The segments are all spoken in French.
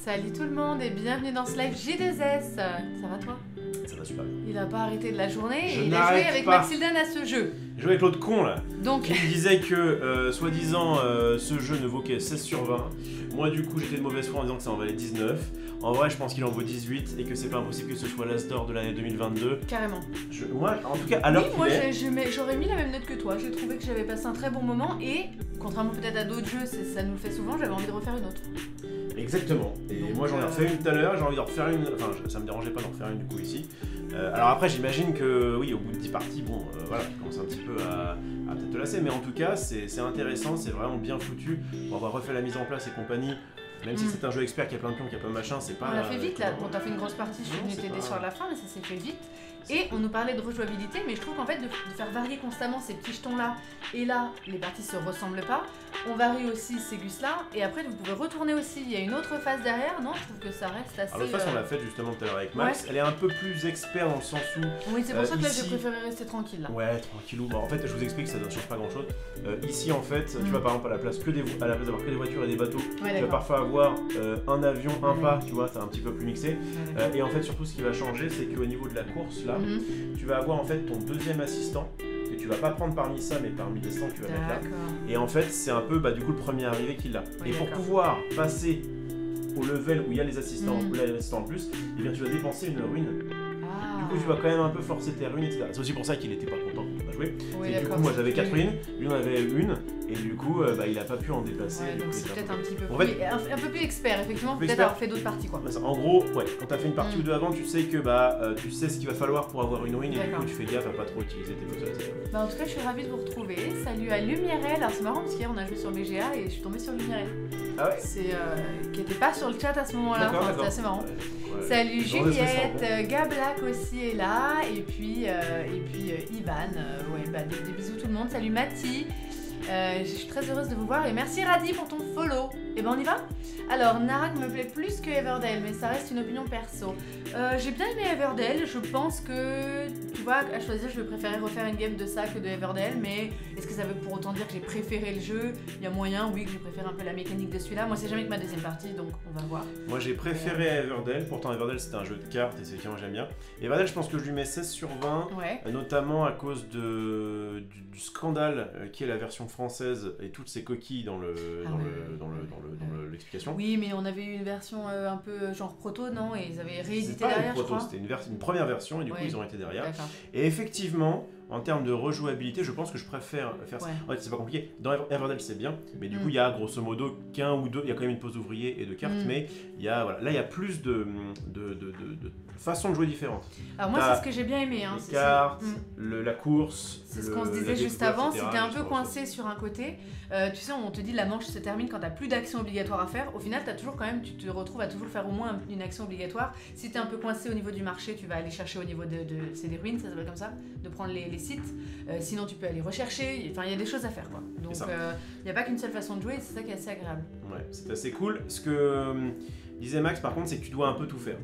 Salut tout le monde et bienvenue dans ce live J2S. Ça va toi? Ça va super bien. Il a pas arrêté de la journée Je et il a joué avec pas. Maxildan à ce jeu. J'ai joué avec l'autre con là. Donc, Il disait que soi-disant ce jeu ne vaut que 16 sur 20. Moi du coup j'étais de mauvaise foi en disant que ça en valait 19. En vrai je pense qu'il en vaut 18 et que c'est pas impossible que ce soit l'As d'or de l'année 2022. carrément. Moi en tout cas alors Oui, moi j'aurais mis la même note que toi. J'ai trouvé que j'avais passé un très bon moment et, contrairement peut-être à d'autres jeux, ça nous le fait souvent, j'avais envie de refaire une autre. Exactement. Et Donc, moi j'en ai refait une tout à l'heure, j'ai envie d'en refaire une. Enfin ça me dérangeait pas d'en refaire une du coup ici. Alors après j'imagine que oui au bout de 10 parties, bon voilà, tu commences un petit peu à peut-être te lasser, mais en tout cas c'est intéressant, c'est vraiment bien foutu. On va refait la mise en place et compagnie. Même si c'est un jeu expert qui a plein de pions, qui a plein de machin, c'est pas... On l'a fait vite là, bon t'as fait une grosse partie, je suis venue t'aider sur la fin, mais ça s'est fait vite. Et on nous parlait de rejouabilité, mais je trouve qu'en fait de faire varier constamment ces petits jetons là, et là les parties se ressemblent pas, on varie aussi ces gus là, et après vous pouvez retourner aussi, il y a une autre phase derrière, non? Je trouve que ça reste assez... Alors l'autre phase on l'a fait justement tout à l'heure avec Max, elle est un peu plus expert dans le sens où... Oui c'est pour ça que là ici... j'ai préféré rester tranquille là. Ouais, tranquillou. Bon, en fait je vous explique, ça ne change pas grand chose. Ici en fait, tu vas par exemple à la place d'avoir que des voitures et des bateaux, tu vas parfois avoir un avion, un pas, tu vois, c'est un petit peu plus mixé. Et en fait surtout ce qui va changer, c'est qu'au niveau de la course là, tu vas avoir en fait ton deuxième assistant que tu vas pas prendre parmi ça mais parmi les stands que tu vas mettre là. Et en fait c'est un peu du coup le premier arrivé qui l'a. Et pour pouvoir passer au level où il y a les assistants, où il y a les assistants en plus, et bien tu vas dépenser une ruine. Du coup tu vas quand même un peu forcer tes ruines, etc. C'est aussi pour ça qu'il était pas content quand on a joué. Oui, et du coup moi j'avais 4 ruines, lui en avait une, et du coup il a pas pu en déplacer. Ouais, donc c'est peut-être un petit peu en plus, fait, un peu plus expert, effectivement, peut-être avoir fait d'autres parties quoi. En gros, ouais, quand t'as fait une partie ou deux avant, tu sais que tu sais ce qu'il va falloir pour avoir une ruine, et du coup tu fais gaffe à pas trop utiliser tes boutons, etc. En tout cas je suis ravie de vous retrouver, salut à Lumierel, alors c'est marrant parce qu'hier on a joué sur BGA et je suis tombée sur Lumierel. Ah ouais? Qui était pas sur le chat à ce moment-là, enfin, c'était assez marrant. Ouais. Salut Juliette, Gablac aussi est là, et puis Ivan, des bisous tout le monde, salut Mathie, je suis très heureuse de vous voir et merci Radi pour ton follow. Et ben on y va? Alors Narak me plaît plus que Everdell, mais ça reste une opinion perso. J'ai bien aimé Everdell, je pense que, tu vois, à choisir je vais préférer refaire une game de ça que de Everdell, mais est-ce que ça veut pour autant dire que j'ai préféré le jeu? Il y a moyen, oui, que je préfère un peu la mécanique de celui-là. Moi c'est jamais que ma deuxième partie, donc on va voir. Moi j'ai préféré Everdell, pourtant Everdell c'était un jeu de cartes et c'est effectivement j'aime bien. Everdell je pense que je lui mets 16 sur 20, notamment à cause du scandale qui est la version française et toutes ces coquilles dans l'explication. Oui, mais on avait eu une version un peu genre proto, non? Et ils avaient réédité derrière, je crois. C'était une première version et du coup ils ont été derrière. Et effectivement, en termes de rejouabilité, je pense que je préfère faire ça. En fait, c'est pas compliqué. Dans Everdell, c'est bien, mais du coup, il y a grosso modo qu'un ou deux. Il y a quand même une pause d'ouvrier et de cartes, mais il y a là, il y a plus de façons de jouer différentes. Alors moi, c'est ce que j'ai bien aimé. Les cartes, la course. C'est ce qu'on se disait juste avant. Si t'es un peu coincé sur un côté, tu sais, on te dit la manche se termine quand t'as plus d'action obligatoire à faire. Au final, t'as toujours quand même, tu te retrouves à toujours faire au moins une action obligatoire. Si t'es un peu coincé au niveau du marché, tu vas aller chercher au niveau c'est des ruines, ça s'appelle comme ça, de prendre les sites. Sinon, tu peux aller rechercher. Enfin, il y a des choses à faire, quoi. Donc, il n'y a pas qu'une seule façon de jouer. C'est ça qui est assez agréable. Ouais, c'est assez cool. Ce que disait Max, par contre, c'est que tu dois un peu tout faire.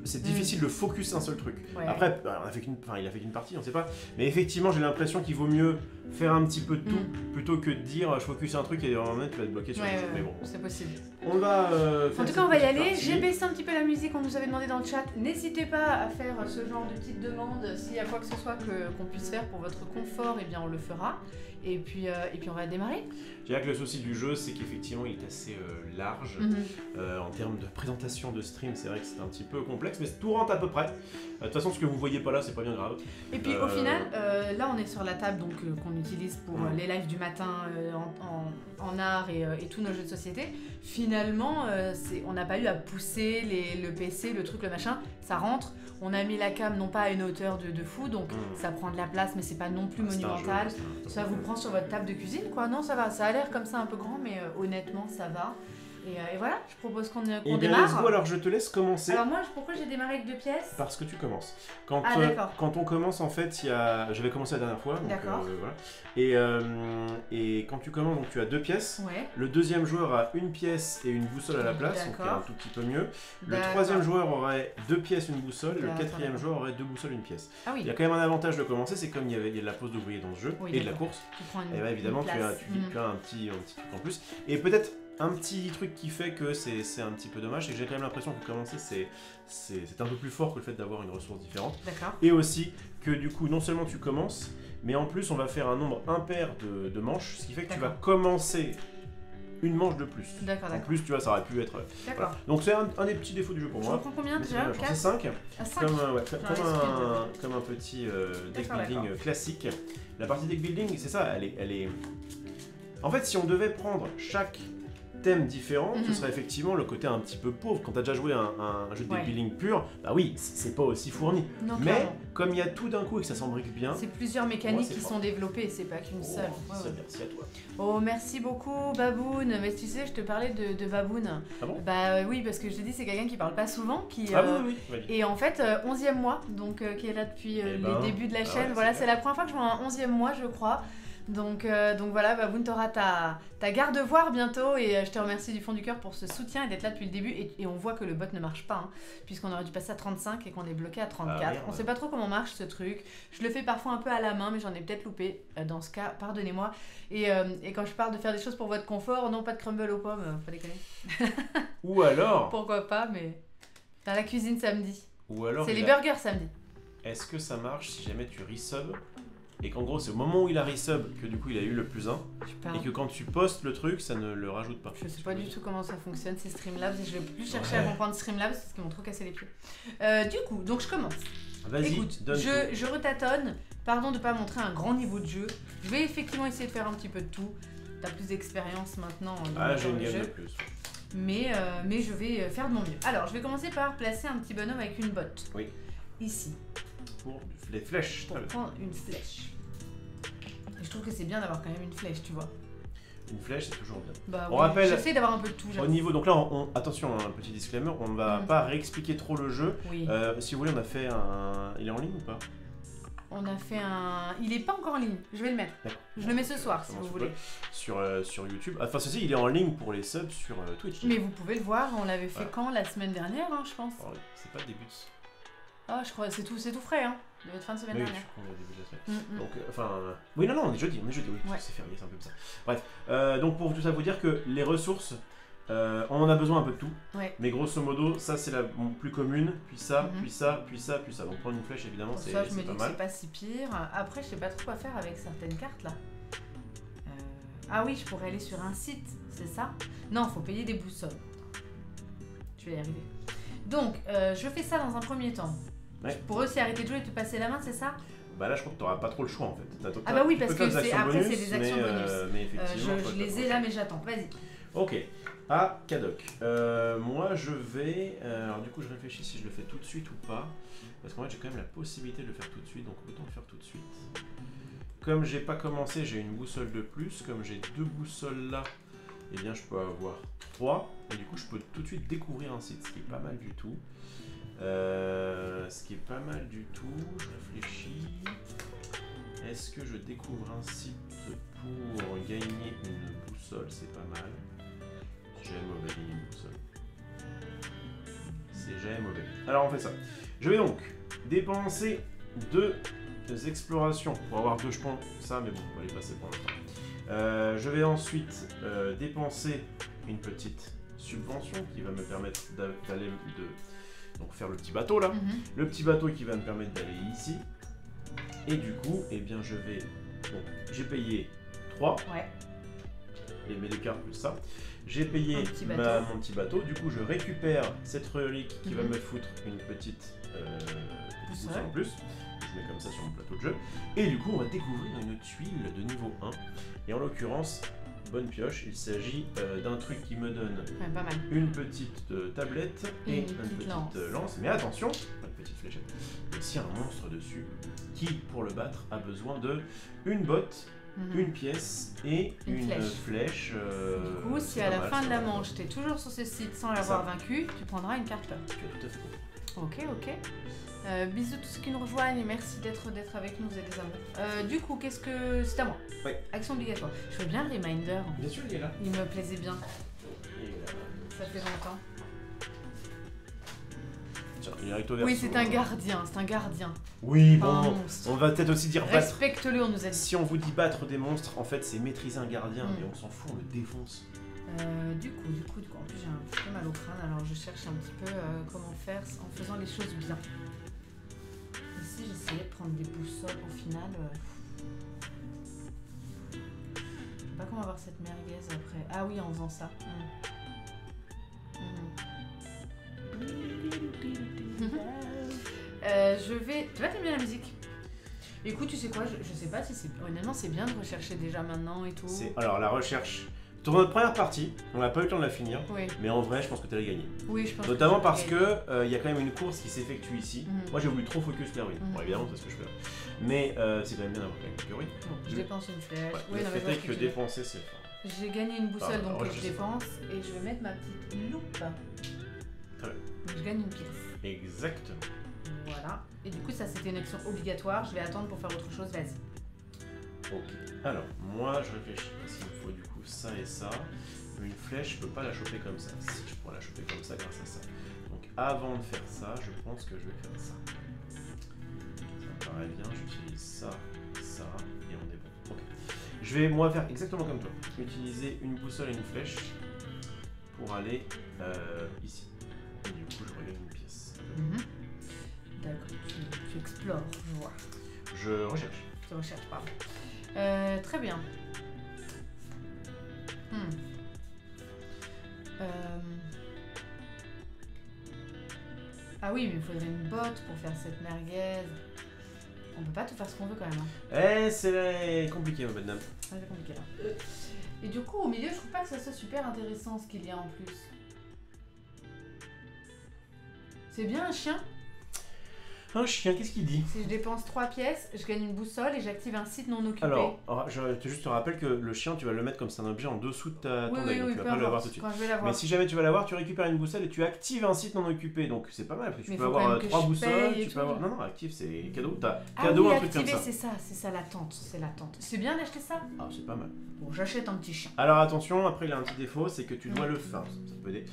C'est difficile de focus un seul truc. Après, il a fait qu'une partie, on sait pas. Mais effectivement, j'ai l'impression qu'il vaut mieux faire un petit peu de tout plutôt que de dire je focus un truc et en moment tu vas te bloquer sur le truc. Mais bon, c'est possible. On va. En tout cas, on va y aller. J'ai baissé un petit peu la musique, on nous avait demandé dans le chat. N'hésitez pas à faire ce genre de petites demandes. S'il y a quoi que ce soit qu'on puisse faire pour votre confort, eh bien on le fera. Et puis on va démarrer. Je dirais que le souci du jeu, c'est qu'effectivement il est assez large. En termes de présentation de stream, c'est vrai que c'est un petit peu complexe, mais tout rentre à peu près. De toute façon, ce que vous voyez pas là, c'est pas bien grave. Et puis au final, là on est sur la table qu'on utilise pour les lives du matin en art et tous nos jeux de société. Finalement, on n'a pas eu à pousser le PC, le truc, le machin. Ça rentre. On a mis la cam non pas à une hauteur de fou, donc ça prend de la place, mais c'est pas non plus monumental. Ça vous prend sur votre table de cuisine, quoi. Non, ça va. Ça a l'air comme ça un peu grand, mais honnêtement, ça va. Et voilà, je propose qu'on démarre. Alors je te laisse commencer. Alors moi, pourquoi j'ai démarré avec 2 pièces? Parce que tu commences. Quand on commence, en fait, j'avais commencé la dernière fois. D'accord. Voilà. Et quand tu commences, donc tu as 2 pièces. Le deuxième joueur a 1 pièce et une boussole à la place, donc un tout petit peu mieux. Le troisième joueur aurait 2 pièces, une boussole. Le quatrième joueur aurait 2 boussoles, 1 pièce. Il y a quand même un avantage de commencer, c'est comme il y a de la pause d'ouvrier dans ce jeu et de la course. Et évidemment, tu as un petit truc en plus. Et peut-être un petit truc qui fait que c'est un petit peu dommage, c'est que j'ai quand même l'impression que commencer c'est un peu plus fort que le fait d'avoir une ressource différente. D'accord. Et aussi que du coup, non seulement tu commences, mais en plus on va faire un nombre impair de manches, ce qui fait que tu vas commencer une manche de plus. D'accord. En plus, tu vois, ça aurait pu être... D'accord. Voilà. Donc c'est un des petits défauts du jeu pour moi. Tu prends combien déjà? C'est 5. Ah, 5. Comme un petit deck building classique. La partie deck building, c'est ça, elle est... En fait, si on devait prendre chaque thème différent, ce serait effectivement le côté un petit peu pauvre. Quand tu as déjà joué un jeu de deck building pur, bah oui, c'est pas aussi fourni. Non, mais clairement. Comme il y a tout d'un coup et que ça s'embrique bien... C'est plusieurs mécaniques qui sont développées, c'est pas qu'une seule. Merci à toi. Oh, merci beaucoup Baboun. Mais tu sais, je te parlais de Baboun. Ah bon? Bah oui, parce que je te dis, c'est quelqu'un qui parle pas souvent. Oui. Et en fait, 11e mois, donc qui est là depuis le début de la chaîne. Voilà, c'est la première fois que je vois un 11e mois, je crois. Donc voilà, Baboun, t'auras ta garde-voir bientôt et je te remercie du fond du cœur pour ce soutien et d'être là depuis le début. Et on voit que le bot ne marche pas, puisqu'on aurait dû passer à 35 et qu'on est bloqué à 34. On sait pas trop comment marche ce truc. Je le fais parfois un peu à la main, mais j'en ai peut-être loupé. Dans ce cas, pardonnez-moi. Et quand je parle de faire des choses pour votre confort, non, pas de crumble aux pommes, pas déconner. Ou alors... Pourquoi pas, mais dans la cuisine samedi. Ou alors... C'est les burgers samedi. Est-ce que ça marche si jamais tu resub et qu'en gros c'est au moment où il a resub que du coup il a eu le +1 et que quand tu postes le truc ça ne le rajoute pas. Je sais pas du tout comment ça fonctionne ces Streamlabs et je vais plus chercher à comprendre Streamlabs parce qu'ils m'ont trop cassé les pieds. Du coup, donc je commence. Vas-y, écoute, je retâtonne, pardon de pas montrer un grand niveau de jeu. Je vais effectivement essayer de faire un petit peu de tout. T'as plus d'expérience maintenant dans j'ai une le gamme jeu. de plus. Mais je vais faire de mon mieux. Alors, je vais commencer par placer un petit bonhomme avec une botte. Oui. Ici. Pour les flèches. Pour prendre une flèche. Et je trouve que c'est bien d'avoir quand même une flèche, tu vois. Une flèche, c'est toujours bien. Bah, on rappelle, j'essaie d'avoir un peu de tout. Au niveau, donc là, attention, un petit disclaimer, on ne va pas réexpliquer trop le jeu. Oui. Si vous voulez, on a fait un... Il est en ligne ou pas? On a fait un... Il est pas encore en ligne, je vais le mettre. Je le mets ce soir, si vous voulez. Sur YouTube. Enfin, ceci, il est en ligne pour les subs sur Twitch. Mais vous pouvez le voir, on l'avait fait quand? La semaine dernière, je pense. Oh, c'est pas le début de... Ah, je crois, c'est tout frais, de votre fin de semaine dernière. Oui, je crois, au début de la semaine. Donc, oui, non, on est jeudi, oui, c'est férié, c'est un peu ça. Bref, donc pour tout ça, vous dire que les ressources, on en a besoin un peu de tout. Ouais. Mais grosso modo, ça c'est la plus commune, puis ça, puis ça, puis ça, puis ça. Donc prendre une flèche, évidemment, c'est pas mal. Ça, je me dis que c'est pas si pire. Après, je sais pas trop quoi faire avec certaines cartes, là. Ah oui, je pourrais aller sur un site, c'est ça? Non, faut payer des boussoles. Je vais y arriver. Donc, je fais ça dans un premier temps. Ouais. Pour aussi arrêter de jouer et te passer la main, c'est ça? Bah là, je crois que t'auras pas trop le choix en fait. Ah bah oui, parce que après, c'est des actions bonus. Mais effectivement, je les ai là, mais j'attends. Vas-y. Ok. Cadoc. Moi, je vais... alors du coup, je réfléchis si je le fais tout de suite ou pas. Parce qu'en fait, j'ai quand même la possibilité de le faire tout de suite, donc autant le faire tout de suite. Comme j'ai pas commencé, j'ai une boussole de plus. Comme j'ai 2 boussoles là, eh bien, je peux avoir 3. Et du coup, je peux tout de suite découvrir un site, ce qui est pas mal du tout. Je réfléchis. Est-ce que je découvre un site pour gagner une boussole? C'est pas mal. J'aime mauvais gagner une boussole. C'est jamais mauvais. Alors on fait ça. Je vais donc dépenser 2 explorations pour avoir 2 jetons. Ça, mais bon, on va les passer pour l'instant. Je vais ensuite dépenser une petite subvention qui va me permettre d'aller donc faire le petit bateau là. Le petit bateau qui va me permettre d'aller ici. Et du coup, eh bien je vais... Donc j'ai payé 3. Ouais. Et mes 2 cartes plus ça. J'ai payé mon petit bateau. Du coup, je récupère cette relique qui va me foutre une petite boussole en plus. Je mets comme ça sur mon plateau de jeu. Et du coup, on va découvrir une tuile de niveau 1. Et en l'occurrence, bonne pioche, il s'agit d'un truc qui me donne une petite tablette et une petite lance. Mais attention, pas une petite fléchette, il y a aussi un monstre dessus qui, pour le battre, a besoin de une botte, une pièce et une flèche. Du coup, si à la fin de la manche, tu es toujours sur ce site sans l'avoir vaincu, tu prendras une carte là. Tu as tout à fait. Ok. Bisous tous ceux qui nous rejoignent et merci d'être avec nous, vous êtes des amours. Du coup, qu'est-ce que... C'est à moi. Oui. Action obligatoire. Je fais bien le reminder. Bien sûr, il est là. Il me plaisait bien. Ça fait longtemps. Tiens, il est recto verso. Oui, c'est un gardien. Oui, bon, on va peut-être aussi dire battre. Respecte-le, on nous a dit. Si on vous dit battre des monstres, en fait, c'est maîtriser un gardien et on s'en fout, on le défonce. Du coup, en plus j'ai un petit peu mal au crâne, alors je cherche un petit peu comment faire en faisant les choses bien. Ici j'essayais de prendre des boussoles, au final... Je sais pas comment avoir cette merguez après. Ah oui, en faisant ça. Je vais... Tu vois, t'aimes bien la musique? Écoute, tu sais quoi, je sais pas si c'est... Honnêtement, c'est bien de rechercher déjà maintenant et tout. Alors, la recherche... Dans notre première partie, on n'a pas eu le temps de la finir, oui. Mais en vrai, je pense que tu allais gagner. Oui, je pense. Notamment parce que y a quand même une course qui s'effectue ici. Moi, j'ai voulu trop focus Perwin. Bon, évidemment, c'est ce que je fais. Mais c'est quand même bien d'avoir quelques oui. Je dépense une flèche. Ouais, le fait est que dépenser, c'est fort. J'ai gagné une boussole, donc je dépense. Et je vais mettre ma petite loupe. Très bien. Donc je gagne une pièce. Exactement. Voilà. Et du coup, ça, c'était une action obligatoire. Je vais attendre pour faire autre chose. Vas-y. Ok. Alors, moi, je réfléchis. Parce qu'il me faut du coup ça et ça. Une flèche, je peux pas la choper comme ça. Si, je pourrais la choper comme ça grâce à ça. Donc, avant de faire ça, je pense que je vais faire ça. Ça me paraît bien. J'utilise ça, ça, et on est bon. Ok. Je vais, moi, faire exactement comme toi. Utiliser une boussole et une flèche pour aller ici. Et du coup, je regagne une pièce. D'accord, tu explores, je vois. Je recherche. Tu recherches, pardon. Très bien. Ah oui, mais il faudrait une botte pour faire cette merguez. On peut pas tout faire ce qu'on veut quand même. C'est compliqué, ma bonne dame. C'est compliqué là. Et du coup, au milieu, je trouve pas que ça soit super intéressant ce qu'il y a en plus. C'est bien un chien? Un chien, qu'est-ce qu'il dit? Si je dépense 3 pièces, je gagne une boussole et j'active un site non occupé. Alors, je te rappelle que le chien, tu vas le mettre comme c'est un objet en dessous de ton deck, donc tu vas pas l'avoir tout de suite. Mais si jamais tu vas l'avoir, tu récupères une boussole et tu actives un site non occupé, donc c'est pas mal. Tu peux avoir 3 boussoles, tu peux avoir... Non, active, c'est cadeau. T'as cadeau, un truc comme ça. C'est ça l'attente, c'est l'attente. C'est bien d'acheter ça? Ah, c'est pas mal. Bon, j'achète un petit chien. Alors attention, après il a un petit défaut, c'est que tu dois le faire. Ça peut aider.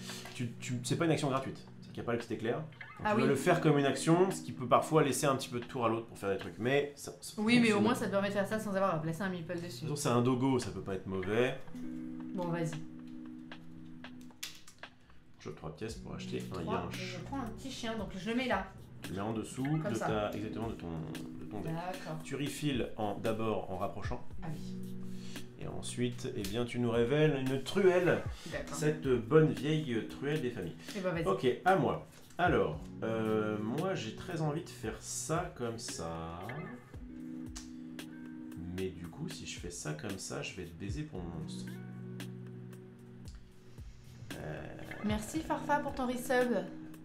C'est pas une action gratuite. Il n'y a pas le petit éclair. Donc tu dois le faire comme une action, ce qui peut parfois laisser un petit peu de tour à l'autre pour faire des trucs. Mais ça oui, mais au moins ça te permet de faire ça sans avoir à placer un meeple dessus. De toute façon, c'est un dogo, ça peut pas être mauvais. Bon, vas-y. Je 3 pièces pour acheter un yinche. Je prends un petit chien, donc je le mets là. Tu le mets en dessous exactement de ton deck. D'accord. Tu refiles d'abord en rapprochant. Ah oui. Et ensuite, eh bien, tu nous révèles une truelle. Cette bonne vieille truelle des familles. Et bah, vas-y. Ok, à moi. Alors, moi j'ai très envie de faire ça comme ça. Mais du coup, si je fais ça comme ça, je vais te baiser pour mon monstre. Merci Farfa pour ton resub.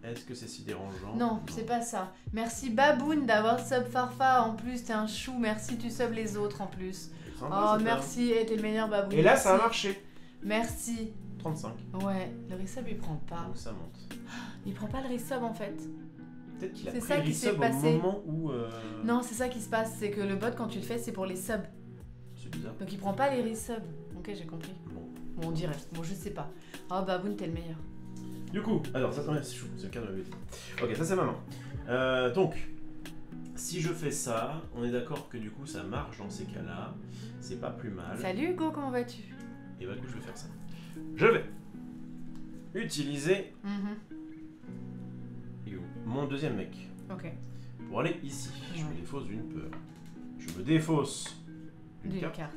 Est-ce que c'est si dérangeant? Non, c'est pas ça. Merci Baboun d'avoir sub Farfa. En plus, t'es un chou. Merci, tu sub les autres en plus. Oh, merci, t'es le meilleur Baboun. Et là, ça a marché. Merci. 35. Ouais, le resub il prend pas. Donc ça monte. Il prend pas le resub en fait. Peut-être qu'il a pris le resub au moment où... Non, c'est ça qui se passe. C'est que le bot, quand tu le fais, c'est pour les subs. C'est bizarre. Donc il prend pas les resubs. Ok, j'ai compris. Bon, on dirait. Bon, je sais pas. Oh, Baboun, t'es le meilleur. Du coup, alors ça c'est chou, c'est le cas de la bêtise. Ok, ça c'est maman. Donc, si je fais ça, on est d'accord que du coup ça marche dans ces cas-là. C'est pas plus mal. Salut Hugo, comment vas-tu? Et bah du coup je vais faire ça. Je vais utiliser mon deuxième mec. Ok. Pour aller ici. Je me défausse d'une peur. Je me défausse d'une carte.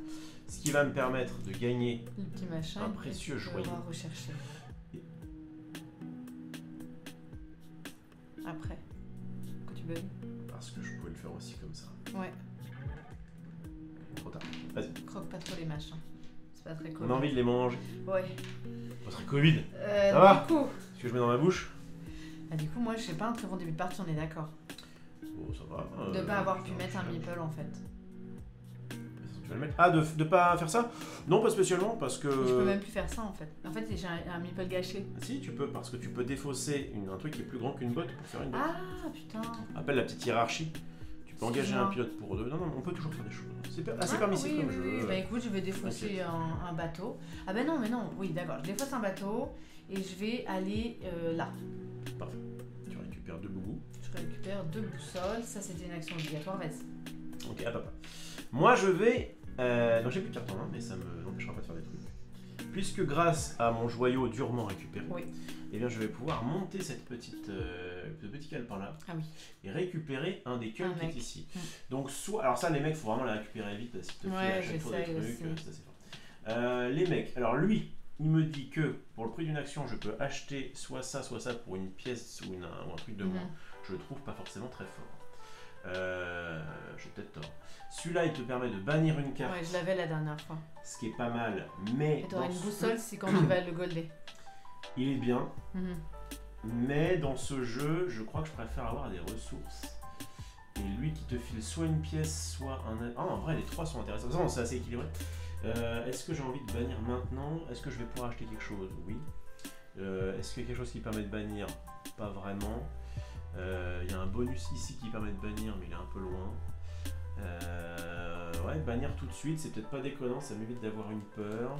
Ce qui va me permettre de gagner le petit machin, un précieux joyau. Rechercher. Après, que tu bugs. Parce que je pouvais le faire aussi comme ça. Ouais. Trop tard. Vas-y. Croque pas trop les machins. C'est pas très Covid. On a envie de les manger. Ouais. Pas très Covid. Ça va? Du coup. Ce que je mets dans ma bouche. Du coup, moi, je sais pas un très bon début de partie, on est d'accord. Bon, ça va. De pas avoir pu mettre un meeple en fait. Tu vas le mettre? Ah, de pas faire ça? Non, pas spécialement, parce que... Je peux même plus faire ça en fait. En fait, j'ai un meeple gâché. Si, tu peux, parce que tu peux défausser un truc qui est plus grand qu'une botte pour faire une botte. Ah, putain. Appelle la petite hiérarchie. Tu peux engager un pilote pour deux. Non, on peut toujours faire des choses. C'est assez permissif comme jeu. Bah écoute, je vais défausser un bateau. Ah bah non, mais non. Oui, d'accord. Je défausse un bateau et je vais aller là. Parfait. Tu récupères 2 boubous. Je récupère 2 boussoles. Ça, c'était une action obligatoire. Vas-y. Ok, à papa. Moi, je vais... donc j'ai plus de carte en main, mais ça me n'empêchera pas de faire des trucs. puisque grâce à mon joyau durement récupéré, oui. eh bien, je vais pouvoir monter ce petit calepin là et récupérer un des cults qui est ici. Donc, soit. Alors, ça, les mecs, il faut vraiment les récupérer vite parce qu'ils te filent à chaque fois des trucs. C'est assez fort. Les mecs, alors lui, il me dit que pour le prix d'une action, je peux acheter soit ça pour une pièce ou un truc de moins. Je le trouve pas forcément très fort. J'ai peut-être tort. Celui-là, il te permet de bannir une carte. Ouais, je l'avais la dernière fois. Ce qui est pas mal, mais. Et t'auras une boussole, c'est quand tu vas le golder. Il est bien, mais dans ce jeu, je crois que je préfère avoir des ressources. Et lui qui te file soit une pièce, soit un... Ah, en vrai, les trois sont intéressants. Non, c'est assez équilibré. Est-ce que j'ai envie de bannir maintenant? Est-ce que je vais pouvoir acheter quelque chose? Oui. Est-ce qu'il y a quelque chose qui permet de bannir? Pas vraiment. Il y a un bonus ici qui permet de bannir, mais il est un peu loin. Ouais, bannir tout de suite, c'est peut-être pas déconnant, ça m'évite d'avoir une peur.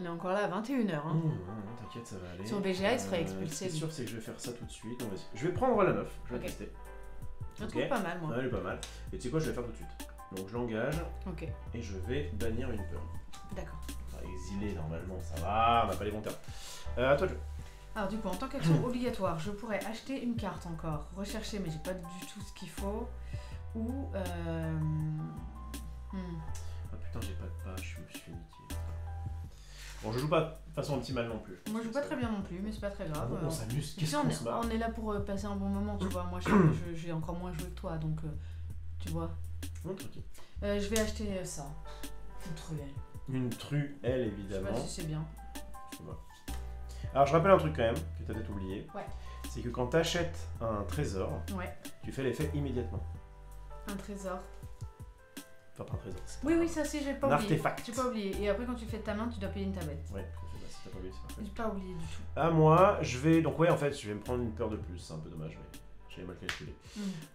On est encore là à 21h. Hein. Non, t'inquiète, ça va aller. Sur BGA, il serait expulsé. C'est sûr, c'est que je vais faire ça tout de suite. Donc, je vais prendre la 9, je vais tester. Je trouve pas mal, moi. Ouais, elle est pas mal. Et tu sais quoi, je vais faire tout de suite. Donc je l'engage. Et je vais bannir une peur. D'accord. Exiler, normalement, ça va, on n'a pas les bons termes. À toi, alors du coup, en tant qu'action obligatoire, je pourrais acheter une carte encore, rechercher, mais j'ai pas du tout ce qu'il faut. Ou... Ah putain, j'ai pas de page, je me suis fait niquer. Bon, je joue pas de façon optimale non plus. Moi, je joue pas très bien non plus, mais c'est pas très grave. On s'amuse, qu'est-ce qu'on se bat ? On est là pour passer un bon moment, tu vois. Moi, j'ai encore moins joué que toi, donc tu vois. Non, tranquille. Je vais acheter ça. Une truelle. Une truelle, évidemment. Je sais pas si c'est bien. Je vois. Alors, je rappelle un truc quand même, que t'as peut-être oublié. Ouais. C'est que quand t'achètes un trésor, tu fais l'effet immédiatement. Un trésor. Enfin, pas un trésor. Oui, ça si, j'ai pas oublié. Un artefact. J'ai pas oublié. Et après, quand tu fais de ta main, tu dois payer une tablette. Ouais, si t'as pas oublié, c'est parfait. J'ai pas oublié du tout. Ah, moi, je vais. Donc, ouais, en fait, je vais me prendre une peur de plus. C'est un peu dommage, mais j'avais mal calculé.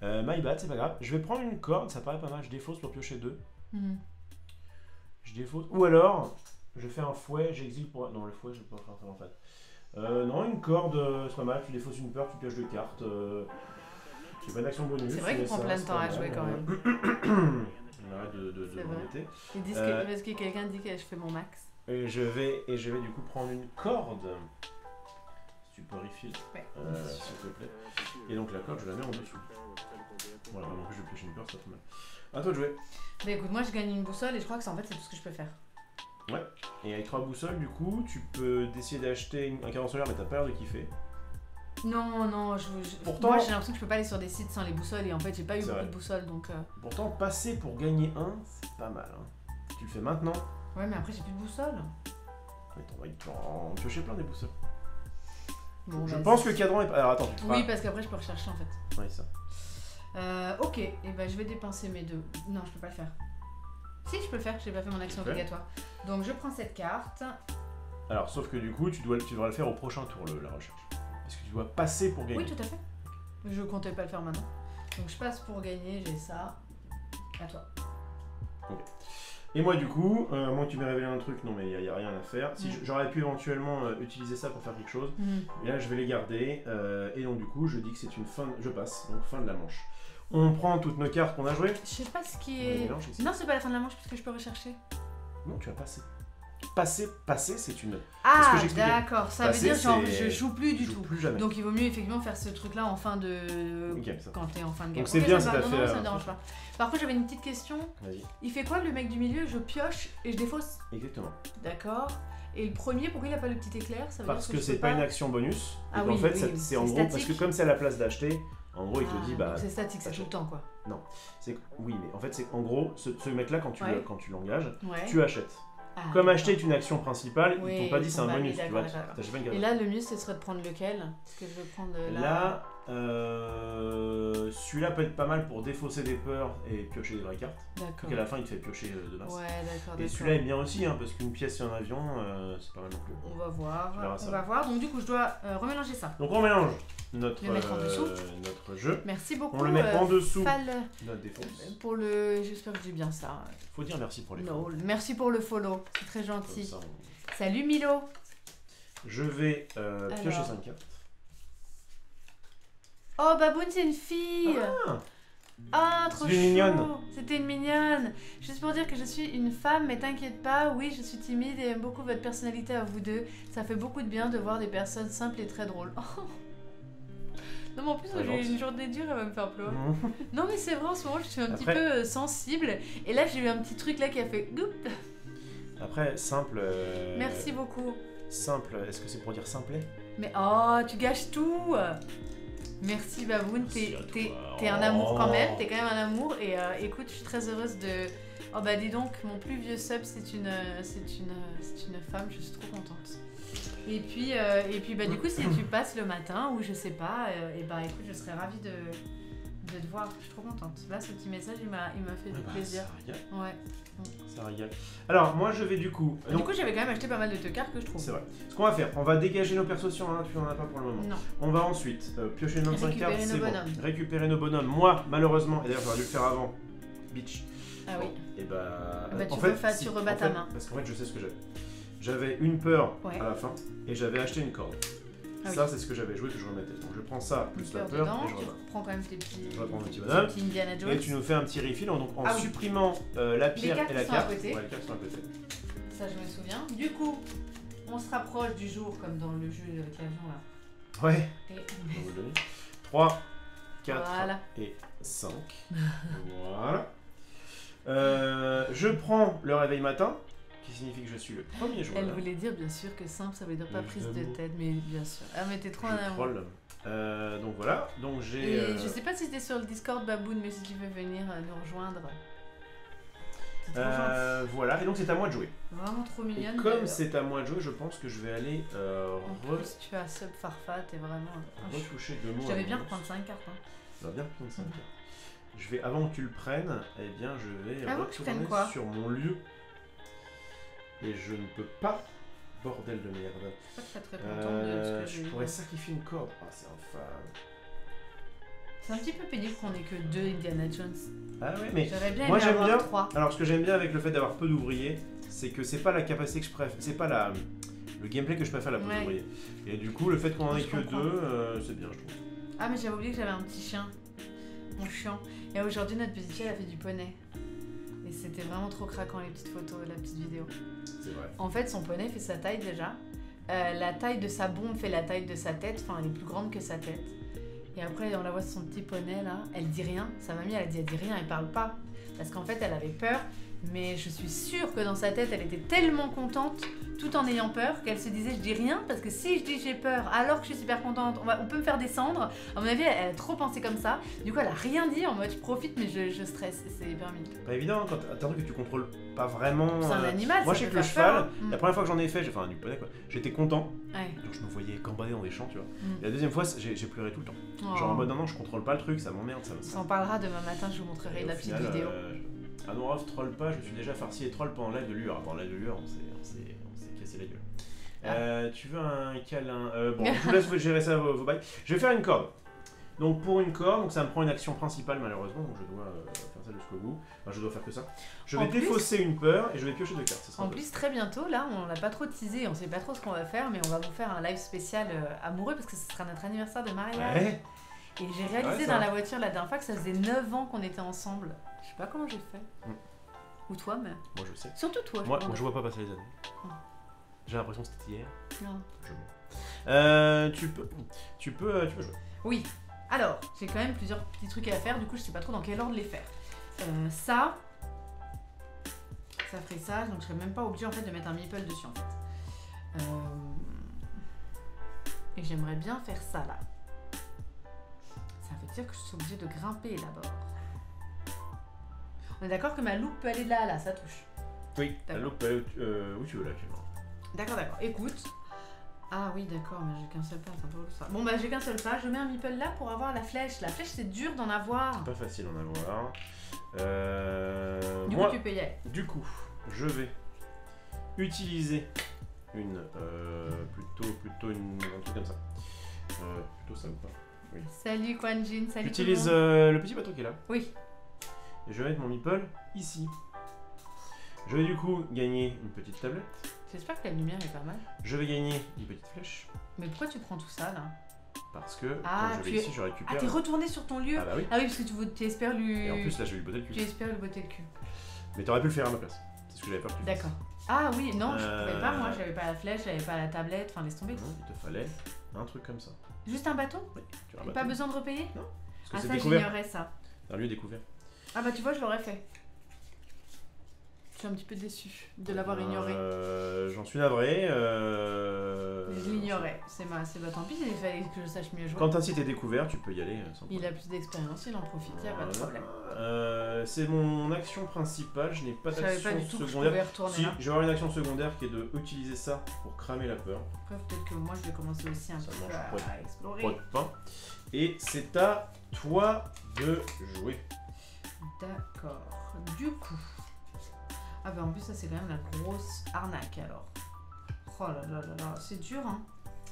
My bad, c'est pas grave. Je vais prendre une corde, ça paraît pas mal. Je défausse pour piocher 2. Je défausse. Ou alors, je fais un fouet, j'exile pour. Non, le fouet, je vais pas faire ça en fait. Non, une corde, c'est pas mal. Tu défausses une peur, tu pioches 2 cartes. C'est pas une action bonus. C'est vrai qu'il prend plein de temps à jouer quand même. On arrête de m'embêter. Parce que quelqu'un dit que je fais mon max. Et je vais du coup prendre une corde. Si tu peux refill, s'il te plaît. Et donc la corde, je la mets en dessous. Voilà, donc je vais piocher une corde, ça fait mal. À toi de jouer. Bah écoute, moi je gagne une boussole et je crois que en fait c'est tout ce que je peux faire. Ouais, et avec 3 boussoles, du coup, tu peux décider d'acheter un cadran solaire, mais t'as pas l'air de kiffer. Non, pourtant, moi j'ai l'impression que je peux pas aller sur des sites sans les boussoles et en fait j'ai pas eu beaucoup de boussoles donc. Pourtant, passer pour gagner un, c'est pas mal. Hein. Tu le fais maintenant. Ouais, mais après j'ai plus de boussole. Mais t'en piocher plein des boussoles. Bon, je pense que le cadran est pas. Alors attends, tu Oui, parce qu'après je peux rechercher en fait. Ouais, ça. Ok, et ben je vais dépenser mes 2. Non, je peux pas le faire. Si, je peux le faire, j'ai pas fait mon action obligatoire. Donc je prends cette carte. Alors, sauf que du coup, tu devras le faire au prochain tour, la recherche. Parce que tu dois passer pour gagner. Oui, tout à fait. Je comptais pas le faire maintenant. Donc je passe pour gagner, j'ai ça. À toi. Ok. Et moi, du coup, moi tu m'as révélé un truc, non mais il n'y a rien à faire. Si j'aurais pu éventuellement utiliser ça pour faire quelque chose, et là je vais les garder. Et donc, du coup, je dis que c'est une fin. Je passe, donc fin de la manche. On prend toutes nos cartes qu'on a jouées. Je sais pas ce qui est. Non, c'est pas la fin de la manche puisque je peux rechercher. Non, tu vas passer. Passer, c'est une. Ah, d'accord. Ça veut dire genre je joue plus du tout. Plus jamais. Donc il vaut mieux effectivement faire ce truc-là en fin de. Game, quand t'es en fin de game. Donc c'est bien, ça t'a fait. Non, ça me dérange pas. Par contre, j'avais une petite question. Vas-y. Il fait quoi le mec du milieu? Je pioche et je défausse. Exactement. D'accord. Et le premier, pourquoi il a pas le petit éclair? Ça veut parce dire que c'est pas une action bonus. Ah oui, en fait, c'est en gros parce que comme c'est à la place d'acheter. En gros, il te dit bah. C'est statique, c'est tout le temps quoi. Non, oui, mais en fait, c'est en gros ce mec-là quand tu l'engages, ouais. Tu achètes. Comme acheter est une action principale, ils t'ont pas dit c'est un bonus, tu vois. Et là, le mieux, ce serait de prendre lequel? Parce que je vais prendre là. Celui-là peut être pas mal pour défausser des peurs et piocher des vraies cartes. D'accord. Donc à la fin, il te fait piocher de masse. Ouais, d'accord. Et celui-là est bien aussi, hein, parce qu'une pièce sur un avion, c'est pas mal non plus. On va voir. Donc du coup, je dois remélanger ça. Donc on mélange notre jeu. Merci beaucoup. On le met en dessous. Notre défense. Pour le, j'espère que j'ai bien ça. Faut dire merci pour les follow. Merci pour le follow, c'est très gentil. Ça, Salut Milo. Je vais piocher 5 cartes. Oh Baboune, c'est une fille. Ah, trop chou. Mignonne. C'était une mignonne. Juste pour dire que je suis une femme, mais t'inquiète pas, oui, je suis timide et aime beaucoup votre personnalité à vous deux. Ça fait beaucoup de bien de voir des personnes simples et très drôles. Non mais en plus j'ai une journée dure, elle va me faire pleurer. Non mais c'est vrai, en ce moment je suis un petit peu sensible. Et là j'ai eu un petit truc là qui a fait goup. Après, simple... Merci beaucoup. Simple, est-ce que c'est pour dire simplet? Mais oh, tu gâches tout. Merci Baboun, t'es un amour quand même, t'es quand même un amour. Et écoute, je suis très heureuse de... Oh bah dis donc, mon plus vieux sub c'est une femme, je suis trop contente. Et puis bah du coup si tu passes le matin ou je sais pas, et bah écoute je serais ravie de te voir, je suis trop contente. Là ce petit message il m'a fait du plaisir. Ça régale. Ouais. Ça régale. Alors moi je vais du coup... Du coup j'avais quand même acheté pas mal de teukars que je trouve. C'est vrai. Ce qu'on va faire, on va dégager nos persos sur un, tu en as pas pour le moment. Non. On va ensuite piocher nos 25 cartes, c'est bon. Bonhommes. Récupérer nos bonhommes. Moi malheureusement, et d'ailleurs j'aurais dû le faire avant, bitch. Ah oui. Et bah... tu rebats ta main. Parce qu'en fait je sais ce que j'avais. J'avais une peur à la fin et j'avais acheté une corde. Ah ça, c'est ce que j'avais joué que je remettais. Donc je prends ça plus la peur et je remets. Tu prends quand même tes petits. Je reprends mes petits bonhommes. Indiana Jones. Et tu nous fais un petit refill donc en supprimant la pierre et la carte. Ouais, les cartes sont à côté. Ça, je me souviens. Du coup, on se rapproche du jour comme dans le jeu avec l'avion là. Ouais. Et 3, 4 voilà. et 5. Voilà. Je prends le réveil matin. Qui signifie que je suis le premier jour. Elle voulait dire bien sûr que simple ça veut dire pas prise de tête, mais bien sûr. Ah mais t'es trop un amour. Donc voilà, donc j'ai... Je sais pas si t'es sur le Discord Baboun, mais si tu veux venir nous rejoindre. Voilà, et donc c'est à moi de jouer. Vraiment trop mignonne. Et comme c'est à moi de jouer, je pense que je vais aller... En plus tu as sub Farfa, t'es vraiment... retoucher de mots. J'avais bien reprendre 5 cartes. Hein. Ça va bien reprendre 5 cartes. Je vais, avant que tu le prennes, eh bien je vais retourner sur mon lieu. Et je ne peux pas, bordel de merde. Je suis pas très contente de ce que je pourrais sacrifier une corde. Ah, c'est infâme. C'est un petit peu pénible qu'on ait que 2 Indiana Jones. Ah ouais, mais moi j'aime bien. 3. Alors ce que j'aime bien avec le fait d'avoir peu d'ouvriers, c'est que c'est pas la capacité que je préfère, c'est pas le gameplay que je préfère la peu d'ouvriers. Et du coup, le fait qu'on en ait que 2, c'est bien, je trouve. Ah mais j'avais oublié que j'avais un petit chien, mon chien. Et aujourd'hui notre petite fille elle a fait du poney. Et c'était vraiment trop craquant les petites photos, la petite vidéo. C'est vrai. En fait, son poney fait sa taille déjà. La taille de sa bombe fait la taille de sa tête. Enfin, elle est plus grande que sa tête. Et après, on la voit sur son petit poney là. Elle dit rien. Sa mamie, elle dit rien, elle parle pas. Parce qu'en fait, elle avait peur. Mais je suis sûre que dans sa tête, elle était tellement contente, tout en ayant peur, qu'elle se disait je dis rien, parce que si je dis j'ai peur alors que je suis super contente, on peut me faire descendre. À mon avis, elle a trop pensé comme ça. Du coup, elle a rien dit en mode je profite, mais je stresse. C'est hyper mignon. Pas évident quand t'as un truc que tu contrôles pas vraiment. C'est un animal. Moi, je sais que le cheval, la première fois que j'en ai fait, enfin du poney quoi, j'étais content. Ouais. Donc je me voyais gambader dans des champs, tu vois. Et la deuxième fois, j'ai pleuré tout le temps. Genre en mode non, je contrôle pas le truc, ça m'emmerde. Ça en parlera demain matin, je vous montrerai la petite vidéo. Anourov troll pas, je me suis déjà farci et troll pendant live de Lueur. Pendant live de Lueur, on s'est cassé la gueule. Tu veux un câlin bon, je vous laisse gérer ça vos bails. Je vais faire une corde. Donc pour une corde, donc ça me prend une action principale malheureusement, donc je dois faire ça jusqu'au bout. Enfin, je dois faire que ça. Je vais défausser une peur et je vais piocher 2 cartes. En plus, très bientôt, là, on l'a pas trop teasé, on sait pas trop ce qu'on va faire, mais on va vous faire un live spécial amoureux parce que ce sera notre anniversaire de mariage. Ouais. Et j'ai réalisé dans la voiture la dernière fois que ça faisait 9 ans qu'on était ensemble. Je sais pas comment j'ai fait. Ou toi, mais. Moi je sais. Surtout toi. Moi je vois pas passer les années. J'ai l'impression que c'était hier. Non. Tu peux jouer. Oui. Alors, j'ai quand même plusieurs petits trucs à faire, du coup je sais pas trop dans quel ordre les faire. Ça ferait ça, donc je serais même pas obligée en fait de mettre un meeple dessus en fait. Et j'aimerais bien faire ça là. Ça veut dire que je suis obligée de grimper d'abord. On est d'accord que ma loupe peut aller de là à là, ça touche. Oui, la loupe peut aller où tu veux là actuellement. D'accord. Écoute. Ah oui, d'accord, mais j'ai qu'un seul pas, c'est un peu ça. Bon bah j'ai qu'un seul pas, je mets un meeple là pour avoir la flèche. La flèche c'est dur d'en avoir. C'est pas facile d'en avoir. Du coup tu peux y aller. Du coup, je vais utiliser une plutôt un truc comme ça. Plutôt ça ou pas? Oui. Salut Quan Jin, salut. J'utilise le petit bateau qui est là. Oui. Et je vais mettre mon meeple ici. Je vais du coup gagner une petite tablette. J'espère que la lumière est pas mal. Je vais gagner une petite flèche. Mais pourquoi tu prends tout ça là? Parce que quand je vais ici, je récupère... Ah, t'es retourné sur ton lieu? Ah bah oui. Ah oui, parce que tu espères lui... Et en plus, là, je vais lui botter le cul. Tu espères lui botter le cul. Mais t'aurais pu le faire à ma place. C'est ce que j'avais peur que tu fasses. D'accord. Ah oui, non, je pouvais pas, moi, j'avais pas la flèche, j'avais pas la tablette, enfin, laisse tomber. Non, il te fallait un truc comme ça. Juste un bâton? Oui, tu as un bâton. Pas besoin de repayer? Non. Ah ça, j'ignorais ça. Un lieu découvert. Ah bah tu vois, je l'aurais fait. Je suis un petit peu déçue de l'avoir ignoré. J'en suis navré. Je l'ignorais. C'est tant pis, il fallait que je sache mieux jouer. Quand un site est découvert, tu peux y aller sans problème. Il a plus d'expérience, il en profite, il n'y a pas de problème. C'est mon action principale, je n'ai pas d'action secondaire. Si, je vais avoir une action secondaire qui est de utiliser ça pour cramer la peur. Après, peut-être que moi je vais commencer aussi un peu à explorer. Et c'est à toi de jouer. D'accord. Du coup... Ah bah en plus ça c'est quand même la grosse arnaque alors. Oh là là là là, c'est dur hein.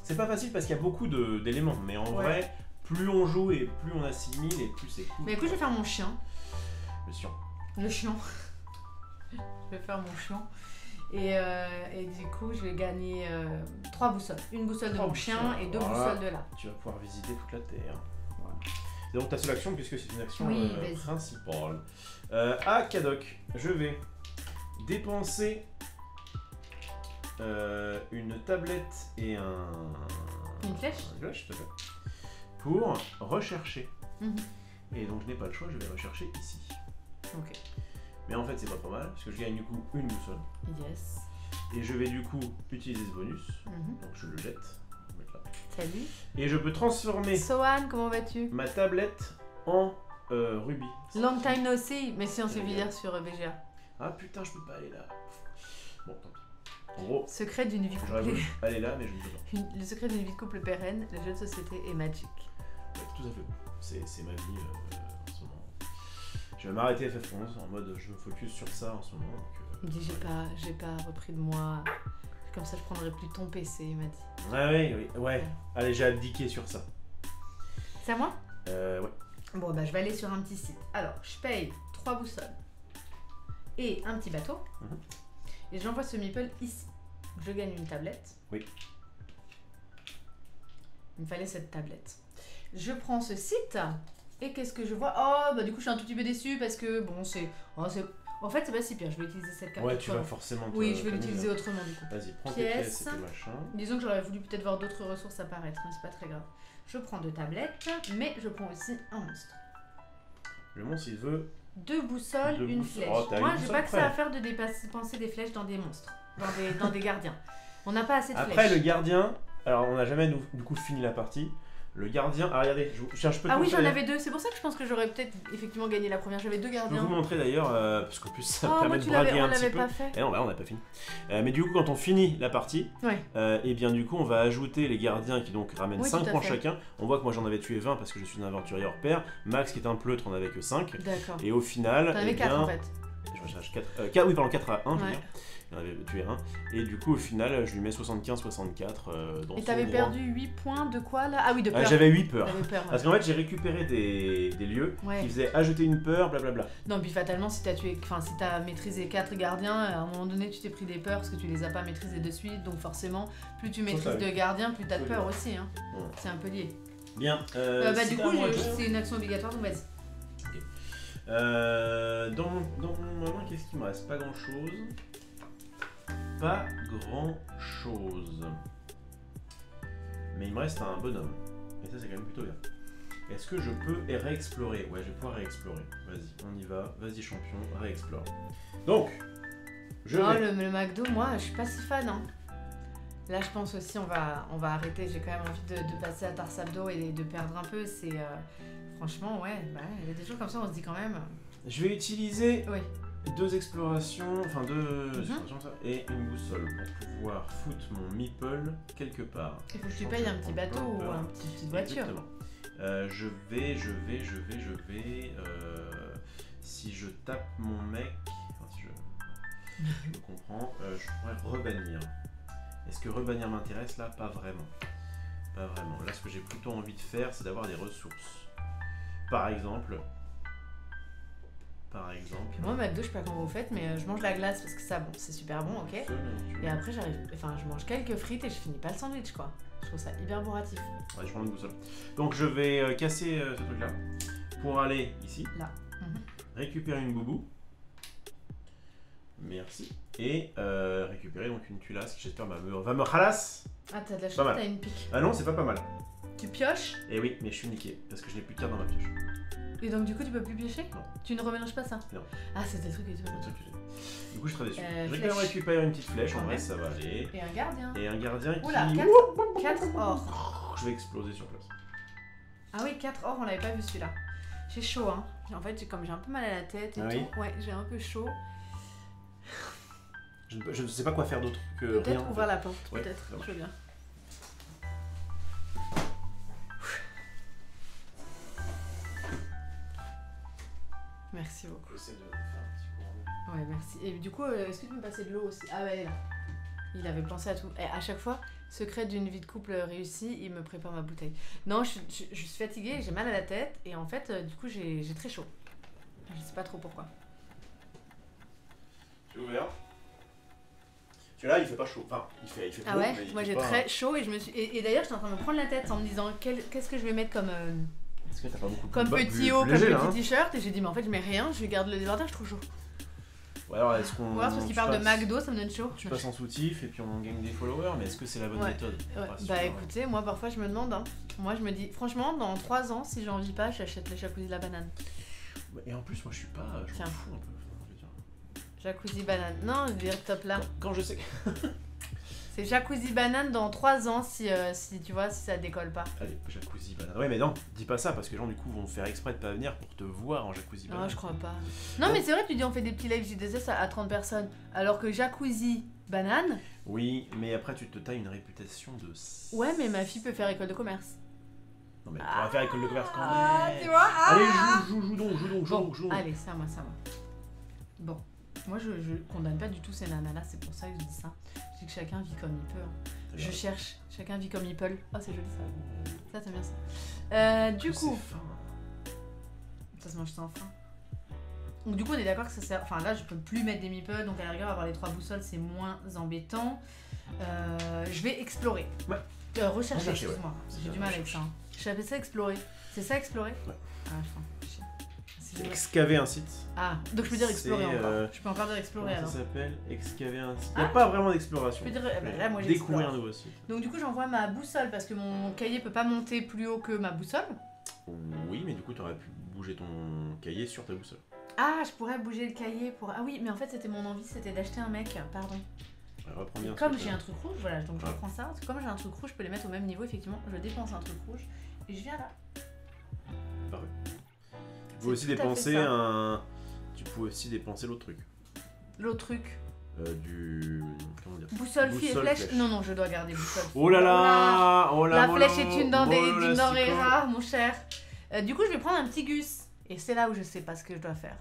C'est pas facile parce qu'il y a beaucoup d'éléments, mais en vrai, plus on joue et plus on assimile et plus c'est cool. Mais écoute, je vais faire mon chien. Le chien. Le chien. Je vais faire mon chien. Et du coup, je vais gagner 3 boussoles. Une boussole de mon chien et 2 boussoles de là. Tu vas pouvoir visiter toute la Terre. Voilà. C'est donc ta seule action puisque c'est une action principale. À Cadoc, je vais dépenser une tablette et une flèche. Une flèche, tout à fait. Pour rechercher. Et donc je n'ai pas le choix, je vais rechercher ici. Ok. Mais en fait c'est pas trop mal, parce que je gagne du coup une boussole. Yes. Et je vais du coup utiliser ce bonus. Donc je le jette. Je vais mettre là. Salut. Et je peux transformer Sohan, comment vas-tu? Ma tablette en rubis. Long time no see, mais si on s'est vu hier sur BGA. Ah putain, je peux pas aller là. Bon, tant pis. En gros, secret d'une vie j'aurais voulu aller là, mais je ne peux pas. Le secret d'une vie de couple pérenne, le jeu de société est magique. Ouais, tout à fait. C'est ma vie en ce moment. Je vais m'arrêter FF11 en mode je me focus sur ça en ce moment. Il me dit j'ai pas repris de moi. Comme ça je prendrai plus ton PC, il m'a dit. Ouais. Allez, j'ai abdiqué sur ça. C'est à moi? Ouais. Bon bah je vais aller sur un petit site. Alors, je paye 3 boussoles et un petit bateau. Et j'envoie ce meeple ici. Je gagne une tablette. Oui. Il me fallait cette tablette. Je prends ce site et qu'est-ce que je vois? Oh bah du coup je suis un tout petit peu déçue parce que bon c'est... en fait c'est pas si pire, je vais utiliser cette carte. Ouais, tu vas forcément... Oui, je vais l'utiliser autrement du coup. Vas-y, prends tes pièces et tes machins. Disons que j'aurais voulu peut-être voir d'autres ressources apparaître, mais c'est pas très grave. Je prends 2 tablettes, mais je prends aussi un monstre. Le monstre il veut... 2 boussoles, une flèche. Moi, j'ai pas que ça à faire de dépenser des flèches dans des monstres, dans des gardiens. On n'a pas assez de flèches. Après, le gardien, alors on n'a jamais du coup fini la partie. Le gardien, regardez, je cherche peut-être. Ah oui, j'en avais 2, c'est pour ça que je pense que j'aurais peut-être effectivement gagné la première. J'avais 2 gardiens. Je peux vous montrer d'ailleurs, parce qu'en plus ça permet de braguer un petit peu. Pas fait. Et non, on n'a pas fini. Mais du coup, quand on finit la partie, et bien du coup, on va ajouter les gardiens qui donc ramènent 5 points chacun. On voit que moi j'en avais tué 20 parce que je suis un aventurier hors pair. Max qui est un pleutre, on avait que 5. D'accord. Et au final. T'en avais 4 en fait. Je cherche 4. Oui, pardon, 4 à 1, je veux dire. Il en avait tué un. Et du coup, au final, je lui mets 75-64. Et t'avais perdu 8 points de quoi là? Ah oui, de peur. J'avais 8 peurs. Parce qu'en fait, j'ai récupéré des lieux qui faisaient ajouter une peur, blablabla. Non, puis fatalement, si t'as maîtrisé 4 gardiens, à un moment donné, tu t'es pris des peurs parce que tu les as pas maîtrisés de suite. Donc forcément, plus tu maîtrises de gardiens, plus t'as de peur aussi. Hein. C'est un peu lié. Bien. Du coup, c'est une action obligatoire, donc vas-y. Dans mon main, qu'est-ce qu'il me reste? Pas grand chose. Pas grand chose. Mais il me reste un bonhomme. Et ça, c'est quand même plutôt bien. Est-ce que je peux réexplorer? Ouais, je vais pouvoir réexplorer. Vas-y, on y va. Vas-y, champion, réexplore. Donc, le McDo, moi, je suis pas si fan. Hein. Là, je pense aussi, on va arrêter. J'ai quand même envie de passer à Tarsabdo et de perdre un peu. C'est... Franchement, il y a des jours comme ça, on se dit quand même... Je vais utiliser 2 explorations, enfin 2 et une boussole pour pouvoir foutre mon meeple quelque part. Il faut que tu payes un petit bateau ou une petite voiture. Exactement. Je vais... si je tape mon mec... Enfin, si je me comprends, je pourrais rebannir. Est-ce que rebannir m'intéresse là? Pas vraiment. Pas vraiment. Là, ce que j'ai plutôt envie de faire, c'est d'avoir des ressources. Par exemple, par exemple. Puis moi, McDo, je sais pas comment vous faites, mais je mange la glace parce que ça, bon, c'est super bon, ok. Et après, je mange quelques frites et je finis pas le sandwich, quoi. Je trouve ça hyper bourratif. Ouais, je prends une boussole. Donc je vais casser ce truc-là pour aller ici. Là. Récupérer une boubou. Merci. Et récupérer donc une tulasse qui j'espère va me halas. Ah, t'as de la chance, t'as une pique. Ah non, c'est pas mal. Tu pioches? Eh oui, mais je suis niqué parce que je n'ai plus de terre dans ma pioche. Et donc du coup, tu peux plus piocher? Non. Tu ne remélanges pas ça? Non. Ah, c'est des trucs que tu veux. Du coup, je serais déçu. Je vais récupérer une petite flèche, en vrai, ça va aller. Et un gardien. Et un gardien qui... Oula, 4 or. Je vais exploser sur place. Ah oui, 4 or, on l'avait pas vu celui-là. J'ai chaud, hein. En fait, comme j'ai un peu mal à la tête et tout. Ouais, j'ai un peu chaud. Je ne sais pas quoi faire d'autre que peut-être rien. Ouvrir la porte, ouais, peut-être. Je veux bien. Merci beaucoup. J'essaie de faire un petit courant. Ouais, merci. Et du coup, est-ce que tu peux me passer de l'eau aussi? Ah ouais, là. Il avait pensé à tout. Et à chaque fois, secret d'une vie de couple réussie, il me prépare ma bouteille. Non, je suis fatiguée, j'ai mal à la tête. Et en fait, du coup, j'ai très chaud. Je sais pas trop pourquoi. Tu es ouvert? Celui-là, il fait pas chaud. Enfin, il fait ah chaud, ouais, mais moi j'ai pas... très chaud et je me suis... Et d'ailleurs, j'étais en train de me prendre la tête en me disant qu'est-ce que je vais mettre comme... Est-ce que t'as pas beaucoup comme petit haut, comme petit t-shirt, et j'ai dit mais en fait je mets rien, je garde le débardeur, je trouve chaud. Ouais, alors est-ce qu'on... Ouais, parce qu'il parle de McDo, ça me donne chaud. Tu passes en soutif et puis on gagne des followers, mais est-ce que c'est la bonne méthode? Ouais. Bah écoutez, moi parfois je me demande, hein. Moi je me dis, franchement, dans 3 ans, si j'en vis pas, j'achète les jacuzzi de la banane. Et en plus, moi je suis pas... Je m'en fous un peu. Jacuzzi banane. Non, je veux dire top là. Quand je sais que... C'est jacuzzi banane dans 3 ans si tu vois, si ça décolle pas. Allez, jacuzzi banane. Ouais, mais non, dis pas ça parce que les gens du coup vont faire exprès de pas venir pour te voir en jacuzzi banane. Non, je crois pas. Non, mais c'est vrai, tu dis on fait des petits lives JDS à 30 personnes. Alors que jacuzzi banane. Oui, mais après tu te tailles une réputation de. Ouais, mais ma fille peut faire école de commerce. Non, mais on va faire école de commerce quand même. Ah, tu vois. Allez, joue donc. Allez, c'est à moi. Bon. Moi, je condamne pas du tout ces nanas-là, c'est pour ça que je dis ça. Je dis que chacun vit comme il peut. Hein. Je cherche, chacun vit comme il peut. Oh, c'est joli ça. Ça, t'aimes bien ça. Du coup. Ça se mange sans fin. Donc, du coup, on est d'accord que ça sert. Enfin, là, je peux plus mettre des meeples, donc à la rigueur, avoir les 3 boussoles, c'est moins embêtant. Je vais explorer. Ouais. Rechercher, excuse-moi. J'ai du mal avec ça. Hein. J'appelle ça explorer. C'est ça, explorer? Ouais. Ah, enfin. Excaver un site. Ah, donc je peux dire explorer encore. Je peux encore dire explorer alors. Ça s'appelle excaver un site. Il n'y a pas vraiment d'exploration. Je peux dire, là, moi, découvrir un nouveau site. Donc du coup, j'envoie ma boussole parce que mon cahier peut pas monter plus haut que ma boussole. Oui, mais du coup, tu aurais pu bouger ton cahier sur ta boussole. Ah, je pourrais bouger le cahier pour... Ah oui, mais en fait, c'était mon envie, c'était d'acheter un mec, pardon. Comme j'ai un truc rouge, voilà, donc je reprends ça. Parce que comme j'ai un truc rouge, je peux les mettre au même niveau, effectivement. Je dépense un truc rouge et je viens là. Parfait. Tu peux aussi dépenser un... Tu peux aussi dépenser l'autre truc. L'autre truc Comment dire? Boussole, fille et flèche. Non, je dois garder boussole. Oh là là, oh là. La flèche est une denrée rare, mon cher. Du coup, je vais prendre un petit Gus. Et c'est là où je sais pas ce que je dois faire.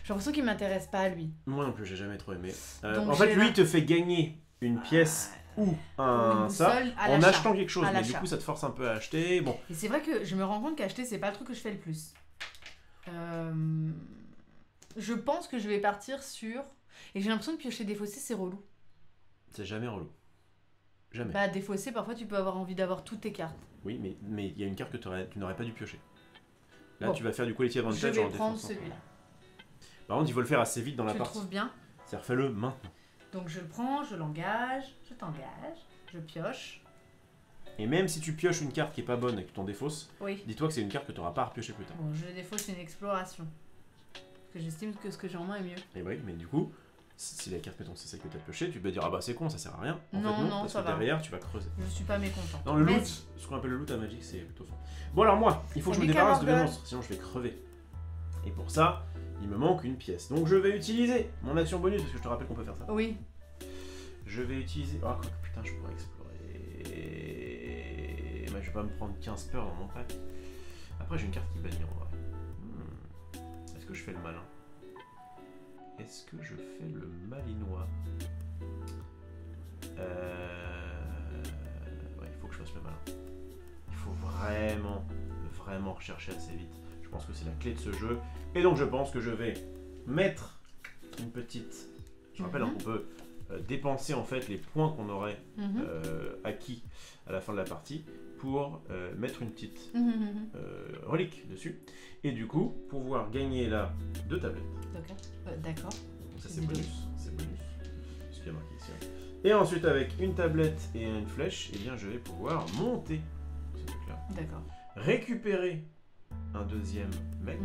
J'ai l'impression qu'il m'intéresse pas à lui. Moi non plus, j'ai jamais trop aimé. En fait, lui, il te fait gagner une pièce ou un ça en achetant quelque chose. Mais du coup, ça te force un peu à acheter. Bon. Et c'est vrai que je me rends compte qu'acheter, c'est pas le truc que je fais le plus. Je pense que je vais partir sur... Et j'ai l'impression que piocher défaussé, c'est relou. C'est jamais relou. Jamais. Bah, défaussé, parfois, tu peux avoir envie d'avoir toutes tes cartes. Oui, mais il y a une carte que tu n'aurais pas dû piocher. Là, tu vas faire du quality advantage en défense. Je vais prendre celui-là. Par contre, il faut le faire assez vite dans la partie. Tu le trouves bien? C'est-à-dire, fais-le maintenant. Donc, je le prends, je l'engage, je t'engage, je pioche. Et même si tu pioches une carte qui est pas bonne et que tu t'en défausses, oui. Dis-toi que c'est une carte que tu n'auras pas à repiocher plus tard. Bon, je défausse une exploration. Parce que j'estime que ce que j'ai en main est mieux. Et oui, mais du coup, si la carte, mettons, c'est celle que tu as piochée, tu peux dire, ah bah c'est con, ça sert à rien. En fait, non, parce que derrière, tu vas creuser. Je suis pas mécontent. Non, le loot, ce qu'on appelle le loot à Magic, c'est plutôt fort. Bon, alors moi, il faut que je me débarrasse de mes monstres, sinon je vais crever. Et pour ça, il me manque une pièce. Donc je vais utiliser mon action bonus, parce que je te rappelle qu'on peut faire ça. Oui. Je vais utiliser... Ah, quoi, putain, je pourrais explorer... Mais je vais pas me prendre 15 peurs dans mon pack. Après, j'ai une carte qui bannit en vrai. Est-ce que je fais le malin? Est-ce que je fais le malinois? Ouais, il faut que je fasse le malin. Il faut vraiment rechercher assez vite. Je pense que c'est la clé de ce jeu. Et donc je pense que je vais mettre une petite... Je rappelle, on peut dépenser en fait les points qu'on aurait acquis à la fin de la partie pour mettre une petite relique dessus. Et du coup, pouvoir gagner là 2 tablettes. D'accord. Ça c'est bonus. C'est bonus. Ce qui est marqué ici. Et ensuite, avec une tablette et une flèche, eh bien, je vais pouvoir monter ce truc-là. D'accord. Récupérer un deuxième mec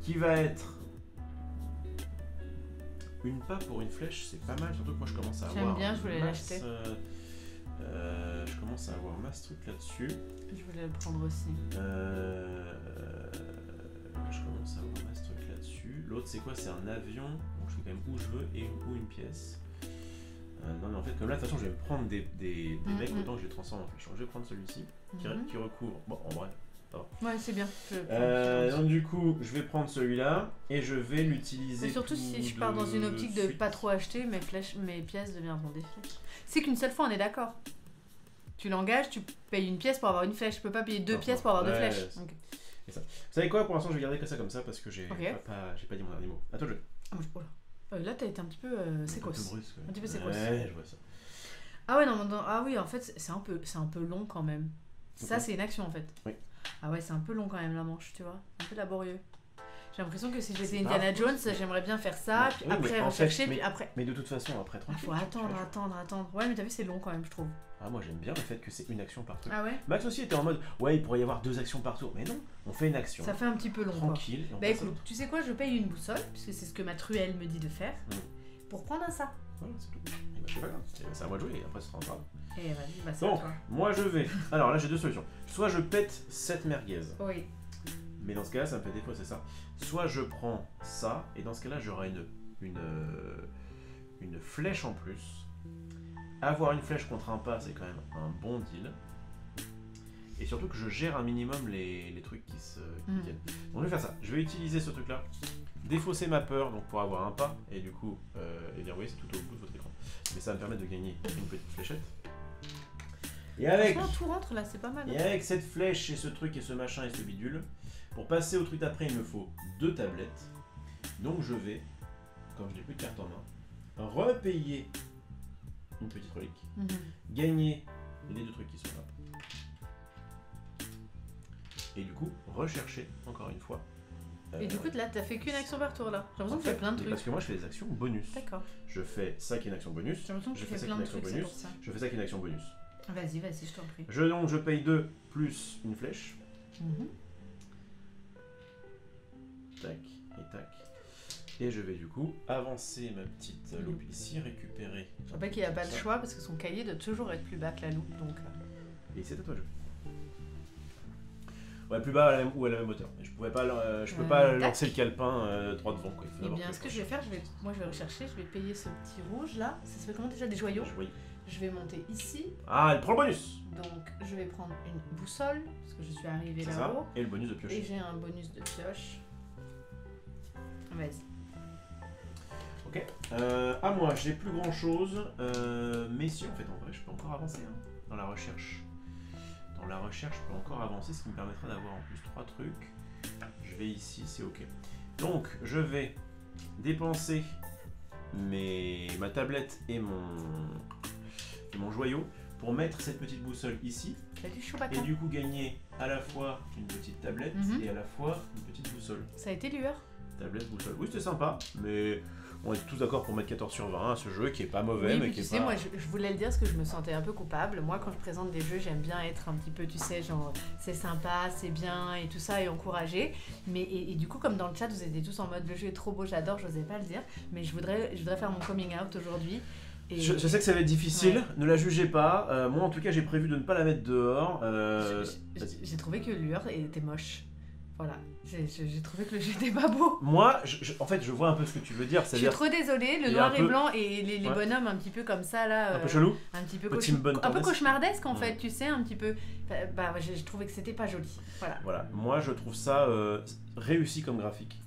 qui va être une pas pour une flèche, c'est pas mal, surtout que moi je commence à avoir. J'aime bien, je voulais l'acheter. Je commence à avoir masse truc là-dessus. Je voulais le prendre aussi. Je commence à avoir masse truc là-dessus. L'autre, c'est quoi? C'est un avion. Donc je fais quand même où je veux et ou une pièce. Non mais en fait comme là de toute façon je vais me prendre des mecs autant que je les transforme en flèche. Je vais prendre celui-ci qui recouvre. Bon en vrai. Ouais c'est bien. Donc du coup je vais prendre celui-là et je vais l'utiliser. Mais surtout si je pars dans une optique de pas trop acheter, mes pièces deviendront des flèches. C'est qu'une seule fois on est d'accord. Tu l'engages, tu payes une pièce pour avoir une flèche. Je peux pas payer 2 pièces pour avoir 2 flèches. Okay. Ça. Vous savez quoi, pour l'instant je vais garder que ça comme ça parce que j'ai pas dit mon dernier mot. À toi le jeu. Là t'as été un petit peu sécos. Un petit peu sécos. Ouais, je vois ça. Ah ouais, non, ah oui, en fait, c'est un peu long quand même. Ça, c'est une action en fait. Oui. Ah ouais, c'est un peu long quand même la manche, tu vois. Un peu laborieux. J'ai l'impression que si j'étais Indiana Jones, j'aimerais bien faire ça, puis après rechercher, puis après. Mais de toute façon, après tranquille. Faut attendre. Ouais, mais t'as vu, c'est long quand même, je trouve. Ah, moi j'aime bien le fait que c'est une action par tour. Ah ouais. Max aussi était en mode, ouais, il pourrait y avoir 2 actions par tour. Mais non, on fait une action. Ça fait un petit peu long. Tranquille. Bah écoute, tu sais quoi, je paye une boussole, puisque c'est ce que ma truelle me dit de faire, pour prendre un ça. Voilà, c'est tout. Et bah, c'est pas grave, c'est à moi de jouer et après ce sera grave. Et vas-y, bah c'est donc, moi je vais. Alors là j'ai 2 solutions. Soit je pète cette merguez. Oui. Mais dans ce cas-là, ça me fait défaut, c'est ça. Soit je prends ça, et dans ce cas-là, j'aurai une flèche en plus. Avoir une flèche contre un pas, c'est quand même un bon deal. Et surtout que je gère un minimum les trucs qui viennent. Donc je vais faire ça. Je vais utiliser ce truc-là, défausser ma peur donc pour avoir un pas, et du coup, et bien, vous voyez, c'est tout au bout de votre écran. Mais ça va me permettre de gagner une petite fléchette. Et avec, tout rentre là, c'est pas mal. Et avec cette flèche et ce truc et ce machin et ce bidule, pour passer au truc d'après, il me faut 2 tablettes. Donc je vais, comme je n'ai plus de carte en main, repayer une petite relique, gagner les 2 trucs qui sont là. Et du coup, rechercher encore une fois. Et du coup, là, t'as fait qu'une action par tour là. J'ai l'impression que tu fais plein de trucs. Parce que moi, je fais des actions bonus. D'accord. Je fais ça qui est une action bonus. J'ai l'impression que tu fais plein de trucs, c'est pour ça. Je fais ça qui est une action bonus. Vas-y, je t'en prie. Donc, je paye 2 plus une flèche. Tac et tac. Et je vais du coup avancer ma petite loupe ici, récupérer. Je rappelle qu'il n'y a pas le choix parce que son cahier doit toujours être plus bas que la loupe. Donc... Et c'est à toi, je. Ouais, plus bas à la même, ou à la même hauteur. Je peux pas lancer le calepin droit devant. Quoi. Eh bien, ce que je vais faire, moi je vais rechercher, je vais payer ce petit rouge là. Ça s'appelle comment déjà, des joyaux? Oui. Je vais monter ici. Ah, elle prend le bonus. Donc je vais prendre une boussole parce que je suis arrivée là-haut. Et le bonus de pioche. Et j'ai un bonus de pioche. Vas-y. Ok. À moi, j'ai plus grand chose. Mais si, en fait, en vrai, je peux encore avancer dans la recherche. Dans la recherche, je peux encore avancer, ce qui me permettra d'avoir en plus 3 trucs. Je vais ici, c'est ok. Donc, je vais dépenser ma tablette et mon joyau pour mettre cette petite boussole ici. Et du coup, gagner à la fois une petite tablette et à la fois une petite boussole. Ça a été lueur. Tablette, boussole. Oui, c'était sympa, mais on est tous d'accord pour mettre 14 sur 20 à ce jeu qui est pas mauvais, oui, mais qui est pas... pas... moi je voulais le dire parce que je me sentais un peu coupable. Moi, quand je présente des jeux, j'aime bien être un petit peu, tu sais, genre c'est sympa, c'est bien et tout ça, et encourager. Mais et du coup, comme dans le chat, vous étiez tous en mode le jeu est trop beau, j'adore, j'osais pas le dire, mais je voudrais faire mon coming out aujourd'hui. Et... Je sais que ça va être difficile, ne la jugez pas. Moi, en tout cas, j'ai prévu de ne pas la mettre dehors. J'ai trouvé que Lueur était moche. Voilà, j'ai trouvé que le jeu était pas beau. Moi, en fait, je vois un peu ce que tu veux dire. Je suis trop désolée, le noir et blanc et les bonhommes un petit peu comme ça là. Un peu chelou. Un petit peu cauchemardesque en fait, tu sais, un petit peu. J'ai trouvé que c'était pas joli. Voilà. Moi, je trouve ça réussi comme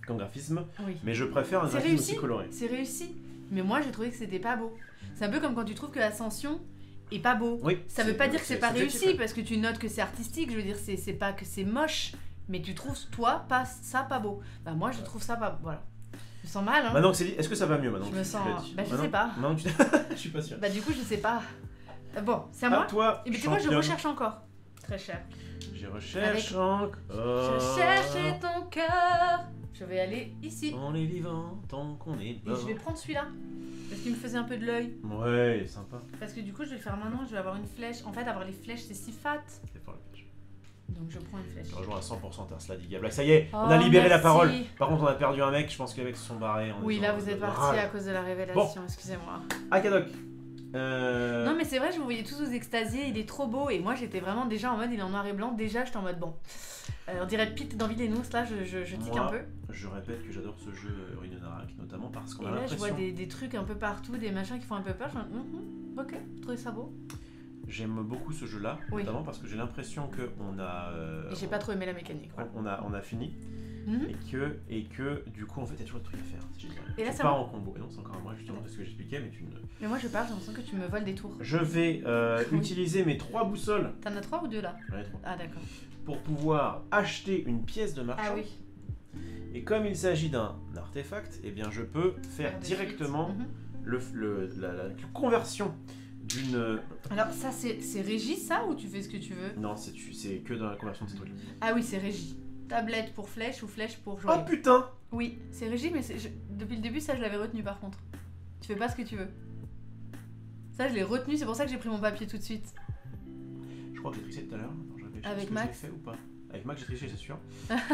graphisme, mais je préfère un graphisme aussi coloré. C'est réussi, mais moi, j'ai trouvé que c'était pas beau. C'est un peu comme quand tu trouves que Ascension est pas beau. Oui, ça veut pas dire que c'est pas réussi parce que tu notes que c'est artistique. Je veux dire, c'est pas que c'est moche. Mais tu trouves, toi, pas beau. Moi, je trouve ça pas... Voilà. Je me sens mal, hein. Maintenant que c'est dit, est-ce que ça va mieux maintenant? Je me sens... Bah je sais pas. Non, je suis pas sûr. Bah du coup je sais pas. Bon, c'est à moi. Toi, et puis tu vois, je recherche encore. Très cher. Je recherche encore. Je cherchais ton cœur. Je vais aller ici. On est vivant tant qu'on est mort. Et je vais prendre celui-là. Parce qu'il me faisait un peu de l'œil. Ouais, sympa. Parce que du coup je vais le faire maintenant, je vais avoir une flèche. En fait avoir les flèches c'est si fat. C'est pour la flèche. Donc je prends une flèche. Je rejoins à 100% Tesla dit Gablack. Ça y est, on a libéré la parole. Par contre on a perdu un mec, je pense que les mecs se sont barrés. Oui là vous êtes partis à cause de la révélation, excusez-moi. Akadoc. Non mais c'est vrai, je vous voyais tous vous extasier, il est trop beau et moi j'étais vraiment déjà en mode il est en noir et blanc, déjà j'étais en mode bon. On dirait Pete dans Villeneuve, là je tique un peu. Je répète que j'adore ce jeu Ruine Narak notamment parce qu'on a là l'impression... je vois des trucs un peu partout, des machins qui font un peu peur, je me dis ok, je trouvais ça beau. J'aime beaucoup ce jeu là, notamment parce que j'ai l'impression qu'on a... et j'ai pas trop aimé la mécanique. On a fini. Et que du coup en fait il y a toujours des trucs à faire, c'est génial. Et là tu ça pars en combo, et non c'est encore à moi justement de ce que j'expliquais mais tu ne... Mais moi je parle, j'ai l'impression que tu me voles des tours. Je vais utiliser mes 3 boussoles. T'en as 3 ou 2 là? J'en ai 3. Ah d'accord. Pour pouvoir acheter une pièce de marchand. Ah oui. Et comme il s'agit d'un artefact, eh bien je peux faire directement la conversion d'une... Alors ça c'est régi ça ou tu fais ce que tu veux? Non, c'est que dans la conversion de ces trucs. Ah oui c'est régi. Tablette pour flèche ou flèche pour joyau. Oh putain! Oui, c'est régi, mais depuis le début, ça je l'avais retenu par contre. Tu fais pas ce que tu veux. Ça je l'ai retenu, c'est pour ça que j'ai pris mon papier tout de suite. Je crois que j'ai triché tout à l'heure. Avec Max? Fait ou pas? Avec Max j'ai triché, c'est sûr.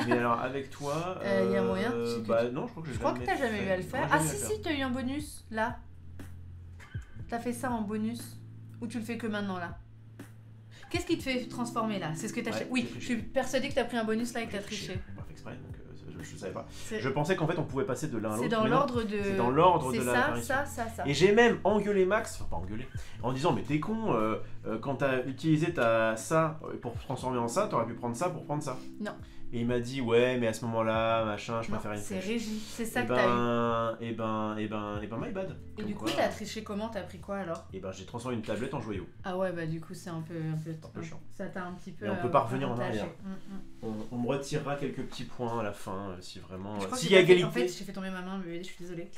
Mais alors avec toi... y a moyen bah non, je crois que je crois que t'as jamais eu à le faire. Ah si, t'as eu un bonus, là. T'as fait ça en bonus. Ou tu le fais que maintenant, là? Qu'est-ce qui te fait transformer là? C'est ce que t'as... Oui, je suis persuadée que t'as pris un bonus là et que t'as triché. On va faire exprès, donc je savais pas. Je pensais qu'en fait on pouvait passer de l'un à l'autre. C'est dans l'ordre de... C'est dans l'ordre de la apparition. Ça. Et j'ai même engueulé Max, enfin pas engueulé, en disant mais t'es con, quand t'as utilisé ça pour transformer en ça, t'aurais pu prendre ça pour prendre ça. Non. Et il m'a dit ouais mais à ce moment-là, machin, je préfère une flèche. C'est régi, c'est ça que t'as eu. Et ben my bad. Et du coup t'as triché comment? T'as pris quoi alors? Et ben j'ai transformé une tablette en joyau. Ah ouais bah du coup c'est un peu chiant. Ça t'a un petit peu... Et on peut pas revenir en arrière. On me retirera quelques petits points à la fin si vraiment... S'il y a égalité... En fait j'ai fait tomber ma main, mais je suis désolée.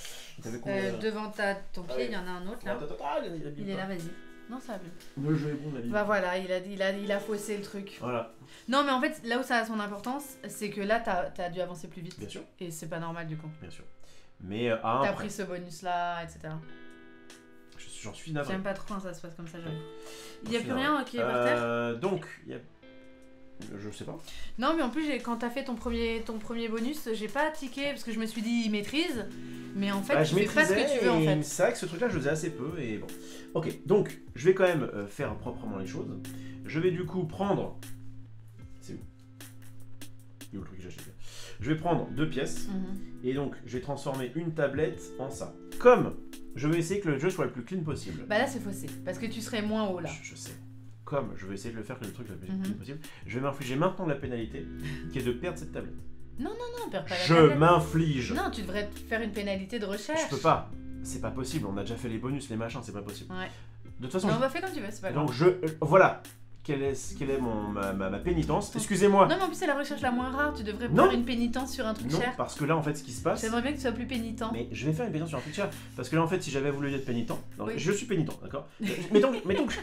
Devant ton pied il y en a un autre là. Il est là, vas-y. Non, ça va bien. Le jeu est bon, la vie. Bah voilà, il a faussé le truc. Voilà. Non, mais en fait, là où ça a son importance, c'est que là, t'as dû avancer plus vite. Bien sûr. Et c'est pas normal du coup. Bien sûr. Mais t'as pris ce bonus-là, etc. J'en suis navré. J'aime pas trop quand ça se passe comme ça, j'avoue. Il y a plus rien qui est par terre? Donc, il y a... Je sais pas. Non, mais en plus, quand t'as fait ton premier bonus, j'ai pas tiqué parce que je me suis dit, il maîtrise. Mais en fait, tu fais pas ce que tu veux en fait. C'est vrai que ce truc-là, je le faisais assez peu et bon. Ok, donc, je vais quand même faire proprement les choses. Je vais du coup prendre... C'est où? Il est où le truc que j'ai acheté? Je vais prendre 2 pièces et donc je vais transformer une tablette en ça. Comme je vais essayer que le jeu soit le plus clean possible. Bah là, c'est faussé parce que tu serais moins haut là. Je sais. Comme je vais essayer de le faire que le truc soit le plus clean possible, je vais m'infliger maintenant la pénalité qui est de perdre cette tablette. Non, perds pas la tablette. Je m'inflige. Non, tu devrais faire une pénalité de recherche. Je peux pas. C'est pas possible. On a déjà fait les bonus, les machins, c'est pas possible. Ouais. De toute façon. Non, on va faire comme tu veux, c'est pas grave. Donc voilà. Quelle est ma pénitence? Excusez-moi. Non, mais en plus, c'est la recherche la moins rare. Tu devrais faire une pénitence sur un truc cher. Non, parce que là, en fait, ce qui se passe... J'aimerais bien que tu sois plus pénitent. Mais je vais faire une pénitence sur un truc cher. Parce que là, en fait, si j'avais voulu être pénitent... Oui. Je suis pénitent, d'accord? Mettons que...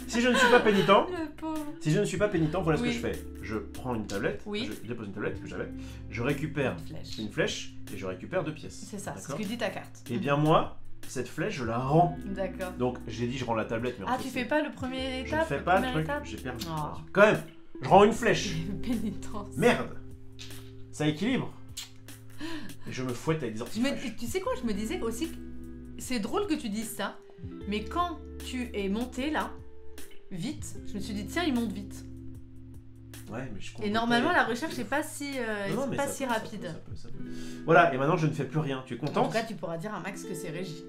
Si je ne suis pas pénitent... Le pauvre. Si je ne suis pas pénitent, voilà ce que je fais. Je prends une tablette, je dépose une tablette que j'avais, je récupère une flèche et je récupère 2 pièces. C'est ça, c'est ce que dit ta carte. Et bien moi... Cette flèche, je la rends. D'accord. Donc j'ai dit je rends la tablette, mais en fait, tu fais pas le premier étape? Je fais pas le truc, j'ai perdu. Quand même, je rends une flèche. Pénitence. Merde. Ça équilibre. Et je me fouette avec des orties. Tu sais quoi, je me disais aussi que c'est drôle que tu dises ça, mais quand tu es monté là, vite, je me suis dit tiens, il monte vite. Ouais, mais je comprends. Et normalement, la recherche n'est pas si, si rapide. Ça peut. Voilà, et maintenant je ne fais plus rien. Tu es contente? En tout cas, tu pourras dire à Max que c'est régi.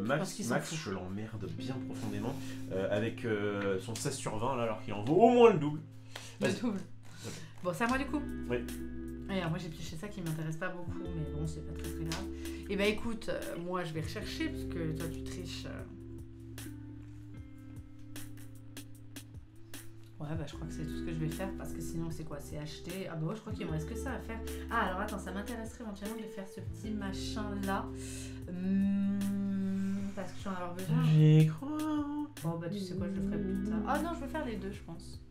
Max, je l'emmerde bien profondément avec son 16 sur 20 là, alors qu'il en vaut au moins le double. Le double. Bon, c'est à moi du coup? Oui. Et alors, moi j'ai pioché ça qui m'intéresse pas beaucoup, mais bon, c'est pas très grave. Et bah écoute, moi je vais rechercher parce que toi tu triches. Ouais, bah je crois que c'est tout ce que je vais faire parce que sinon c'est quoi? C'est acheter. Ah bah ouais, je crois qu'il me reste que ça à faire. Ah alors attends, ça m'intéresserait éventuellement de faire ce petit machin là. Parce que je vais en avoir besoin. J'y crois. Bon bah tu sais quoi, je le ferai plus tard. Ah non, je vais faire les deux, je pense.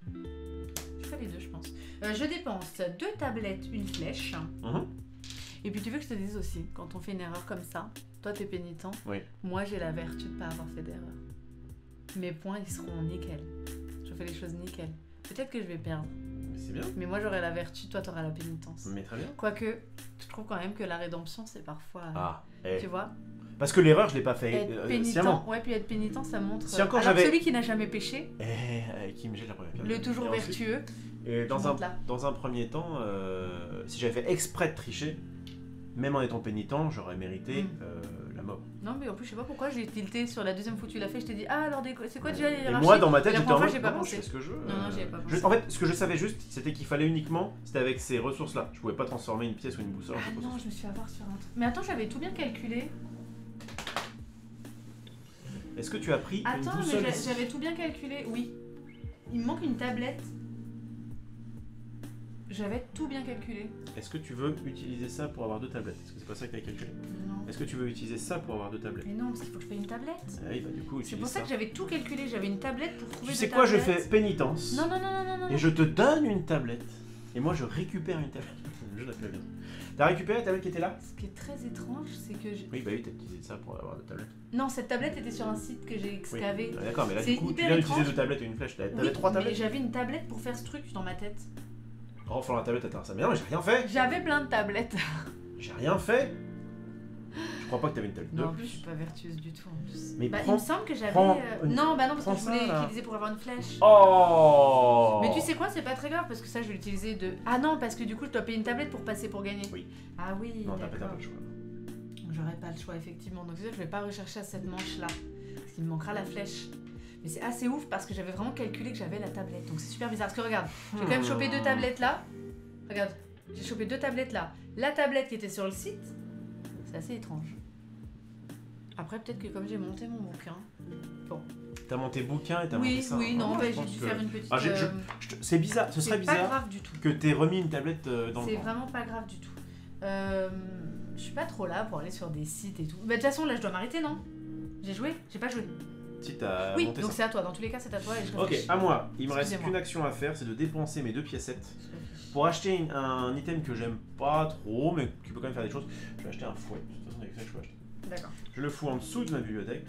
Je fais les deux, je pense. Je dépense 2 tablettes, une flèche. Et puis tu veux que je te dise aussi, quand on fait une erreur comme ça, toi t'es pénitent, oui. Moi j'ai la vertu de pas avoir fait d'erreur. Mes points ils seront nickel. Je fais les choses nickel. Peut-être que je vais perdre. Mais c'est bien. Mais moi j'aurai la vertu, toi t'auras la pénitence. Mais très bien. Quoique, je trouve quand même que la rédemption c'est parfois... tu vois. Parce que l'erreur je l'ai pas fait sciemment. Ouais, puis être pénitent ça montre... Si encore j'avais... celui qui n'a jamais péché... qui me jette la première pierre. Le toujours vertueux. Et dans un premier temps, si j'avais fait exprès de tricher, même en étant pénitent, j'aurais mérité la mort. Non, mais en plus, je sais pas pourquoi j'ai tilté sur la deuxième fois que tu l'as fait. Je t'ai dit, ah, alors c'est quoi déjà les hiérarchies? Et moi, dans ma tête, j'étais en mode, j'ai pas pensé. Je fais ce que je veux. Non, j'y ai pas pensé. En fait, ce que je savais juste, c'était qu'il fallait uniquement, c'était avec ces ressources-là. Je pouvais pas transformer une pièce ou une boussole. Ah non, je me suis avoir sur un truc. Mais attends, j'avais tout bien calculé. Est-ce que tu as pris une boussole? Attends, mais j'avais tout bien calculé, oui. Il me manque une tablette. J'avais tout bien calculé. Est-ce que tu veux utiliser ça pour avoir 2 tablettes? Est-ce que c'est pas ça que tu as calculé? Non. Est-ce que tu veux utiliser ça pour avoir 2 tablettes? Mais non, parce qu'il faut que je paye une tablette. Ah oui, bah du coup, c'est pour ça que j'avais tout calculé. J'avais une tablette pour trouver. Tu sais quoi, je fais pénitence. Non. Et je te donne une tablette. Et moi, je récupère une tablette. Je l'appelle bien. T'as récupéré la tablette qui était là? Ce qui est très étrange, c'est que Oui, bah oui, t'as utilisé ça pour avoir 2 tablettes. Non, cette tablette était sur un site que j'ai excavé. Oui. D'accord, mais là, du coup, tu viens d'utiliser 2 tablettes et une flèche. T'avais 3 tablettes? Mais j'avais une tablette pour faire ce truc dans ma tête. Oh, enfin, la tablette, attends, ça mais non, mais j'ai rien fait. J'avais plein de tablettes. J'ai rien fait. Je crois pas que t'avais une tablette. Non, en plus, je suis pas vertueuse du tout en plus. Mais il me semble que j'avais. Non, bah non, parce que je voulais l'utiliser pour avoir une flèche. Oh. Mais tu sais quoi, c'est pas très grave parce que ça, je vais l'utiliser de. Ah non, parce que du coup, je dois payer une tablette pour passer pour gagner. Oui. Ah oui. Non, t'as pas le choix. J'aurais pas le choix, effectivement. Donc, c'est ça que je vais pas rechercher à cette manche-là. Parce qu'il me manquera la flèche. Mais c'est assez ouf parce que j'avais vraiment calculé que j'avais la tablette. Donc, c'est super bizarre. Parce que regarde, j'ai quand même chopé 2 tablettes là. Regarde, j'ai chopé 2 tablettes là. La tablette qui était sur le site, c'est assez étrange. Après, peut-être que comme j'ai monté mon bouquin. Bon. T'as monté bouquin et t'as monté ça. Oui, non, j'ai dû faire une petite. C'est bizarre, ce serait bizarre. C'est pas grave du tout. Que t'aies remis une tablette dans le. C'est vraiment pas grave du tout. Je suis pas trop là pour aller sur des sites et tout. Bah, de toute façon, là, je dois m'arriter, non? J'ai joué? J'ai pas joué. Si t'as oui, monté donc ça. c'est à toi. Dans tous les cas, c'est à toi. Et je ok, à moi. Il me reste qu'une action à faire, c'est de dépenser mes 2 piécettes pour acheter un item que j'aime pas trop, mais qui peut quand même faire des choses. Je vais acheter un fouet. De toute façon, avec ça, je peux acheter. D'accord. Je le fous en dessous de ma bibliothèque.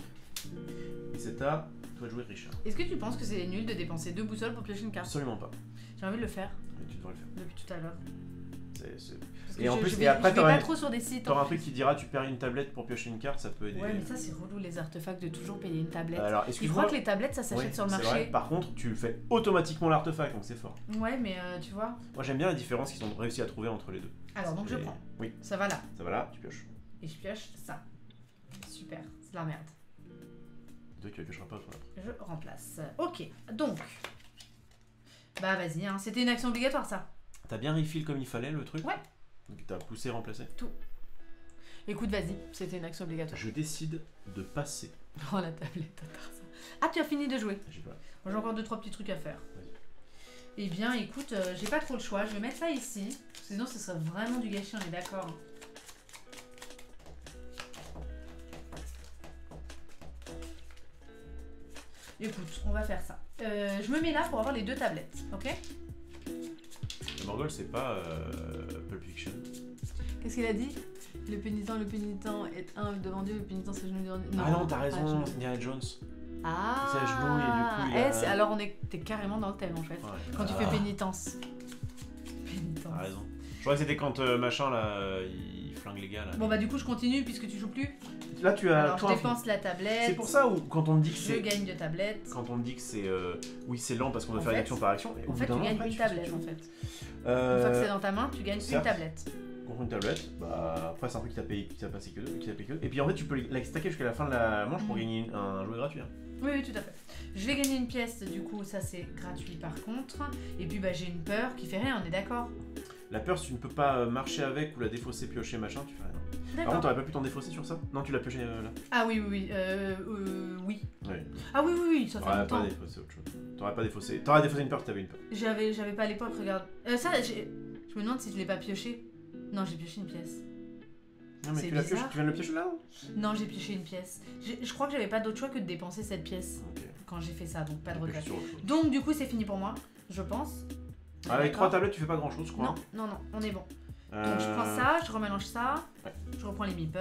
Et c'est à toi de jouer, Richard. Est-ce que tu penses que c'est nul de dépenser 2 boussoles pour piocher une carte? Absolument pas. J'ai envie de le faire. Mais tu devrais le faire. Depuis tout à l'heure. Et en plus, je vais pas trop sur des sites. T'auras un truc qui dira tu perds une tablette pour piocher une carte, ça peut aider. Ouais, mais ça c'est relou les artefacts de toujours payer une tablette. Alors, je crois que les tablettes ça s'achète sur le marché. Vrai. Par contre, tu fais automatiquement l'artefact, donc c'est fort. Ouais, mais tu vois. Moi j'aime bien la différence qu'ils ont réussi à trouver entre les deux. Alors donc je prends. Oui. Ça va là. Ça va là, tu pioches. Et je pioche ça. Super, c'est de la merde. Toi tu la piocheras pas toi après. Je remplace. Ok, donc. Bah vas-y, hein. C'était une action obligatoire ça. T'as bien refill comme il fallait le truc? Ouais. Donc t'as poussé, remplacé? Tout. Écoute, vas-y, c'était une action obligatoire. Je décide de passer. Oh la tablette, ça. Ah, tu as fini de jouer? J'ai pas. Moi j'ai encore 2-3 petits trucs à faire. Eh bien, écoute, j'ai pas trop le choix. Je vais mettre ça ici. Sinon, ce serait vraiment du gâchis, on est d'accord. Écoute, on va faire ça. Je me mets là pour avoir les 2 tablettes, ok? Le Morgul, c'est pas Pulp Fiction. Qu'est-ce qu'il a dit? Le pénitent est humble devant Dieu, le pénitent s'agenouille devant Dieu. Ah non, t'as raison, c'est Indiana Jones. Ah, il s'agenouille et du coup alors t'es carrément dans le thème en fait. Ouais. Quand tu fais pénitence. T'as raison. Je crois que c'était quand machin là, il flingue les gars là. Bon bah du coup je continue puisque tu joues plus. Là tu as. Alors je dépense la tablette. C'est pour ça où quand on me dit que c'est. Je gagne 2 tablettes. Quand on me dit que c'est oui c'est lent parce qu'on doit faire une action par action. En fait tu gagnes une tablette en fait. Une fois que c'est dans ta main, tu gagnes une tablette. Contre une tablette, bah après c'est un truc qui t'a payé, qui t'a passé que 2, Et puis en fait tu peux la stacker jusqu'à la fin de la manche pour gagner un jouet gratuit. Hein. Oui, tout à fait. Je vais gagner une pièce, du coup ça c'est gratuit par contre. Et puis bah j'ai une peur qui fait rien, on est d'accord? La peur si tu ne peux pas marcher avec ou la défausser, piocher, machin, tu fais rien. Par contre, t'aurais pas pu t'en défausser sur ça? Non, tu l'as pioché là. Ah oui. Oui. Ah oui, ça fait longtemps. T'aurais pas défaussé autre chose. T'aurais pas défaussé. T'aurais défaussé une peur que t'avais une peur. J'avais pas à l'époque, regarde. Je me demande si je l'ai pas pioché. Non, j'ai pioché une pièce. Non, mais tu l'as pioché, tu viens de le piocher là? Non, j'ai pioché une pièce. Je crois que j'avais pas d'autre choix que de dépenser cette pièce quand j'ai fait ça, donc pas de regret. Donc du coup, c'est fini pour moi, je pense. Avec 3 tablettes, tu fais pas grand chose, je crois. Non, on est bon. Donc je prends ça, je remélange ça, je reprends les meeples.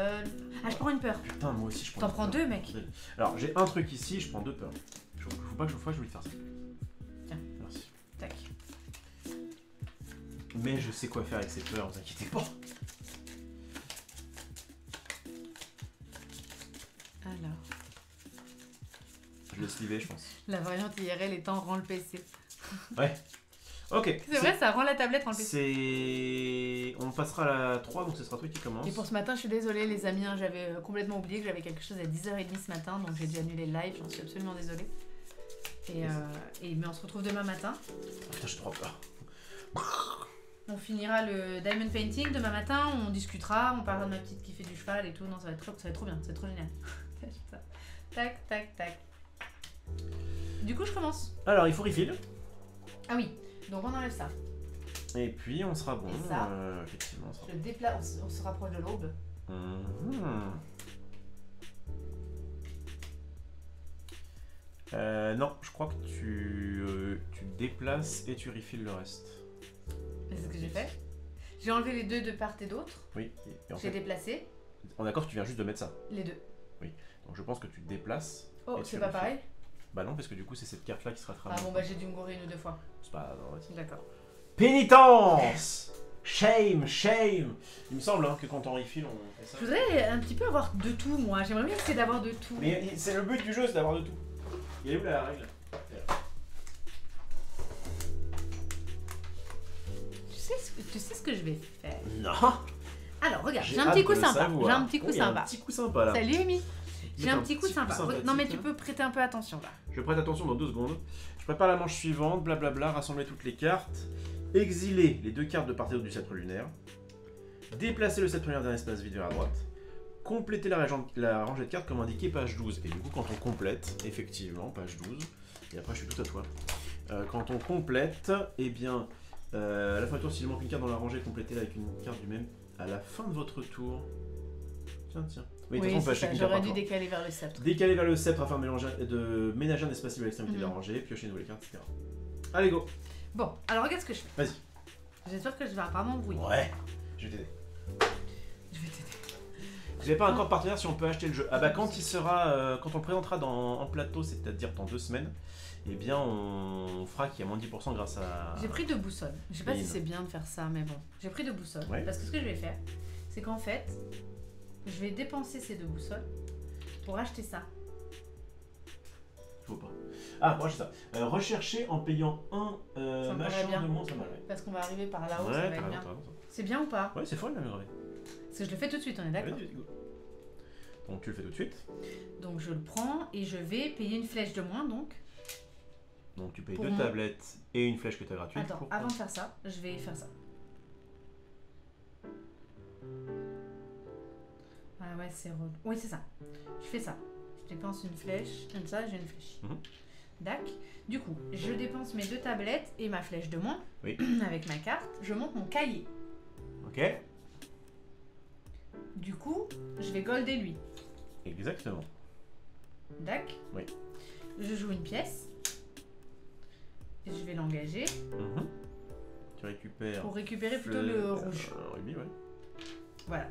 Ah, je prends une peur. Putain, moi aussi je prends. T'en prends 2, mec. Alors j'ai un truc ici, je prends 2 peurs. Faut pas que je fasse, je voulais te faire ça. Tiens. Merci. Tac. Mais je sais quoi faire avec ces peurs, vous inquiétez pas. Alors. Je laisse liver, je pense. La variante IRL étant rend le PC. Ouais. Ok. C'est vrai, ça rend la tablette rend le PC. On passera à la 3, donc ce sera toi qui commence. Et pour ce matin, je suis désolée les amis, hein, j'avais complètement oublié que j'avais quelque chose à 10h30 ce matin, donc j'ai dû annuler le live, j'en suis absolument désolée. Mais on se retrouve demain matin. Oh, putain, j'ai trop peur. On finira le diamond painting demain matin, on discutera, on parlera de ma petite qui fait du cheval et tout. Non, ça va être trop bien, c'est trop génial. Tac, tac, tac. Du coup, je commence. Alors, il faut refill. Ah oui, donc on enlève ça. Et puis, on sera bon. Et ça, effectivement, on sera je déplace, on se rapproche de l'aube. Non, je crois que tu déplaces et tu refills le reste. C'est ce que j'ai fait. J'ai enlevé les deux de part et d'autre. Oui. J'ai déplacé. On est d'accord, tu viens juste de mettre ça. Les deux. Oui. Donc je pense que tu te déplaces. Oh, c'est pas pareil? Bah non, parce que du coup c'est cette carte là qui sera travaillée. Ah bon, bah j'ai dû me gourer une ou deux fois. C'est pas grave. D'accord. Pénitence. Shame. Il me semble que quand on refill, on fait ça. Je voudrais un petit peu avoir de tout, moi. J'aimerais bien essayer d'avoir de tout. Mais c'est le but du jeu, c'est d'avoir de tout. Il est où la règle? Tu sais ce que je vais faire? Non. Alors regarde, j'ai un petit coup sympa. J'ai un petit coup sympa. Un petit coup sympa là. Salut Amy. J'ai un petit coup sympa. Non mais tu peux prêter un peu attention là. Je prête attention dans 2 secondes. Je prépare la manche suivante, blablabla, rassembler toutes les cartes, exiler les 2 cartes de part et d'autre du sceptre lunaire, déplacer le sceptre lunaire d'un espace vide vers la droite, compléter la rangée de cartes comme indiqué page 12. Et du coup quand on complète, effectivement, page 12, et après je suis tout à toi, quand on complète, eh bien, à la fin du tour, s'il manque une carte dans la rangée, complétez-la avec une carte du même à la fin de votre tour. Tiens. Oui, j'aurais dû décaler vers le sceptre. Décaler vers le sceptre afin de ménager un espace libre à l'extrémité de la rangée, piocher une nouvelle carte, etc. Allez, go. Bon, alors regarde ce que je fais. Vas-y. J'espère que je vais apparemment m'embrouiller. Ouais, je vais t'aider. Vous n'avez pas un accord de partenaire si on peut acheter le jeu. Ah bah quand il sera, quand on le présentera en plateau, c'est-à-dire dans 2 semaines, eh bien on fera qu'il y a moins de 10% grâce à... J'ai pris 2 boussoles. Je sais pas si c'est bien de faire ça, mais bon. J'ai pris 2 boussoles. Ouais. Parce que ce que je vais faire, c'est qu'en fait, je vais dépenser ces 2 boussoles pour acheter ça. Faut pas. Ah, moi j'ai ça. Rechercher en payant un machin de moins, ça m'a. Parce qu'on va arriver par là-haut, ça va être bien. C'est bien ou pas? Ouais, c'est fort, il m'a gravé. Parce que je le fais tout de suite, on est d'accord? Donc tu le fais tout de suite. Donc je le prends et je vais payer une flèche de moins, donc. Donc tu payes 2 tablettes et une flèche que tu as gratuite. Attends, avant de faire ça, je vais faire ça. Ah ouais, c'est relou. Oui, c'est ça. Je fais ça. Je dépense une flèche, comme ça, j'ai une flèche. Dac. Du coup, je dépense mes 2 tablettes et ma flèche de moins. Oui. Avec ma carte. Je monte mon cahier. Ok. Du coup, je vais golder lui. Exactement. Dac. Oui. Je joue une pièce. Et je vais l'engager. Tu récupères... Pour récupérer plutôt le rouge. Rubis, ouais. Voilà.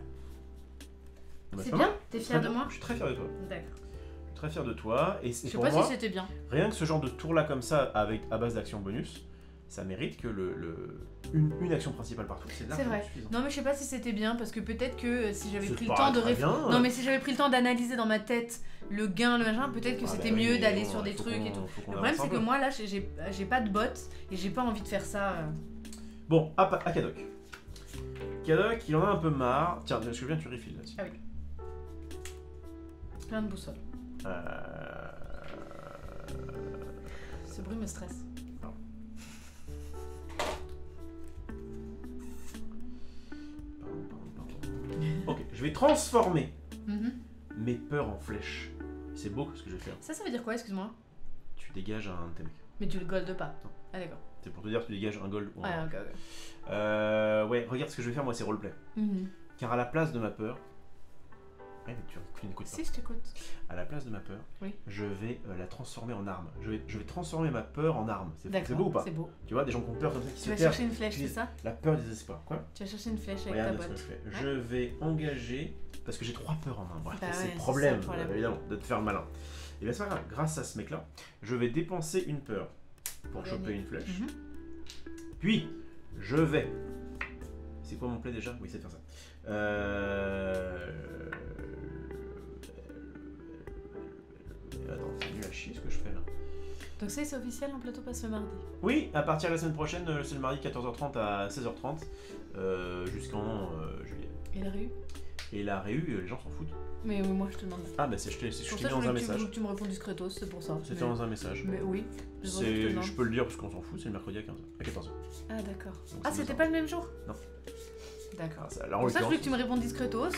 Bah, c'est bien? T'es fier de moi? Je suis très fier de toi. D'accord. Je suis très fier de toi. Et je sais pour pas moi, si c'était bien. Rien que ce genre de tour là comme ça, à base d'action bonus, ça mérite que une action principale partout. C'est vrai. Suffisant. Non mais je sais pas si c'était bien parce que peut-être que si j'avais pris le temps de non mais si j'avais pris le temps d'analyser dans ma tête le gain, le machin, peut-être que c'était mieux d'aller sur des trucs et tout. Le problème c'est que moi là j'ai pas de bot et j'ai pas envie de faire ça. Bon, à Kadok. Kadok, il en a un peu marre. Tiens, je viens tu refilles là-dessus. Ah oui. Plein de boussoles. Ce bruit me stresse. Ok, je vais vais transformer mes peurs en flèches. C'est beau ce que je vais faire. Ça veut dire quoi, excuse-moi? Tu dégages un thème. Mais tu le goldes pas? Non. Ah d'accord. C'est pour te dire que tu dégages un gold ou un... Ah ok. Ouais, regarde ce que je vais faire, moi c'est roleplay. Car à la place de ma peur... Ouais, mais tu n'écoutes pas. Si, je t'écoute. À la place de ma peur, oui. Je vais la transformer en arme. Je vais transformer ma peur en arme. C'est beau ou pas? C'est beau. Tu vois, des gens qui ont peur comme ça, qui se Tu vas chercher une flèche, c'est ça? La peur des espoirs. Quoi? Tu vas chercher une flèche avec Regarde ta boîte. Ce que je fais. Je vais engager... Parce que j'ai 3 peurs en main. Voilà. Bah c'est ouais, le problème, ça, évidemment, de te faire le malin. Et bien c'est pas grave, grâce à ce mec-là, je vais dépenser une peur pour choper une flèche. Puis, je vais... C'est quoi mon play déjà? Oui, c'est de faire ça. Attends, c'est nul à chier ce que je fais là. Donc ça, c'est officiel, un plateau passe le mardi? Oui, à partir de la semaine prochaine, c'est le mardi 14h30 à 16h30 jusqu'en juillet. Et la réu? Et la réu, les gens s'en foutent. Mais moi je te demande. Ah bah c'est je t'ai mis dans un message. Tu me réponds discretos, c'est pour ça. C'était dans un message. Mais oui. Je peux le dire parce qu'on s'en fout, c'est le mercredi à 14h. Ah d'accord. Ah c'était pas le même jour? Non. D'accord. Ah, pour ça je voulais que tu me répondes discretos.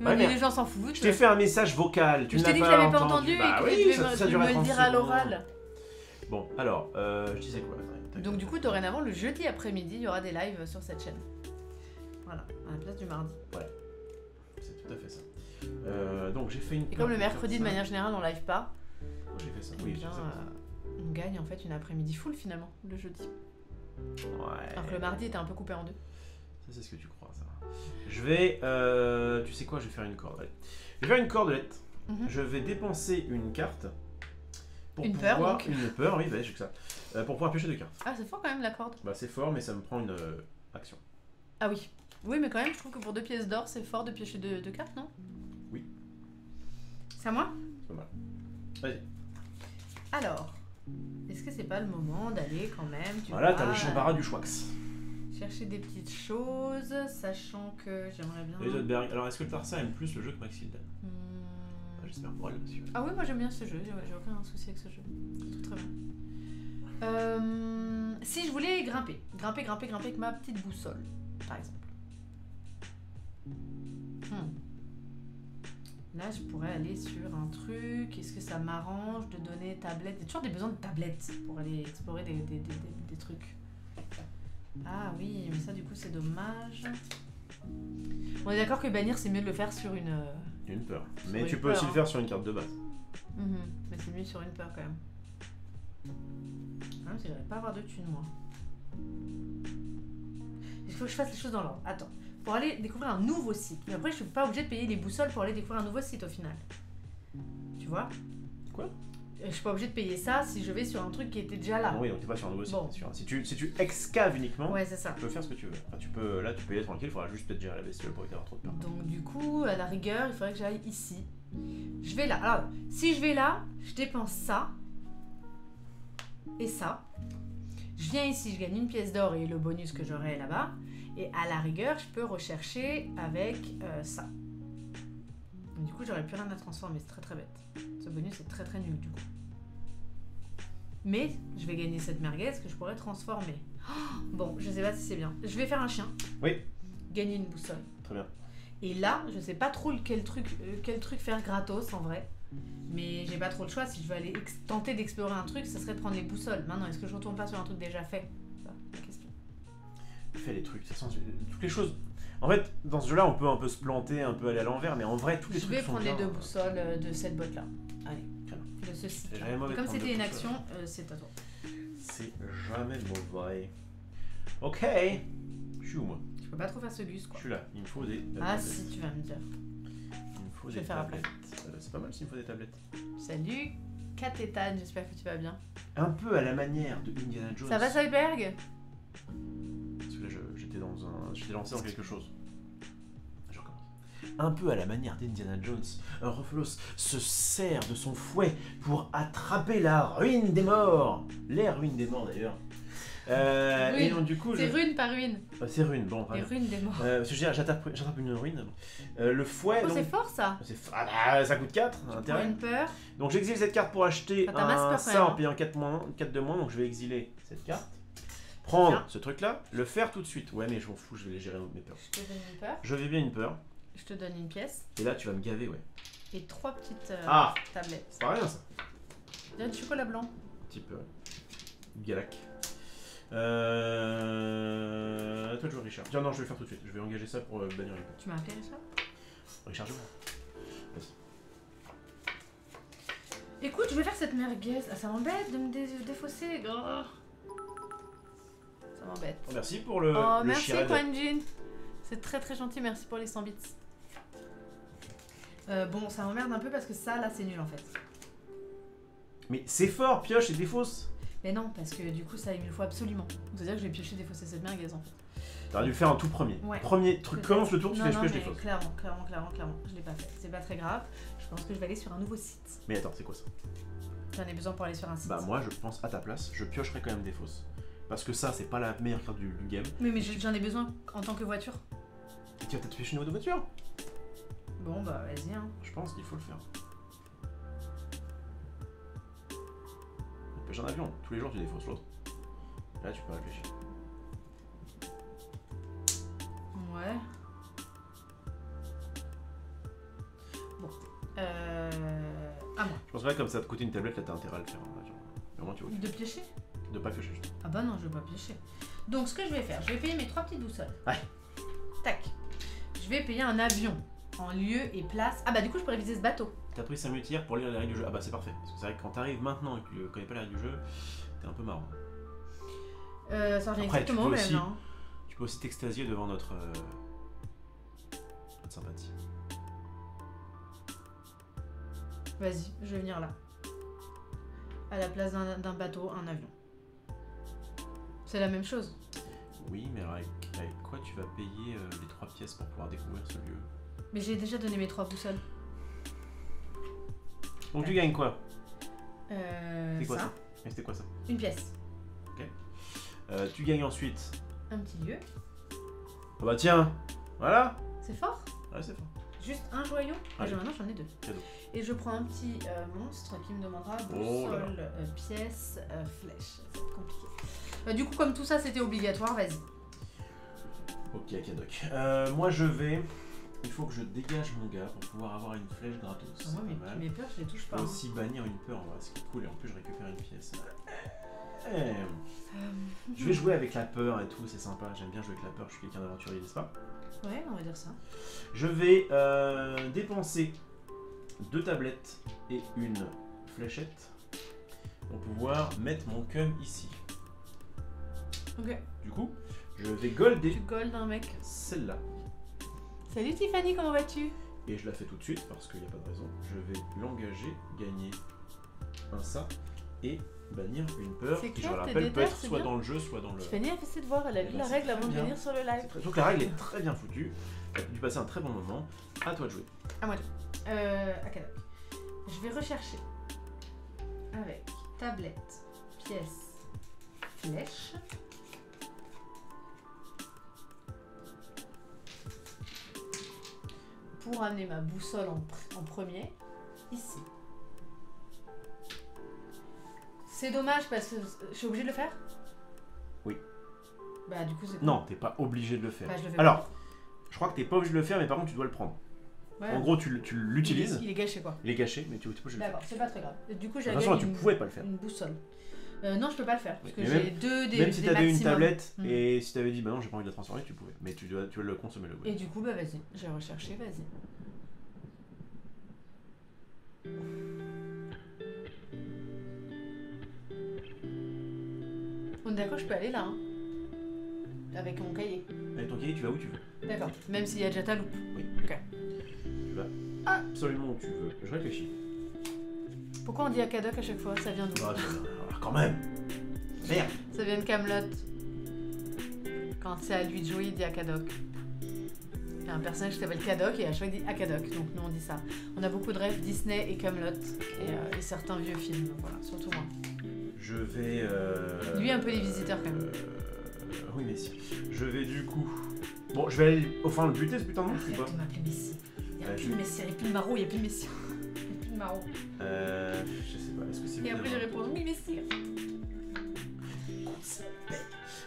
Ouais, mais les gens s'en foutent. Je t'ai fait un message vocal, tu ne l'as pas entendu. Je t'ai dit que je l'avais pas entendu bah, et que oui, tu devais me le dire à l'oral. Bon, alors, je disais quoi? Donc du coup, dorénavant, le jeudi après-midi, il y aura des lives sur cette chaîne. Voilà, à la place du mardi. Ouais, c'est tout à fait ça. Donc j'ai fait une... Et comme le mercredi, de manière générale, on live pas. J'ai fait ça, oui, bien, on gagne en fait une après-midi full finalement, le jeudi. Ouais. Alors que le mardi était un peu coupé en deux. Ça c'est ce que tu crois, ça. Je vais... tu sais quoi, je vais faire une cordelette. Je vais faire une cordelette. Je vais dépenser une carte. Pour une pouvoir... peur donc. Une peur, oui, bah, j'ai que ça. Pour pouvoir piocher 2 cartes. Ah, c'est fort quand même la corde. Bah c'est fort, mais ça me prend une action. Ah oui. Oui, mais quand même, je trouve que pour 2 pièces d'or, c'est fort de piocher 2 cartes, non? Oui. C'est à moi? C'est pas mal. Vas-y. Alors, est-ce que c'est pas le moment d'aller quand même, voilà, t'as le chambarra du Schwax. Chercher des petites choses, sachant que j'aimerais bien... Les Zoidberg. Alors, est-ce que le Tarsa aime plus le jeu que Maxilda? J'espère pour elle, monsieur. Ah oui, moi j'aime bien ce jeu, j'ai aucun souci avec ce jeu. Tout très bien. Si je voulais grimper avec ma petite boussole, par exemple. Là, je pourrais aller sur un truc. Est-ce que ça m'arrange de donner tablette? Il y a toujours des besoins de tablettes pour aller explorer des trucs. Ah oui, mais ça du coup c'est dommage. On est d'accord que bannir c'est mieux de le faire sur une peur. Mais tu peux aussi le faire sur une carte de base. Mais c'est mieux sur une peur quand même. Ah, j'aimerais pas avoir de thunes moi. Il faut que je fasse les choses dans l'ordre. Attends. Pour aller découvrir un nouveau site. Mais après, je suis pas obligée de payer les boussoles pour aller découvrir un nouveau site au final. Tu vois? Quoi? Je suis pas obligée de payer ça si je vais sur un truc qui était déjà là. Non, oui, donc t'es pas sur un nouveau site, bon. c'est sûr. Si tu excaves uniquement, ouais, c'est ça. Tu peux faire ce que tu veux. Enfin, tu peux y aller tranquille, il faudra juste peut-être gérer la bestiole pour éviter d'avoir trop de peur. Donc du coup, à la rigueur, il faudrait que j'aille ici. Je vais là. Alors, si je vais là, je dépense ça. Et ça. Je viens ici, je gagne une pièce d'or et le bonus que j'aurai là-bas. Et à la rigueur, je peux rechercher avec ça. Donc, du coup, j'aurais plus rien à transformer, c'est très très bête. Ce bonus est très très nul du coup. Mais je vais gagner cette merguez que je pourrais transformer. Oh, bon, je sais pas si c'est bien. Je vais faire un chien. Oui. Gagner une boussole. Très bien. Et là, je sais pas trop quel truc faire gratos en vrai. Mais j'ai pas trop le choix. Si je veux aller tenter d'explorer un truc, ça serait de prendre les boussoles. Maintenant, est-ce que je retourne pas sur un truc déjà fait? C'est ça la question. Fais les trucs, toutes les choses. En fait, dans ce jeu-là, on peut un peu se planter, un peu aller à l'envers, mais en vrai, tous les trucs sont bien. Je vais prendre les 2 boussoles de cette boîte-là. Allez, de ce site. Comme c'était une action, c'est à toi. C'est jamais mauvais. Ok. Je suis où, moi? Je peux pas trop faire ce gus, quoi. Je suis là, il me faut des tablettes. Ah si, tu vas me dire. Il me faut des tablettes. C'est pas mal s'il me faut des tablettes. Salut, Katetan, j'espère que tu vas bien. Un peu à la manière de Indiana Jones. Ça va, Zoidberg? Parce que là, j'étais lancé dans quelque chose. Je recommence. Un peu à la manière d'Indiana Jones, un Rofelos se sert de son fouet pour attraper la ruine des morts. Les ruines des morts, d'ailleurs. Et donc, du coup, c'est rune par ruine. C'est rune, bon. Les ruines des morts. Parce que j'attrape une ruine. Le fouet. Oh, donc... c'est fort ça. Ça coûte 4. Intérêt. Une peur. Donc j'exile cette carte pour acheter ça en payant 4 de moins. Donc je vais exiler cette carte. Prendre ce truc là, le faire tout de suite. Ouais, mais je m'en fous, je vais les gérer mes peurs. Je te donne une peur. Je vais bien une peur. Je te donne une pièce. Et là, tu vas me gaver, ouais. Et 3 petites tablettes. C'est pas rien, ça. Il y a du chocolat blanc. Un petit peu, ouais. Galac. Toi, tu joues Richard. Tiens, non, je vais le faire tout de suite. Je vais engager ça pour bannir les potes. Tu m'as appelé Richard? Richard, je vois. Vas-y. Écoute, je vais faire cette merguez. Ah, ça m'embête de me défausser. Oh. Ça m'embête. Oh, merci pour le. Oh, le merci Shired. Quanjin. C'est très très gentil. Merci pour les 100 bits. Bon, ça m'emmerde un peu parce que ça, là, c'est nul en fait. Mais c'est fort, pioche et défausse. Mais non, parce que du coup, ça, il me le faut absolument. C'est-à-dire que je vais piocher défausser cette merguez en fait. T'aurais dû le faire un tout premier. Ouais. Premier truc, commence le tour, tu fais pioche défausse. Clairement. Je l'ai pas fait. C'est pas très grave. Je pense que je vais aller sur un nouveau site. Mais attends, c'est quoi ça? J'en ai besoin pour aller sur un site. Bah, moi, je pense à ta place, je piocherai quand même défausse. Parce que ça, c'est pas la meilleure carte du game. Mais j'en ai besoin en tant que voiture. Et tu vas peut-être piocher une autre voiture. Bon, bah, vas-y, hein. Je pense qu'il faut le faire. Pioche un avion, tous les jours tu défausses l'autre. Là, tu peux réfléchir. Ouais. Bon. À moi. Je pense que là, comme ça te coûter une tablette, là t'as intérêt à le faire. Vraiment, tu vois. De piocher? De pas piocher. Ah bah non, je vais pas piocher. Donc ce que je vais faire, je vais payer mes 3 petites boussoles. Ouais. Tac. Je vais payer un avion en lieu et place. Ah bah du coup je peux réviser ce bateau. T'as pris 5 minutes hier pour lire les règles du jeu. Ah bah c'est parfait. Parce que c'est vrai que quand t'arrives maintenant et que tu connais pas les règles du jeu, t'es un peu marrant. Ça revient exactement au même. Hein. Tu peux aussi t'extasier devant notre sympathie. Vas-y, je vais venir là. À la place d'un bateau, un avion. C'est la même chose. Oui, mais alors avec quoi tu vas payer les 3 pièces pour pouvoir découvrir ce lieu? Mais j'ai déjà donné mes 3 boussoles. Donc tu gagnes quoi? C'est quoi ça? Et c'était quoi ça? Une pièce. Ok. Tu gagnes ensuite un petit lieu. Oh bah tiens, voilà. C'est fort? Ouais, c'est fort. Juste un joyau? Allez. Maintenant j'en ai 2. Cadeau. Et je prends un petit monstre qui me demandera boussole, pièce, flèche. Ça va être compliqué. Du coup, comme tout ça c'était obligatoire, vas-y. Ok, Akadoc. Moi je vais. Il faut que je dégage mon gars pour pouvoir avoir une flèche gratos. Ouais, mais pas mal. mes peurs, je les touche Je pas. peux aussi bannir une peur, voilà, ce qui est cool. Et en plus, je récupère une pièce. Je vais jouer avec la peur et tout, c'est sympa. J'aime bien jouer avec la peur, je suis quelqu'un d'aventurier, n'est-ce pas? Ouais, on va dire ça. Je vais dépenser 2 tablettes et une fléchette pour pouvoir mettre mon cum ici. Ok. Du coup, je vais golder. Tu goldes un mec. Celle-là. Salut Tiffany, comment vas-tu? Et je la fais tout de suite parce qu'il n'y a pas de raison. Je vais l'engager, gagner un ça et bannir une peur qui, je le rappelle, peut être soit dans le jeu, soit dans le... Tiffany a fait ses devoirs, elle a lu la règle avant de venir sur le live. Donc la règle est très bien foutue. Tu as dû passer un très bon moment. À toi de jouer. À moi de jouer. Akadoc. Je vais rechercher avec tablette, pièce, flèche. Pour amener ma boussole en premier, ici. C'est dommage parce que je suis obligée de le faire? Oui. Bah du coup c'est... Non, t'es pas obligé de le faire. Bah, je le fais alors, pas. je crois que t'es pas obligé de le faire, mais par contre tu dois le prendre. Ouais. En gros, tu l'utilises. Il est gâché quoi. Il est gâché, mais tu peux le faire. D'accord, c'est pas très grave. Du coup, j'ai tu pouvais pas le faire. Une boussole. Non, je peux pas le faire parce que j'ai même, 2 des même si t'avais une tablette et si t'avais dit bah non, j'ai pas envie de la transformer, tu pouvais. Mais tu dois le consommer le goût. Et du coup, bah vas-y, j'ai recherché, vas-y. On est d'accord, je peux aller là, hein. Avec mon cahier. Avec ton cahier, tu vas où tu veux. D'accord, même s'il y a déjà ta loupe. Oui. Ok. Tu vas absolument où tu veux. Je réfléchis. Pourquoi on dit Akadoc à chaque fois? Ça vient d'où? Ah, quand même. Merde. Ça vient de Camelot. Quand c'est à lui de jouer, il dit Akadoc. Il y a un personnage qui s'appelle Kadok et à chaque fois il dit Akadoc, donc nous on dit ça. On a beaucoup de rêves Disney et Camelot et certains vieux films, voilà, surtout moi. Je vais... Lui un peu les visiteurs quand même. Oui mais si. Je vais du coup... Bon, je vais aller au fin le buter ce putain de monstre ou pas? Arrête de m'appeler Messi. Il n'y a plus de Messi, il n'y a plus de Maro, il n'y a plus de Messi. Il n'y a plus de Maro. Je sais pas, est-ce que c'est... Et après j'ai répondu oui Messi.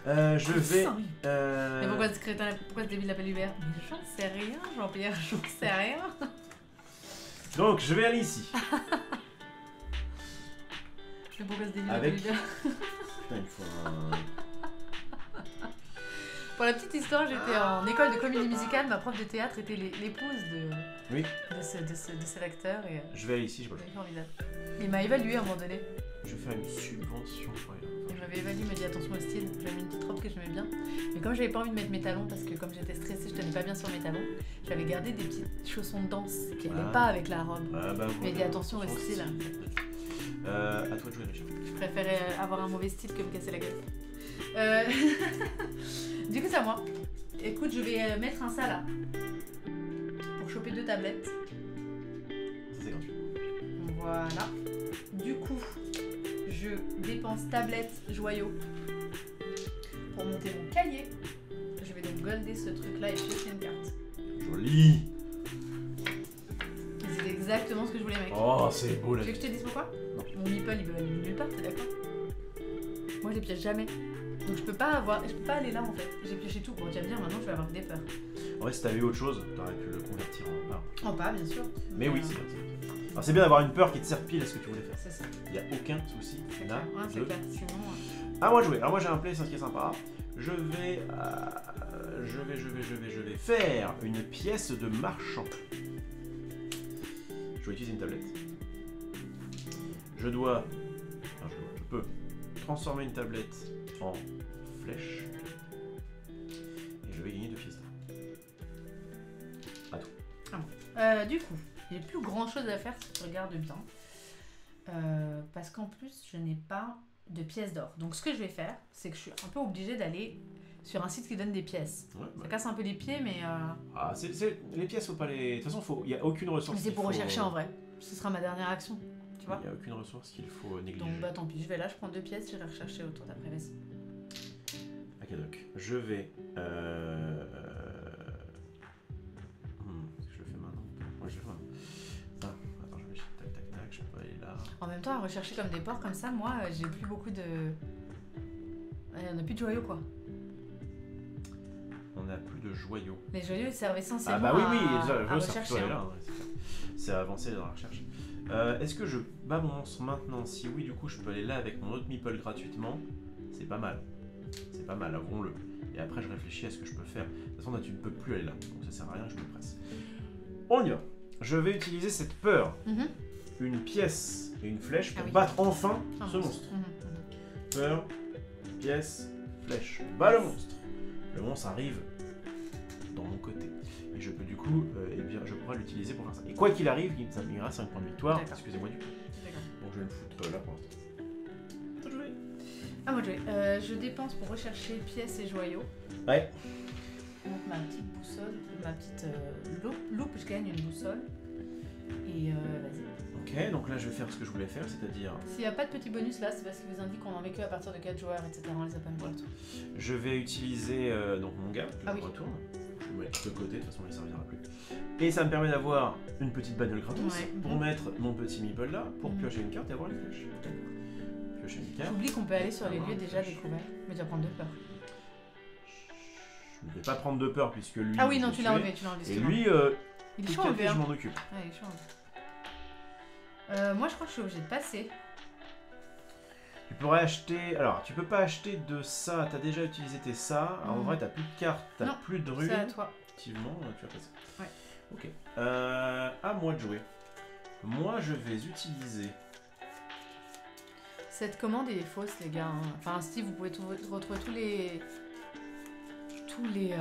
Je vais... Mais pourquoi ce crétin, pourquoi ce débile l'appelle Hubert? J'en sais rien, Jean-Pierre, j'en sais rien. Donc, je vais aller ici. Mais pourquoi ce débile l'appelle Hubert? Putain, il faut un... Pour la petite histoire, j'étais en école de comédie musicale, ma prof de théâtre était l'épouse de cet acteur. Et, je vais aller ici, je vois. Formidable. Il m'a évalué à un moment donné. Je vais faire une subvention. Il m'avait évalué, il m'a dit attention au style. J'avais une petite robe que j'aimais bien. Mais comme j'avais pas envie de mettre mes talons, parce que comme j'étais stressée, je tenais pas bien sur mes talons, j'avais gardé des petits chaussons de danse qui n'allaient pas avec la robe. Mais il dit attention au style. À toi de jouer, Richard. Je préférais avoir un mauvais style que me casser la gueule. Du coup, c'est à moi. Écoute, je vais mettre un ça là. Pour choper 2 tablettes. Ça, c'est gratuit. Voilà. Du coup, je dépense tablette, joyau pour monter mon cahier. Je vais donc golder ce truc là et piocher une carte. Joli. C'est exactement ce que je voulais, mec. Oh, c'est beau là. Tu veux que je te dise pourquoi? Non. Mon meeple, il veut aller nulle part, t'es d'accord? Moi, je les pioche jamais. Donc je peux pas aller là en fait. J'ai pioché tout. Bon, tu vas me dire maintenant je vais avoir des peurs. En vrai, si t'avais eu autre chose, t'aurais pu le convertir en pas. En pas, bien sûr. Mais oui, c'est bien. Alors c'est bien d'avoir une peur qui te sert pile à ce que tu voulais faire. C'est ça. Il n'y a aucun souci. C'est clair. Ouais, c'est clair. Sinon. À moi de jouer. Alors moi j'ai un play, ça qui est sympa. Je vais faire une pièce de marchand. Je vais utiliser une tablette. Je peux transformer une tablette en flèche et je vais gagner 2 pièces d'or. À tout. Du coup, il n'y a plus grand chose à faire si tu regardes bien. Parce qu'en plus, je n'ai pas de pièces d'or. Donc ce que je vais faire, c'est que je suis un peu obligée d'aller sur un site qui donne des pièces. Ouais, ça casse un peu les pieds, mais... Ah, les pièces, faut pas les... De toute façon, il n'y a aucune ressource. Mais c'est pour rechercher en vrai. Ce sera ma dernière action. Tu vois ? Il n'y a aucune ressource qu'il faut négliger. Donc bah tant pis, je vais là, je prends 2 pièces, j'irai rechercher autour d'après, vas-y. Ok, donc je vais... Qu'est-ce que je fais maintenant? Moi je fais maintenant. Attends, je vais tac tac tac, je peux aller là. En même temps, à rechercher comme des porcs comme ça, moi j'ai plus beaucoup de... On n'a plus de joyaux quoi. On n'a plus de joyaux. Les joyaux ils servent essentiellement à rechercher. Là, c'est avancer dans la recherche. Est-ce que je bats mon monstre maintenant? Si oui, du coup, je peux aller là avec mon autre meeple gratuitement. C'est pas mal. C'est pas mal, avouons-le. Et après, je réfléchis à ce que je peux faire. De toute façon, là, tu ne peux plus aller là. Donc ça sert à rien, je me presse. On y va. Je vais utiliser cette peur. Une pièce et une flèche pour battre enfin ce monstre. Peur, pièce, flèche. Bat le monstre. Le monstre arrive dans mon côté. Et je peux du coup, je pourrais l'utiliser pour faire ça. Et quoi qu'il arrive, ça me donnera 5 points de victoire. Excusez-moi du coup. Donc je vais le foutre là pour l'instant. À moi de jouer. Je dépense pour rechercher pièces et joyaux. Ouais. Donc ma petite boussole, ma petite loupe, je gagne une boussole. Et vas-y. Ok, donc là je vais faire ce que je voulais faire, c'est-à-dire... S'il n'y a pas de petit bonus là, c'est parce qu'il vous indique qu'on en met que à partir de 4 joueurs, etc. On les a pas mis partout. Je vais utiliser donc mon gars, je retourne. Je vais le mettre de côté, de toute façon il ne servira plus. Et ça me permet d'avoir une petite bagnole gratos pour mettre mon petit meeple là, pour piocher une carte et avoir les flèches. Piocher une carte. J'oublie qu'on peut aller sur les lieux déjà découverts, mais tu vas prendre 2 peurs. Je ne vais pas prendre de peur puisque lui... Ah oui, non, tu l'as enlevé, Et lui, il est chaud enlevé. Je m'en occupe. Ouais, il est chaud enlevé. Moi je crois que je suis obligée de passer. Tu pourrais acheter... Alors, tu peux pas acheter de ça, t'as déjà utilisé tes ça. Alors, en vrai, t'as plus de cartes, t'as plus de runes. C'est à toi. Effectivement, tu vas passer. Ouais. Ok. À moi de jouer. Moi, je vais utiliser... Cette commande elle est fausse, les gars. Enfin, Steve, vous pouvez retrouver tous les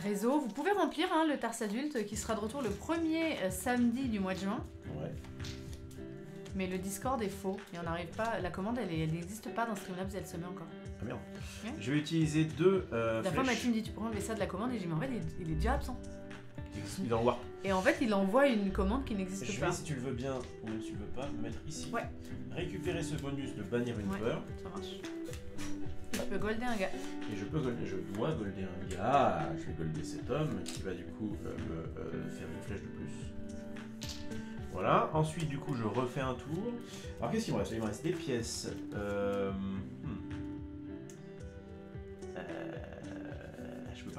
réseaux. Vous pouvez remplir le Tars Adulte qui sera de retour le premier samedi du mois de juin. Ouais. Mais le Discord est faux et on n'arrive pas. La commande elle n'existe pas dans Streamlabs et elle se met encore. Ah merde. Ouais. Je vais utiliser 2 La fois Mathieu me dit tu pourrais enlever ça de la commande et j'ai dit mais en fait il est déjà absent. Il est en warp. Et en fait il envoie une commande qui n'existe pas. Je vais si tu le veux bien ou même si tu le veux pas me mettre ici. Ouais. Récupérer ce bonus de bannir une peur. Ça marche. Je peux golder un gars. Et je dois golder un gars. Je vais golder cet homme qui va du coup me faire une flèche de plus. Voilà, ensuite du coup je refais un tour. Alors qu'est-ce qu'il me reste? Il me reste des pièces.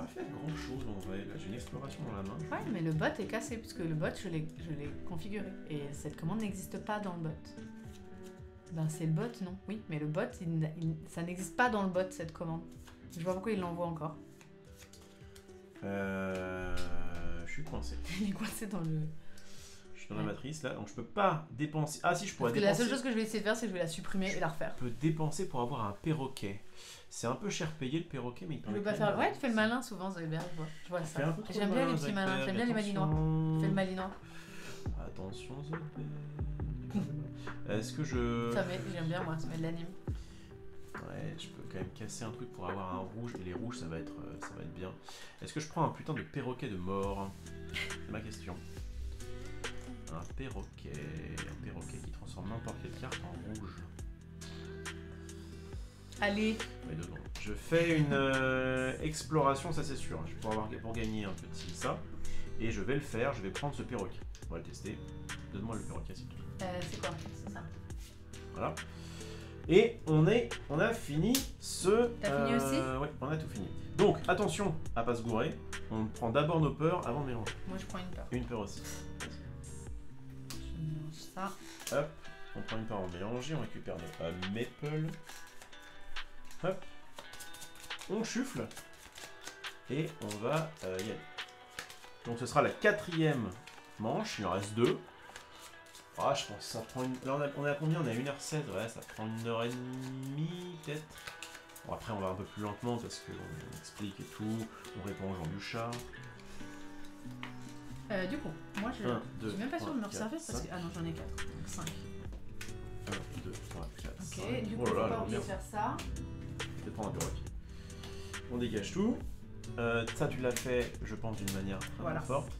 pas fait grand chose en vrai. Là, j'ai une exploration dans la main. Ouais, mais le bot est cassé, parce que le bot, je l'ai configuré. Et cette commande n'existe pas dans le bot. Ben, c'est le bot, non? Oui, mais le bot, ça n'existe pas dans le bot, cette commande. Je vois pas pourquoi il l'envoie encore. Je suis coincé. Il est coincé dans le... Je suis dans la matrice, là, donc je peux pas dépenser... Ah si, je pourrais dépenser... La seule chose que je vais essayer de faire, c'est que je vais la supprimer et la refaire. Je peux dépenser pour avoir un perroquet. C'est un peu cher payé le perroquet, mais il permet... pas faire... Ouais, tu fais le malin souvent, Zébert, je vois ça. J'aime bien les petits malins, j'aime bien les malinois. Fais le malinois. Attention, Zébert. Est-ce que je... Ça met, j'aime bien moi, ça met de l'anime. Ouais, je peux quand même casser un truc pour avoir un rouge, et les rouges ça va être bien. Est-ce que je prends un putain de perroquet de mort? C'est ma question. Un perroquet qui transforme n'importe quelle carte en rouge. Allez. Ouais, je fais une exploration, ça c'est sûr. Je vais pour gagner un petit ça. Et je vais le faire, je vais prendre ce perroquet. On va le tester. Donne-moi le perroquet s'il te plaît. C'est quoi? C'est ça. Voilà. Et on a fini ce... T'as fini aussi? Oui, on a tout fini. Donc, attention à pas se gourer. On prend d'abord nos peurs avant de mélanger. Moi, je prends une peur. Une peur aussi. Je mélange ça. Hop, on prend une peur avant de mélanger. On récupère notre maple. Hop. On chuffle. Et on va y aller. Donc, ce sera la 4e manche. Il en reste 2. Ah, je pense que ça prend une... Là, on est à combien? On est à 1h16, ouais, ça prend 1h30 peut-être. Bon, après, on va un peu plus lentement parce qu'on explique et tout. On répond aux gens du chat. Du coup, moi, je suis même pas sûr de me resservir parce que... Ah non, j'en ai 4, donc 5. 1, 2, 3, 4, 5. Ok, du coup, on va oublier de faire ça. Je vais prendre un bureau. On dégage tout. Ça, tu l'as fait, je pense, d'une manière très forte.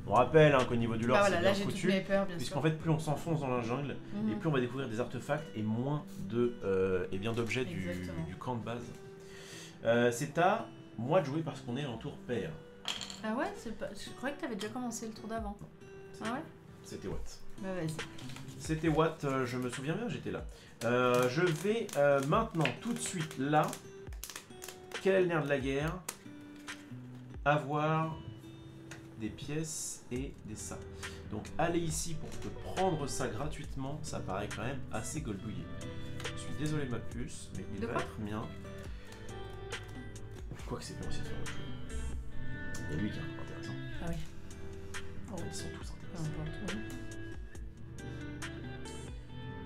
On rappelle qu'au niveau du lore, c'est bien foutu, puisqu'en fait, plus on s'enfonce dans la jungle, et plus on va découvrir des artefacts et moins d'objets du camp de base. C'est à moi de jouer parce qu'on est en tour pair. Ah ouais, je croyais que tu avais déjà commencé le tour d'avant. Ah ouais? C'était Watt. Bah vas-y. C'était Watt, je me souviens bien, j'étais là. Je vais maintenant, tout de suite, là, quel est le nerf de la guerre? Avoir des pièces et des ça. Donc aller ici pour te prendre ça gratuitement, ça paraît quand même assez goldouillé. Je suis désolé de ma puce, mais il va être mien. Quoique c'est bien aussi de faire autre chose. Il y a lui qui est intéressant. Ah oui. Oh. Ils sont tous intéressants.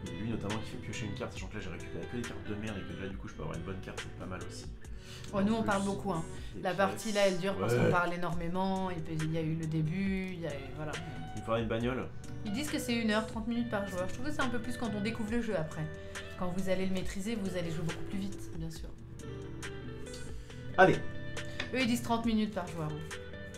Et lui notamment qui fait piocher une carte, sachant que là j'ai récupéré que des cartes de merde et que là du coup je peux avoir une bonne carte, c'est pas mal aussi. Oh, nous on parle beaucoup, hein. La partie là elle dure parce qu'on parle énormément, et puis il y a eu le début, voilà. Il faudra une bagnole. Ils disent que c'est 1h, 30 minutes par joueur. Je trouve que c'est un peu plus quand on découvre le jeu après. Quand vous allez le maîtriser, vous allez jouer beaucoup plus vite, bien sûr. Allez. Eux ils disent 30 minutes par joueur.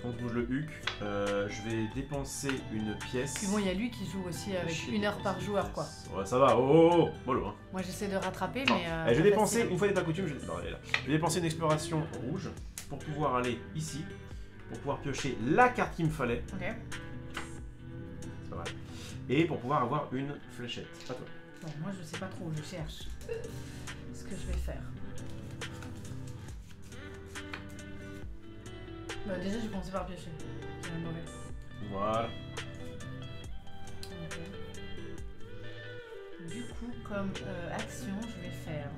On bouge le huc, je vais dépenser une pièce. Puis bon, il y a lui qui joue aussi avec 1 heure par joueur, quoi. Ouais, ça va, oh, mollo. Hein. Moi j'essaie de rattraper, mais. Je vais dépenser, une fois n'est pas coutume, je vais dépenser une exploration rouge pour pouvoir aller ici, pour pouvoir piocher la carte qu'il me fallait. Ok. C'est pas mal. Et pour pouvoir avoir une fléchette. À toi. Bon, moi je sais pas trop, je cherche ce que je vais faire. Bah, déjà, j'ai commencé par piocher. C'est un mauvais. Voilà. Ok. Du coup, comme action, je vais faire.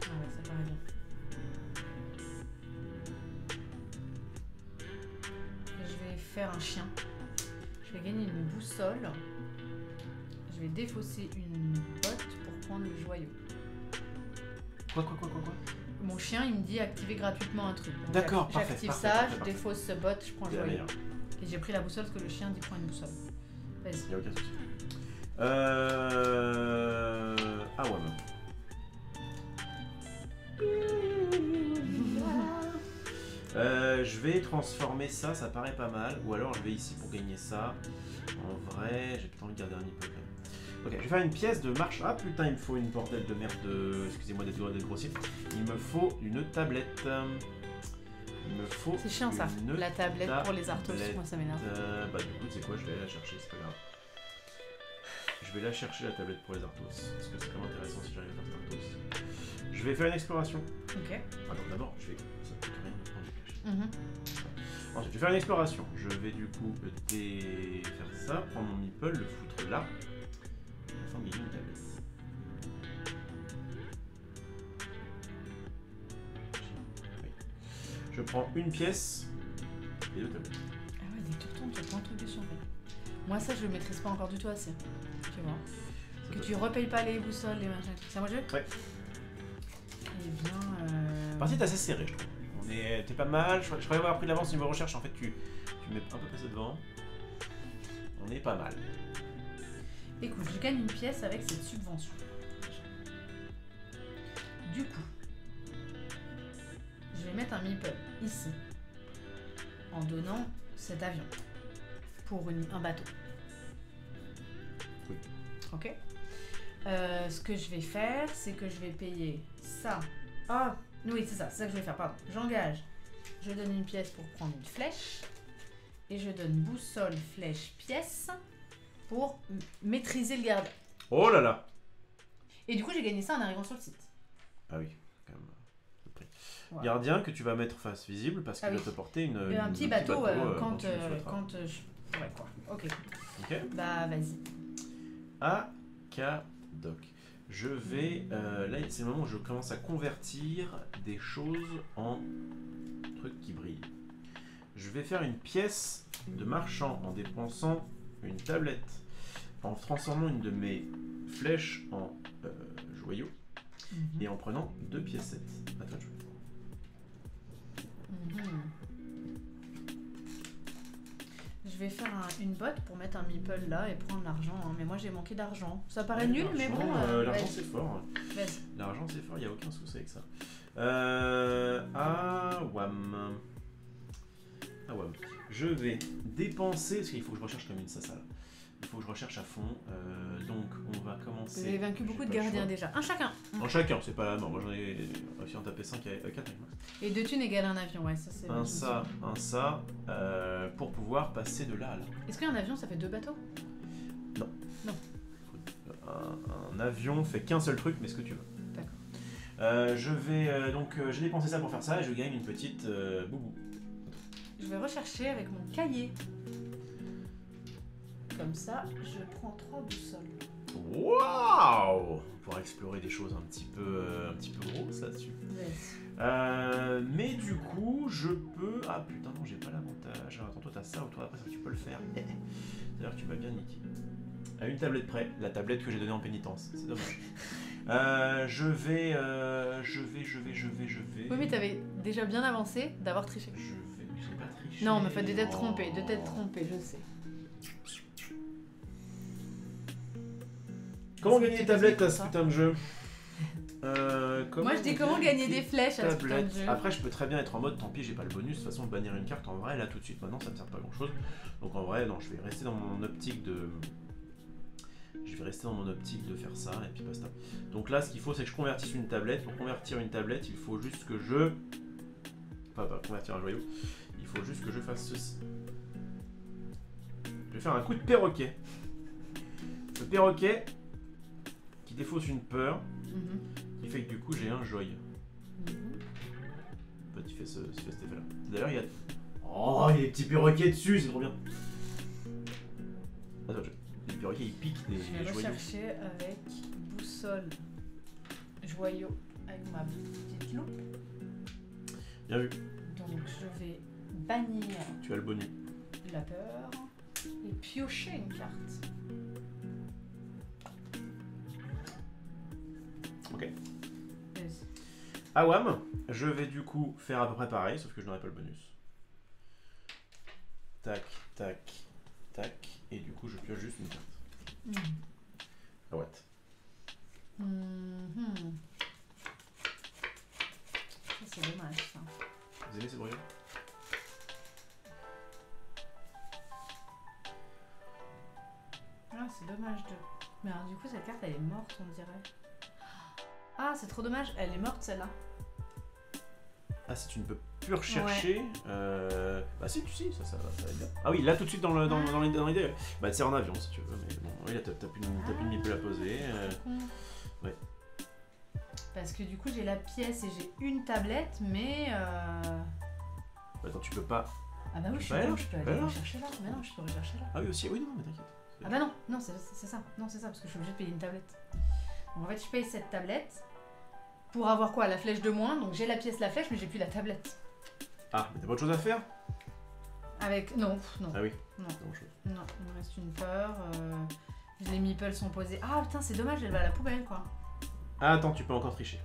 Ah ouais, ça paraît bien. Je vais faire un chien. Je vais gagner une boussole. Je vais défausser une botte pour prendre le joyau. Quoi? Mon chien, il me dit activer gratuitement un truc. D'accord, j'active ça, je défausse ce bot, je prends le joyau. Et j'ai pris la boussole parce que le chien dit prends une boussole. Vas-y. Il n'y a aucun souci. Ah ouais, je vais transformer ça, ça paraît pas mal. Ou alors je vais ici pour gagner ça. En vrai, j'ai peut-être envie de garder un nipple. Ok, je vais faire une pièce de marche. Ah putain, il me faut une bordelle de merde de... Excusez-moi d'être grossier. Il me faut une tablette. Il me faut. C'est chiant ça, la tablette pour les arthos. Moi ça m'énerve. Bah du coup, tu sais quoi, je vais aller la chercher, c'est pas grave. Je vais la chercher la tablette pour les arthos. Parce que c'est quand même intéressant si j'arrive à faire cet arthos. Je Je vais faire une exploration. Ok. Attends, d'abord, je vais... Ça coûte rien de prendre du cash. Ensuite, je vais faire une exploration. Je vais du coup faire ça, prendre mon meeple, le foutre là. Afin de gagner une tablette. Oui. Je prends une pièce et 2 tablettes. Ah ouais, dès que tu retournes, tu as plein de trucs dessus en fait. Moi, ça, je le maîtrise pas encore du tout assez. Tu vois. Que tu repayes pas les boussoles, les machins, tout ça. Moi, je vais. Ouais. Eh bien. Partie est assez serrée, je trouve. T'es pas mal. Je croyais avoir pris de l'avance niveau recherche. En fait, tu mets un peu passé devant. On est pas mal. Écoute, je gagne une pièce avec cette subvention. Du coup, je vais mettre un meeple ici en donnant cet avion pour un bateau. Oui. Ok. Ce que je vais faire, c'est que je vais payer ça. Ah, oui, c'est ça que je vais faire, pardon. J'engage. Je donne une pièce pour prendre une flèche. Et je donne boussole, flèche, pièce pour maîtriser le gardien. Oh là là! Et du coup, j'ai gagné ça en arrivant sur le site. Ah oui, quand même. Voilà. Gardien que tu vas mettre face visible parce qu'il va te porter un petit bateau, quand je... Ouais, quoi. Ok. Bah, vas-y. Akadoc. Je vais... là, c'est le moment où je commence à convertir des choses en trucs qui brillent. Je vais faire une pièce de marchand en dépensant une tablette, en transformant une de mes flèches en joyau et en prenant 2 piécettes. Attends, je vais faire une botte pour mettre un meeple là et prendre l'argent. Hein. Mais moi j'ai manqué d'argent. Ça paraît nul, mais bon. L'argent c'est fort. L'argent c'est fort, il n'y a aucun souci avec ça. Awam. Je vais dépenser, parce qu'il faut que je recherche comme une sassa là. Il faut que je recherche à fond. Donc on va commencer. Vous avez vaincu beaucoup de gardiens déjà. Un chacun. Un chacun, c'est pas la mort. Moi j'en ai réussi à en taper 5 à 4 avec max. Et 2 thunes égale un avion, ouais, ça c'est. Un ça, pour pouvoir passer de là à là. Est-ce qu'un avion ça fait 2 bateaux? Non. Non. Un avion fait qu'un seul truc, mais ce que tu veux. D'accord. Je vais donc j'ai dépensé ça pour faire ça et je gagne une petite boubou. Je vais rechercher avec mon cahier. Comme ça, je prends 3 boussoles. Waouh! On pourra explorer des choses un petit peu grosses là-dessus. Yes. Mais du coup, je peux... Ah putain, non, j'ai pas l'avantage. Attends, toi t'as ça ou toi après ça tu peux le faire. D'ailleurs, tu m'as bien niqué. À une tablette près, la tablette que j'ai donnée en pénitence. C'est dommage. Je vais... Oui, mais t'avais déjà bien avancé d'avoir triché. J'ai pas triché. Non, mais de t'être trompé, je sais. Comment gagner des tablettes à ce putain de jeu? Moi je dis comment gagner des flèches à ce putain de jeu. Après je peux très bien être en mode tant pis j'ai pas le bonus, de toute façon bannir une carte en vrai là tout de suite maintenant ça me sert pas à grand chose. Donc en vrai non je vais rester dans mon optique de... faire ça et puis basta. Donc là ce qu'il faut c'est que je convertisse une tablette. Pour convertir une tablette il faut juste que je... Pas convertir un joyau. Il faut juste que je fasse ceci. Je vais faire un coup de perroquet. Le perroquet qui défausse une peur, qui fait que du coup j'ai un joy. Il fait cet effet là. D'ailleurs il y a... Oh il y a des petits perroquets dessus, c'est trop bien. Attends, les perroquets ils piquent des joyaux. Je vais rechercher avec boussole, joyau, avec ma petite loupe. Bien vu. Donc je vais bannir... Tu as le bonus. La peur et piocher une carte. Ok. Awam, je vais du coup faire à peu près pareil, sauf que je n'aurai pas le bonus. Tac, tac, tac, et du coup je pioche juste une carte. Ah ouais. Ça c'est dommage ça. Vous aimez ces bruits? Ah c'est dommage de... Mais alors du coup cette carte elle est morte on dirait. Ah, c'est trop dommage, elle est morte celle-là. Ah, si tu ne peux plus rechercher. Ouais. Bah, si, ça va bien. Ah, oui, là tout de suite dans l'idée. Bah, c'est en avion si tu veux, mais bon, oui, là t'as plus une meeple à poser. Ouais. Parce Parce que du coup, j'ai la pièce et j'ai une tablette, mais... Attends, tu peux pas... Ah bah oui, je peux aller rechercher là. Mais non, je peux rechercher là. Ah oui, aussi, oui, non, mais t'inquiète. Ah bah non, c'est ça. Non, c'est ça, parce que je suis obligée de payer une tablette. Donc en fait, je paye cette tablette pour avoir quoi? La flèche de moins. Donc j'ai la pièce, la flèche, mais j'ai plus la tablette. Ah, mais t'as pas autre chose à faire? Avec... Non. Ah oui. Non, il me reste une peur. Les meeples sont posés. Ah putain, c'est dommage, elle va à la poubelle, quoi. Ah, attends, tu peux encore tricher.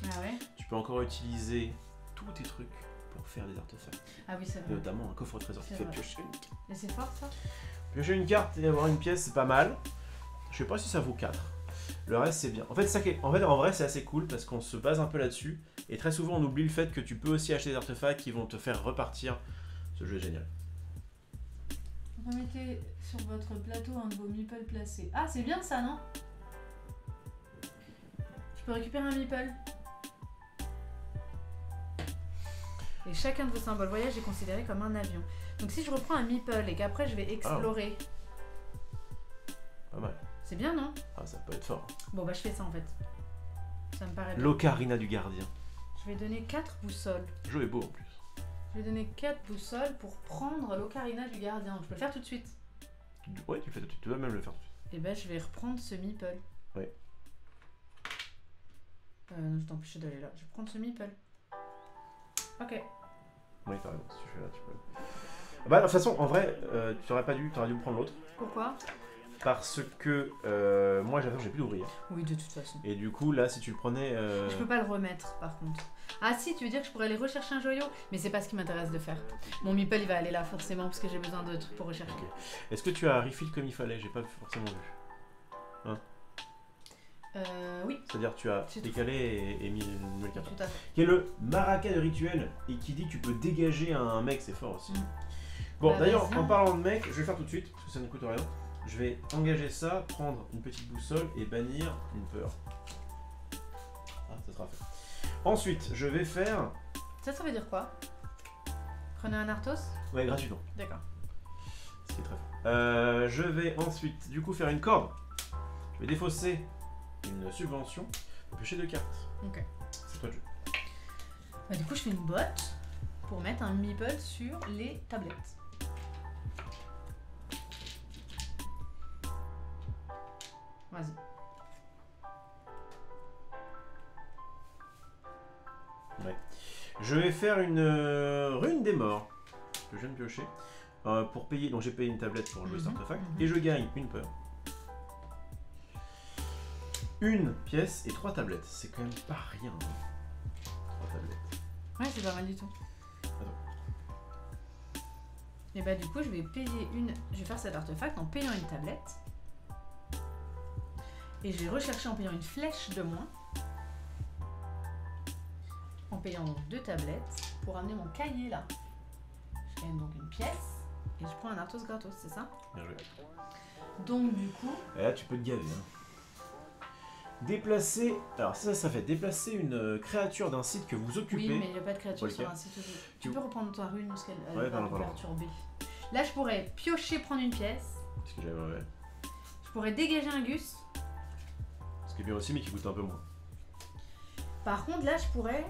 Ah ouais? Tu peux encore utiliser tous tes trucs pour faire des artefacts. Ah oui, c'est vrai. Notamment un coffre au trésor qui fait piocher une carte. Et c'est fort, ça? Piocher une carte et avoir une pièce, c'est pas mal. Je sais pas si ça vaut 4. Le reste, c'est bien. En fait, en vrai, c'est assez cool parce qu'on se base un peu là-dessus. Et très souvent, on oublie le fait que tu peux aussi acheter des artefacts qui vont te faire repartir. Ce jeu est génial. Remettez sur votre plateau un de vos meeples placés. Ah, c'est bien ça, non? Je peux récupérer un meeple. Et chacun de vos symboles voyage est considéré comme un avion. Donc si je reprends un meeple et qu'après je vais explorer... Pas mal. C'est bien, non? Ah, ça peut être fort. Bon, bah je fais ça en fait. Ça me paraît bien. L'ocarina du gardien. Je vais donner 4 boussoles. Le jeu est beau en plus. Je vais donner 4 boussoles pour prendre l'ocarina du gardien. Je peux le faire tout de suite? Ouais, tu le fais tout de suite. Tu dois même le faire tout de suite. Et bah je vais reprendre ce meeple. Ouais. Non, je t'empêche d'aller là. Je vais prendre ce meeple. Ok. Oui, t'as raison. Si tu fais là, tu peux. Bah, de toute façon, en vrai, tu aurais dû me prendre l'autre. Pourquoi? Parce que moi, j'ai plus d'ouvrier. Oui, de toute façon. Et du coup, là, si tu le prenais... Je peux pas le remettre, par contre. Ah si, tu veux dire que je pourrais aller rechercher un joyau? Mais c'est pas ce qui m'intéresse de faire. Mon meeple, il va aller là, forcément, parce que j'ai besoin de trucs pour rechercher. Okay. Est-ce que tu as refill comme il fallait? J'ai pas forcément vu. Hein? Oui. C'est-à-dire tu as décalé et mis une nouvelle carte. Tout à fait. Qui est le maraca de rituel et qui dit que tu peux dégager un mec, c'est fort aussi. Bon, d'ailleurs, en parlant de mec, je vais le faire tout de suite, parce que ça ne coûte rien. Je vais engager ça, prendre une petite boussole et bannir une peur. Ah, ça sera fait. Ensuite, je vais faire... Ça veut dire quoi? Prenez un Arthos? Ouais, gratuitement. D'accord. Ce qui est très fort. Je vais ensuite, du coup, faire une corde. Je vais défausser une subvention pour piocher 2 cartes. Ok. C'est toi le jeu. Bah, du coup, je fais une botte pour mettre un meeple sur les tablettes. Vas-y. Ouais. Je vais faire une rune des morts que je viens de piocher pour payer. Donc j'ai payé une tablette pour jouer cet artefact et je gagne une peur. Une pièce et 3 tablettes. C'est quand même pas rien. Hein. 3 tablettes. Ouais, c'est pas mal du tout. Attends. Et bah du coup, je vais payer une... Je vais faire cet artefact en payant une tablette. Et je vais rechercher en payant une flèche de moins. En payant donc 2 tablettes pour amener mon cahier là. Je gagne donc une pièce et je prends un Arthos gratos, c'est ça? Bien joué. Donc du coup... Et là tu peux te gaver. Hein. Déplacer... Alors ça fait déplacer une créature d'un site que vous occupez. Oui, mais il n'y a pas de créature sur un site. Tu peux reprendre ta rune parce qu'elle va me perturber. Là je pourrais piocher, prendre une pièce. Ce que j'avais, ouais. Je pourrais dégager un Gus. Ce qui est bien aussi mais qui coûte un peu moins. Par contre là je pourrais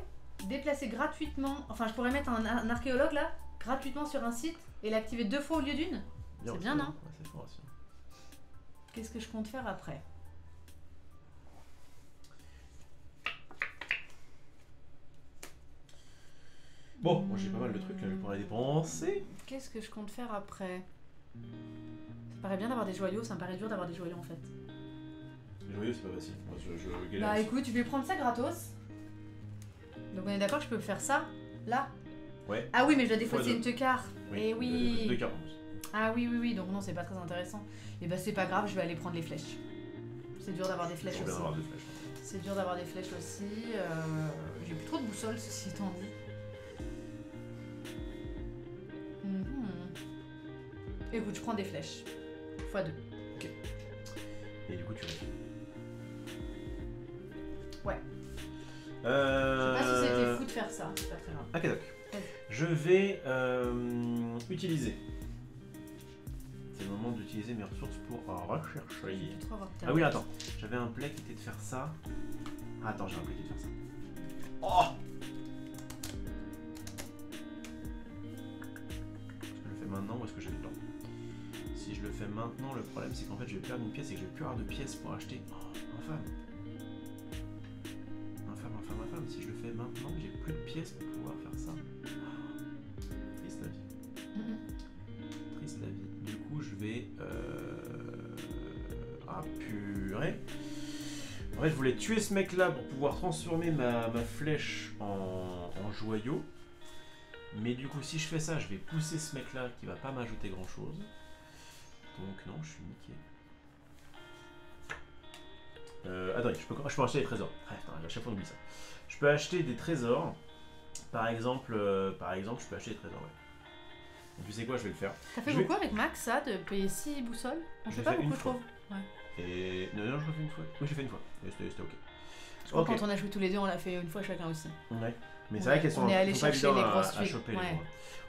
déplacer gratuitement, enfin je pourrais mettre un archéologue là, gratuitement sur un site et l'activer 2 fois au lieu d'une. C'est bien, non? Ouais, c'est fort aussi. Qu'est-ce que je compte faire après? Bon, moi j'ai pas mal de trucs là, je pourrais les dépenser. Qu'est-ce que je compte faire après? Ça paraît bien d'avoir des joyaux, ça me paraît dur d'avoir des joyaux en fait. Les joyaux c'est pas facile, moi je galère. Bah écoute, je vais prendre ça gratos. Donc on est d'accord que je peux faire ça là? Ouais. Ah oui, mais je dois défausser une teucar. Oui, et oui. 2 cartes. Ah oui, donc non, c'est pas très intéressant. Et bah c'est pas grave, je vais aller prendre les flèches. C'est dur d'avoir des flèches aussi. C'est dur d'avoir des flèches aussi. J'ai plus trop de boussoles, ceci étant dit. Écoute, je prends des flèches. x2. Ok. Et du coup, tu refais. Ouais. Je sais pas si c'était fou de faire ça, c'est pas très grave. Ok, donc. Je vais utiliser. C'est le moment d'utiliser mes ressources pour rechercher. Ah oui, attends. J'avais un play qui était de faire ça. Attends, j'ai impliqué de faire ça. Oh! Je le fais maintenant ou est-ce que j'ai le temps? Si je le fais maintenant, le problème c'est qu'en fait je vais perdre une pièce et que je vais plus avoir de pièces pour acheter. Oh, infâme. Infâme. Si je le fais maintenant, j'ai plus de pièces pour pouvoir faire ça. Oh. Triste la vie. Triste la vie. Du coup, je vais... Ah, purée. En fait, je voulais tuer ce mec-là pour pouvoir transformer ma flèche en joyau. Mais du coup, si je fais ça, je vais pousser ce mec-là qui va pas m'ajouter grand-chose. Donc non, je suis niqué. Attendez, je peux acheter des trésors. Attends, à chaque fois on oublie ça. Je peux acheter des trésors. Par exemple, je peux acheter des trésors, ouais. Donc tu sais quoi, je vais le faire. T'as fait beaucoup avec Max, ça, de payer 6 boussoles? On fait pas beaucoup, je trouve. Ouais. Et... Non, je l'ai fait une fois. Oui, j'ai fait une fois. C'était ok. Je crois que quand on a joué tous les deux, on l'a fait une fois chacun aussi. Ouais. Mais c'est vrai qu'elles sont pas évidentes à choper. Ouais.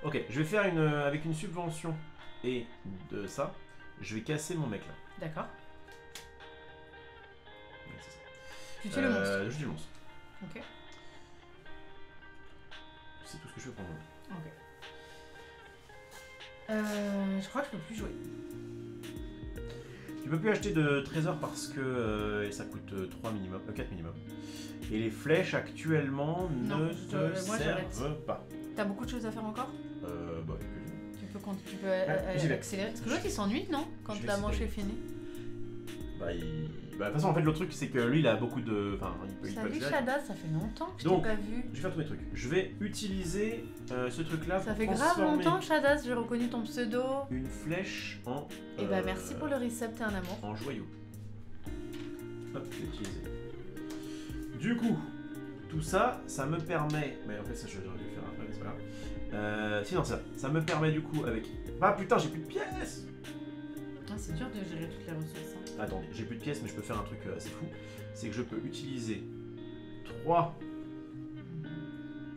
Ok, je vais faire avec une subvention et de ça, je vais casser mon mec là. D'accord. Ouais, c'est ça. Tu tues le monstre. Je tue le monstre. Ok. C'est tout ce que je veux pour le moment. Ok. Je crois que je peux plus jouer. Tu peux plus acheter de trésors parce que ça coûte 3 minimum, 4 minimum. Et les flèches actuellement ne te servent pas. T'as beaucoup de choses à faire encore? Bah, tu peux accélérer. Parce que l'autre il s'ennuie, non? Quand la manche est finie. Bah, de toute façon, en fait, le truc c'est que lui il a beaucoup de. Enfin, il peut Salut Shada, ça fait longtemps que je t'ai pas vu. Je vais faire tous mes trucs. Je vais utiliser ce truc là. Ça fait grave longtemps, Shada, j'ai reconnu ton pseudo. Une flèche en. Et bah, merci pour le recept et un amour. En joyau. Hop, je vais utiliser. Du coup, tout ça, ça me permet. Mais en fait, ça, j'aurais dû le faire après, mais c'est pas grave. Sinon, ça me permet du coup avec. Ah putain, j'ai plus de pièces! Ah, c'est dur de gérer toutes les ressources. Hein. Attendez, j'ai plus de pièces, mais je peux faire un truc assez fou. C'est que je peux utiliser 3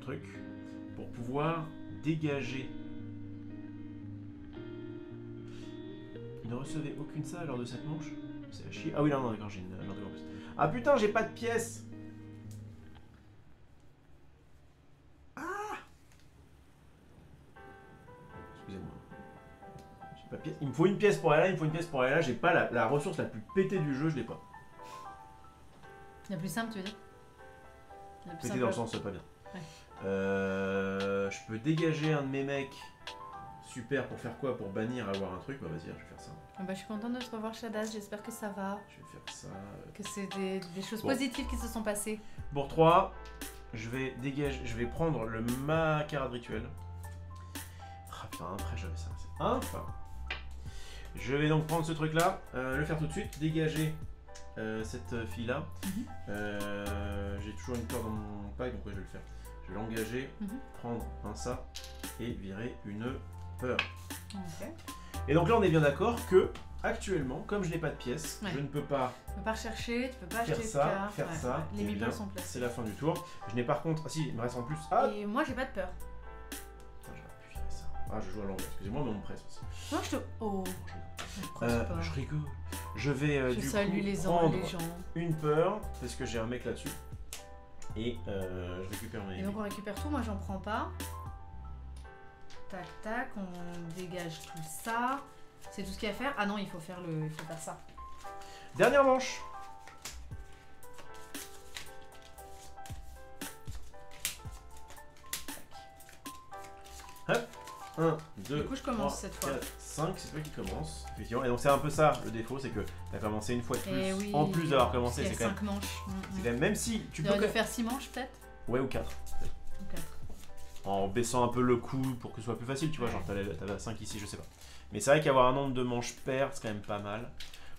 trucs pour pouvoir dégager. Ne recevez aucune salle lors de cette manche. C'est à chier. Ah oui, non, d'accord, j'ai une en plus. Ah putain, j'ai pas de pièces! Il me faut une pièce pour aller là, il me faut une pièce pour aller là. J'ai pas la ressource la plus pétée du jeu, je l'ai pas. La plus simple, tu veux dire? Pétée dans le sens pas bien. Ouais. Je peux dégager un de mes mecs. Super, pour faire quoi? Pour bannir, avoir un truc? Bah vas-y, je vais faire ça. Bah, je suis contente de te revoir, Shadas, j'espère que ça va. Je vais faire ça. Que c'est des choses positives qui se sont passées. Pour 3, je vais prendre le Macarade rituel. Ah putain, après j'avais ça. C'est enfin. Je vais donc prendre ce truc là, le faire tout de suite, dégager cette fille là. J'ai toujours une peur dans mon pack, donc ouais, je vais le faire. Je vais l'engager, prendre un ça et virer une peur. Okay. Et donc là on est bien d'accord que actuellement, comme je n'ai pas de pièces, je ne peux pas. Tu peux pas rechercher, tu peux pas faire acheter ça, de cartes. faire ça. Les meeples sont placés. C'est la fin du tour. Je n'ai par contre, ah si, il me reste en plus. Ah. Et moi j'ai pas de peur. Ah, je joue à l'envers, excusez-moi, mais on me presse aussi. Non, je te. Oh, je rigole. Je vais du coup prendre une peur, parce que j'ai un mec là-dessus. Et je récupère mes. Et donc on récupère tout, moi j'en prends pas. Tac, tac, on dégage tout ça. C'est tout ce qu'il y a à faire. Ah non, il faut faire ça. Dernière manche. Hop. 1, 2, du coup, je commence 3, cette fois. 4, 5, c'est toi qui commence, effectivement. Et donc c'est un peu ça le défaut, c'est que tu as commencé une fois de plus. Oui, en plus d'avoir commencé, c'est quand même 5 manches. C'est quand même si tu peux faire 6 manches peut-être. Ouais, ou 4. En baissant un peu le coup pour que ce soit plus facile, tu vois, genre t'avais 5 ici, je sais pas. Mais c'est vrai qu'avoir un nombre de manches paires, c'est quand même pas mal.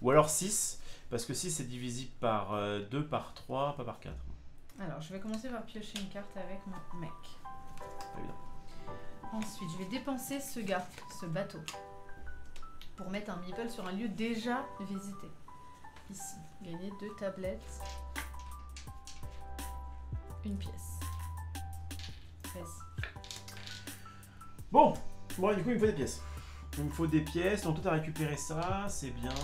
Ou alors 6, parce que 6 c'est divisible par 2, par 3, pas par 4. Alors je vais commencer par piocher une carte avec mon mec. Pas évident. Ensuite, je vais dépenser ce bateau, pour mettre un meeple sur un lieu déjà visité. Ici, gagner 2 tablettes, une pièce. Vas-y. Bon, du coup, il me faut des pièces. Il me faut des pièces, donc toi t'as récupéré ça, c'est bien.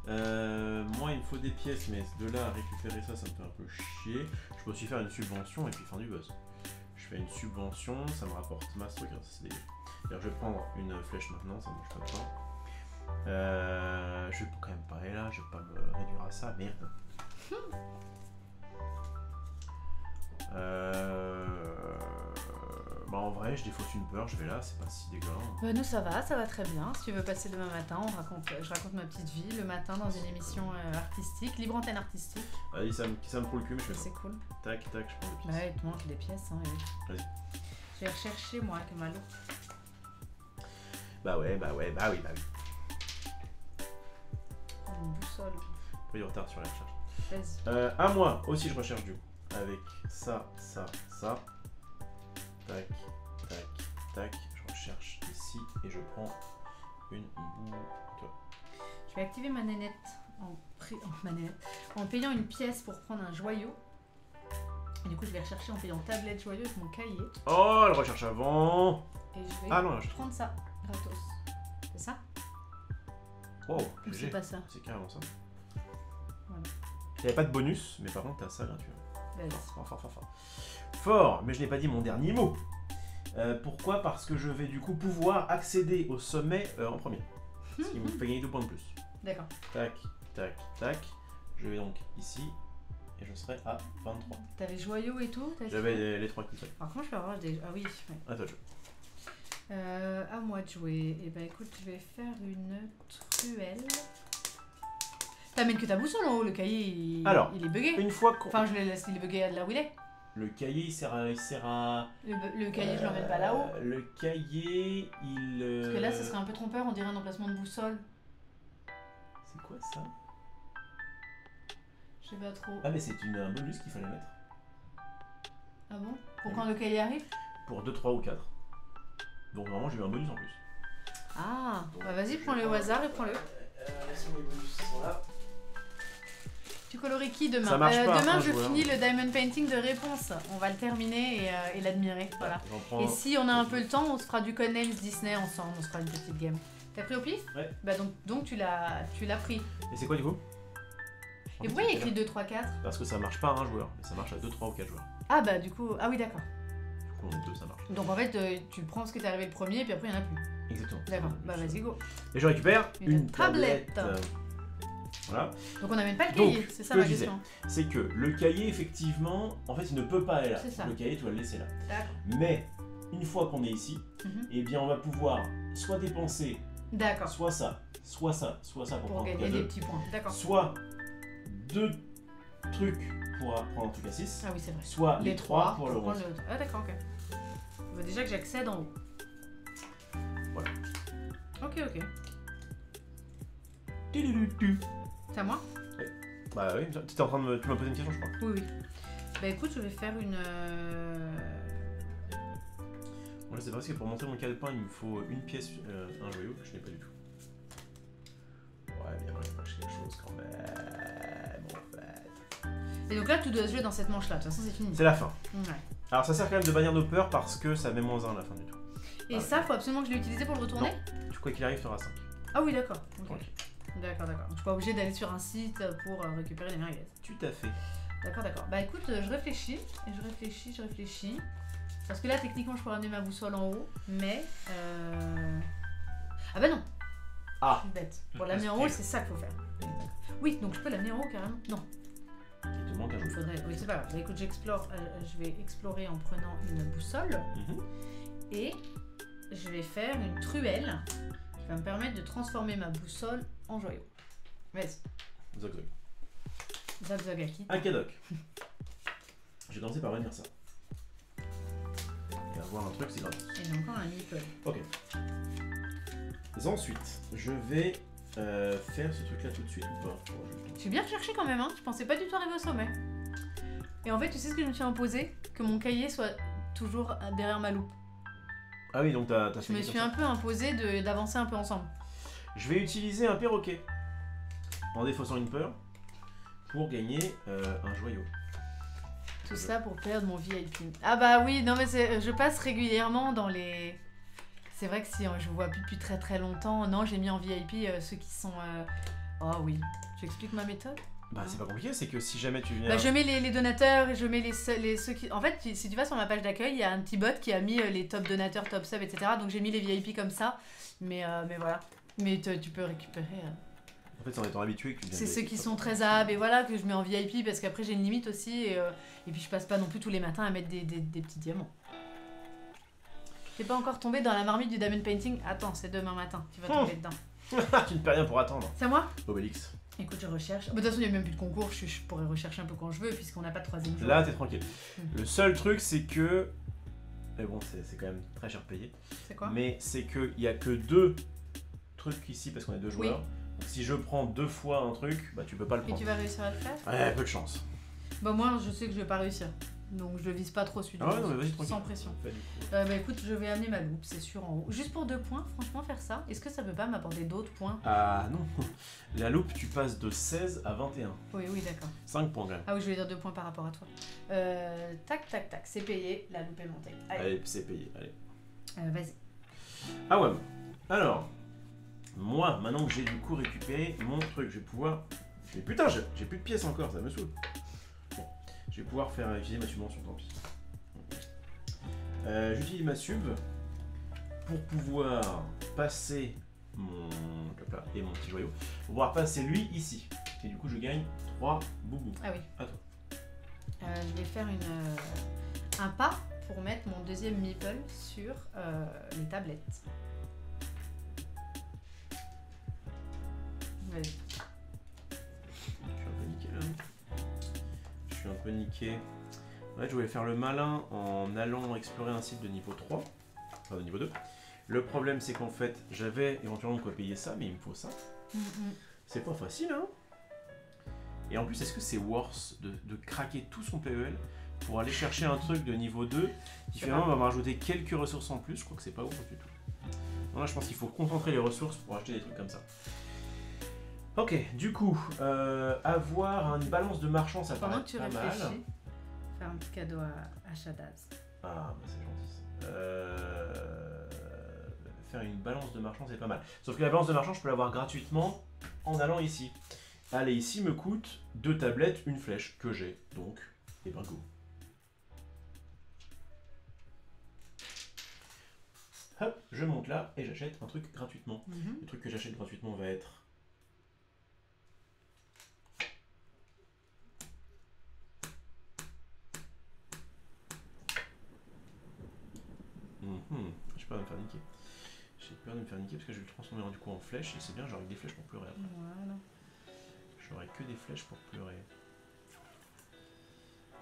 Moi, il me faut des pièces, mais de là à récupérer ça, ça me fait un peu chier. Je peux aussi faire une subvention et puis faire du buzz. Je fais une subvention, ça me rapporte masse truc, ça c'est dégueu. D'ailleurs, je vais prendre une flèche maintenant, ça mange pas de temps. Je vais quand même pas aller là, je vais pas me réduire à ça, merde. Bah en vrai, je défausse une peur, je vais là, c'est pas si dégueulant. Bah nous ça va très bien. Si tu veux passer demain matin, je raconte ma petite vie le matin dans une émission artistique, libre antenne artistique. Vas-y, ça me prend le cul, mais je fais ça. C'est cool. Tac, tac, je prends des pièces. Bah ouais, il te manque des pièces, hein. Vas-y. Je vais rechercher moi avec ma loupe. Bah oui. Une boussole. Pas du retard sur la recherche. Vas-y. À moi aussi, je recherche du coup. Avec ça. Tac, tac, tac. Je recherche ici et je prends une boucle. Je vais activer ma nénette en payant une pièce pour prendre un joyau. Et du coup, je vais rechercher en payant tablette joyau avec mon cahier. Oh, elle recherche avant. Et je vais prendre ça, gratos. C'est ça? Oh, c'est pas ça. C'est carrément ça. Voilà. Il n'y avait pas de bonus, mais par contre, t'as ça gratuit. Vas-y. Fort, mais je n'ai pas dit mon dernier mot. Pourquoi? Parce que je vais du coup pouvoir accéder au sommet en premier. Ce qui me fait gagner 2 points de plus. D'accord. Tac, tac, tac. Je vais donc ici et je serai à 23. T'avais joyau et tout? J'avais les 3 qui me Alors comment je peux avoir des... Ah oui. Ouais. Attends, je... à moi de jouer. Et bah écoute, je vais faire une truelle. T'amènes que ta boussole en haut, le cahier il est bugué. Une fois qu'on... Enfin je le laisse, il est bugué là où il est. Le cahier il sert à... Le cahier je l'emmène pas là-haut. Le cahier il... Parce que là ce serait un peu trompeur, on dirait un emplacement de boussole. C'est quoi ça? Je sais pas trop. Ah mais c'est un bonus qu'il fallait mettre. Ah bon? Pour quand le cahier arrive? Pour 2, 3 ou 4. Donc normalement j'ai eu un bonus en plus. Ah, donc, bah vas-y, prends-le au hasard et prends-le. Laisse-moi les bonus, ils sont là. Tu colories qui demain? Ça marche pas, demain je finis le diamond painting de réponse. On va le terminer et l'admirer. Voilà. Et si on a un peu le temps, on se fera du Codenames Disney ensemble, on se fera une petite game. T'as pris au pif? Ouais. Bah donc tu l'as pris. Et c'est quoi du coup? Et pourquoi il y a écrit 2, 3, 4? Parce que ça marche pas à un joueur, mais ça marche à 2, 3 ou 4 joueurs. Ah bah du coup, ah oui d'accord. Du coup on est 2, ça marche. Donc en fait tu prends ce qui t'est arrivé le premier et puis après il n'y en a plus. Exactement. D'accord, bah vas-y go. Et je récupère une tablette. Voilà. Donc on n'amène pas le cahier, c'est ça ma question. C'est que le cahier, effectivement, en fait, il ne peut pas aller là. C'est ça. Le cahier, tu vas le laisser là. D'accord. Mais, une fois qu'on est ici, eh bien, on va pouvoir soit dépenser, soit ça pour gagner des petits points. D'accord. Soit 2 trucs pour prendre un truc à 6. Ah oui, c'est vrai. Soit les 3 pour le 11. Ah d'accord, ok. Il faut déjà que j'accède en haut. Voilà. Ok. C'est à moi? Oui. Bah oui, tu m'as posé une question, je crois. Oui. Bah écoute, je vais faire une... Bon là c'est parce que pour montrer mon calepin, il me faut une pièce, un joyau que je n'ai pas du tout. Ouais, mais après, il faut acheter quelque chose quand même, en fait. Et donc là, tout doit se jouer dans cette manche-là, de toute façon c'est fini. C'est la fin. Ouais. Alors ça sert quand même de bannir nos peurs parce que ça met -1 à la fin du tout. Et ça, faut absolument que je l'utilise pour le retourner? Non, quoi qu'il arrive, tu auras 5. Ah oui, d'accord. Okay. D'accord. Donc je suis pas obligée d'aller sur un site pour récupérer les merguez. Tout à fait. D'accord. Bah écoute, je réfléchis. Parce que là, techniquement, je peux ramener ma boussole en haut, mais... Ah bah non. Ah. Je suis bête. Pour l'amener en haut, c'est ça qu'il faut faire. Oui, donc je peux l'amener en haut carrément. Non. Il te manque un jour. Oui, c'est pas grave. Écoute, je vais explorer en prenant une boussole. Et je vais faire une truelle qui va me permettre de transformer ma boussole en joyau. Vas-y. Zog. Akadoc. Je vais commencer par bannir ça. Et avoir un truc, c'est grave. Et j'ai encore un meeple. Ok. Ensuite, je vais faire ce truc là tout de suite ou pas? J'ai bien recherché quand même, hein. Je pensais pas du tout arriver au sommet. Et en fait, tu sais ce que je me suis imposé? Que mon cahier soit toujours derrière ma loupe. Ah oui, donc t'as fait. Je me suis un peu imposé d'avancer un peu ensemble. Je vais utiliser un perroquet en défaussant une peur pour gagner un joyau. Tout ça pour perdre mon VIP. Ah bah oui, non mais je passe régulièrement dans les... C'est vrai que si je vous vois plus depuis très longtemps, non, j'ai mis en VIP ceux qui sont Oh oui. Tu expliques ma méthode? Bah c'est pas compliqué, c'est que si jamais tu viens... Bah je mets les donateurs et je mets ceux qui... En fait, si tu vas sur ma page d'accueil, il y a un petit bot qui a mis les top donateurs, top sub, etc. Donc j'ai mis les VIP comme ça. Mais voilà. Mais tu peux récupérer... En fait, c'est en étant habitué que tu viens... C'est ceux qui sont très ab et voilà, que je mets en VIP parce qu'après j'ai une limite aussi. Et puis je passe pas non plus tous les matins à mettre des petits diamants. T'es pas encore tombé dans la marmite du diamond painting? Attends, c'est demain matin, tu vas tomber dedans. Tu ne perds rien pour attendre. C'est à moi? Obélix. Écoute, je recherche. De toute façon, il n'y a même plus de concours, je pourrais rechercher un peu quand je veux, puisqu'on n'a pas de troisième jour. Là, t'es tranquille. Le seul truc, c'est que... Mais bon, c'est quand même très cher payé. C'est quoi? Mais c'est qu'il n'y a que 2 trucs ici, parce qu'on est 2 joueurs. Oui. Donc si je prends 2 fois un truc, bah tu peux pas le prendre. Et tu vas réussir à le faire? Ouais, peu de chance. Bah moi, je sais que je vais pas réussir. Donc je vise pas trop celui-là. Ah ouais, non mais vas-y, tranquille. Sans pression. Bah écoute, je vais amener ma loupe, c'est sûr, en haut. Juste pour 2 points, franchement, faire ça, est-ce que ça peut pas m'apporter d'autres points? Ah non. La loupe, tu passes de 16 à 21. Oui, d'accord. 5 points quand même. Ah oui, je vais dire 2 points par rapport à toi. Tac, c'est payé, la loupe est montée. Allez c'est payé, allez. Vas-y. Ah ouais. Alors, moi, maintenant que j'ai du coup récupéré mon truc, je vais pouvoir... Mais putain, j'ai plus de pièces encore, ça me saoule. Bon, je vais pouvoir faire utiliser ma subvention, tant pis. J'utilise ma sub pour pouvoir passer mon... et mon petit joyau, pour pouvoir passer lui ici. Et du coup, je gagne 3 boubous. Ah oui. À toi. Je vais faire un pas pour mettre mon deuxième meeple sur les tablettes. Vas-y. Je suis un peu niqué. Ouais, je voulais faire le malin en allant explorer un site de niveau 3, enfin de niveau 2. Le problème, c'est qu'en fait, j'avais éventuellement de quoi payer ça, mais il me faut ça. C'est pas facile, hein. Et en plus, est-ce que c'est worth de craquer tout son PEL pour aller chercher un truc de niveau 2 qui finalement va me rajouter quelques ressources en plus? Je crois que c'est pas ouf du tout. Non, là, je pense qu'il faut concentrer les ressources pour acheter des trucs comme ça. Ok, du coup, avoir une balance de marchand, ça paraît pas mal. Faire un petit cadeau à Shadaz. Ah, bah c'est gentil. Faire une balance de marchand, c'est pas mal. Sauf que la balance de marchand, je peux l'avoir gratuitement en allant ici. Aller ici me coûte 2 tablettes, une flèche que j'ai, donc, et ben go. Hop, je monte là et j'achète un truc gratuitement. Le truc que j'achète gratuitement va être... J'ai peur de me faire niquer. J'ai peur de me faire niquer parce que je vais le transformer du coup en flèche et c'est bien, j'aurai des flèches pour pleurer après. Voilà. J'aurai que des flèches pour pleurer.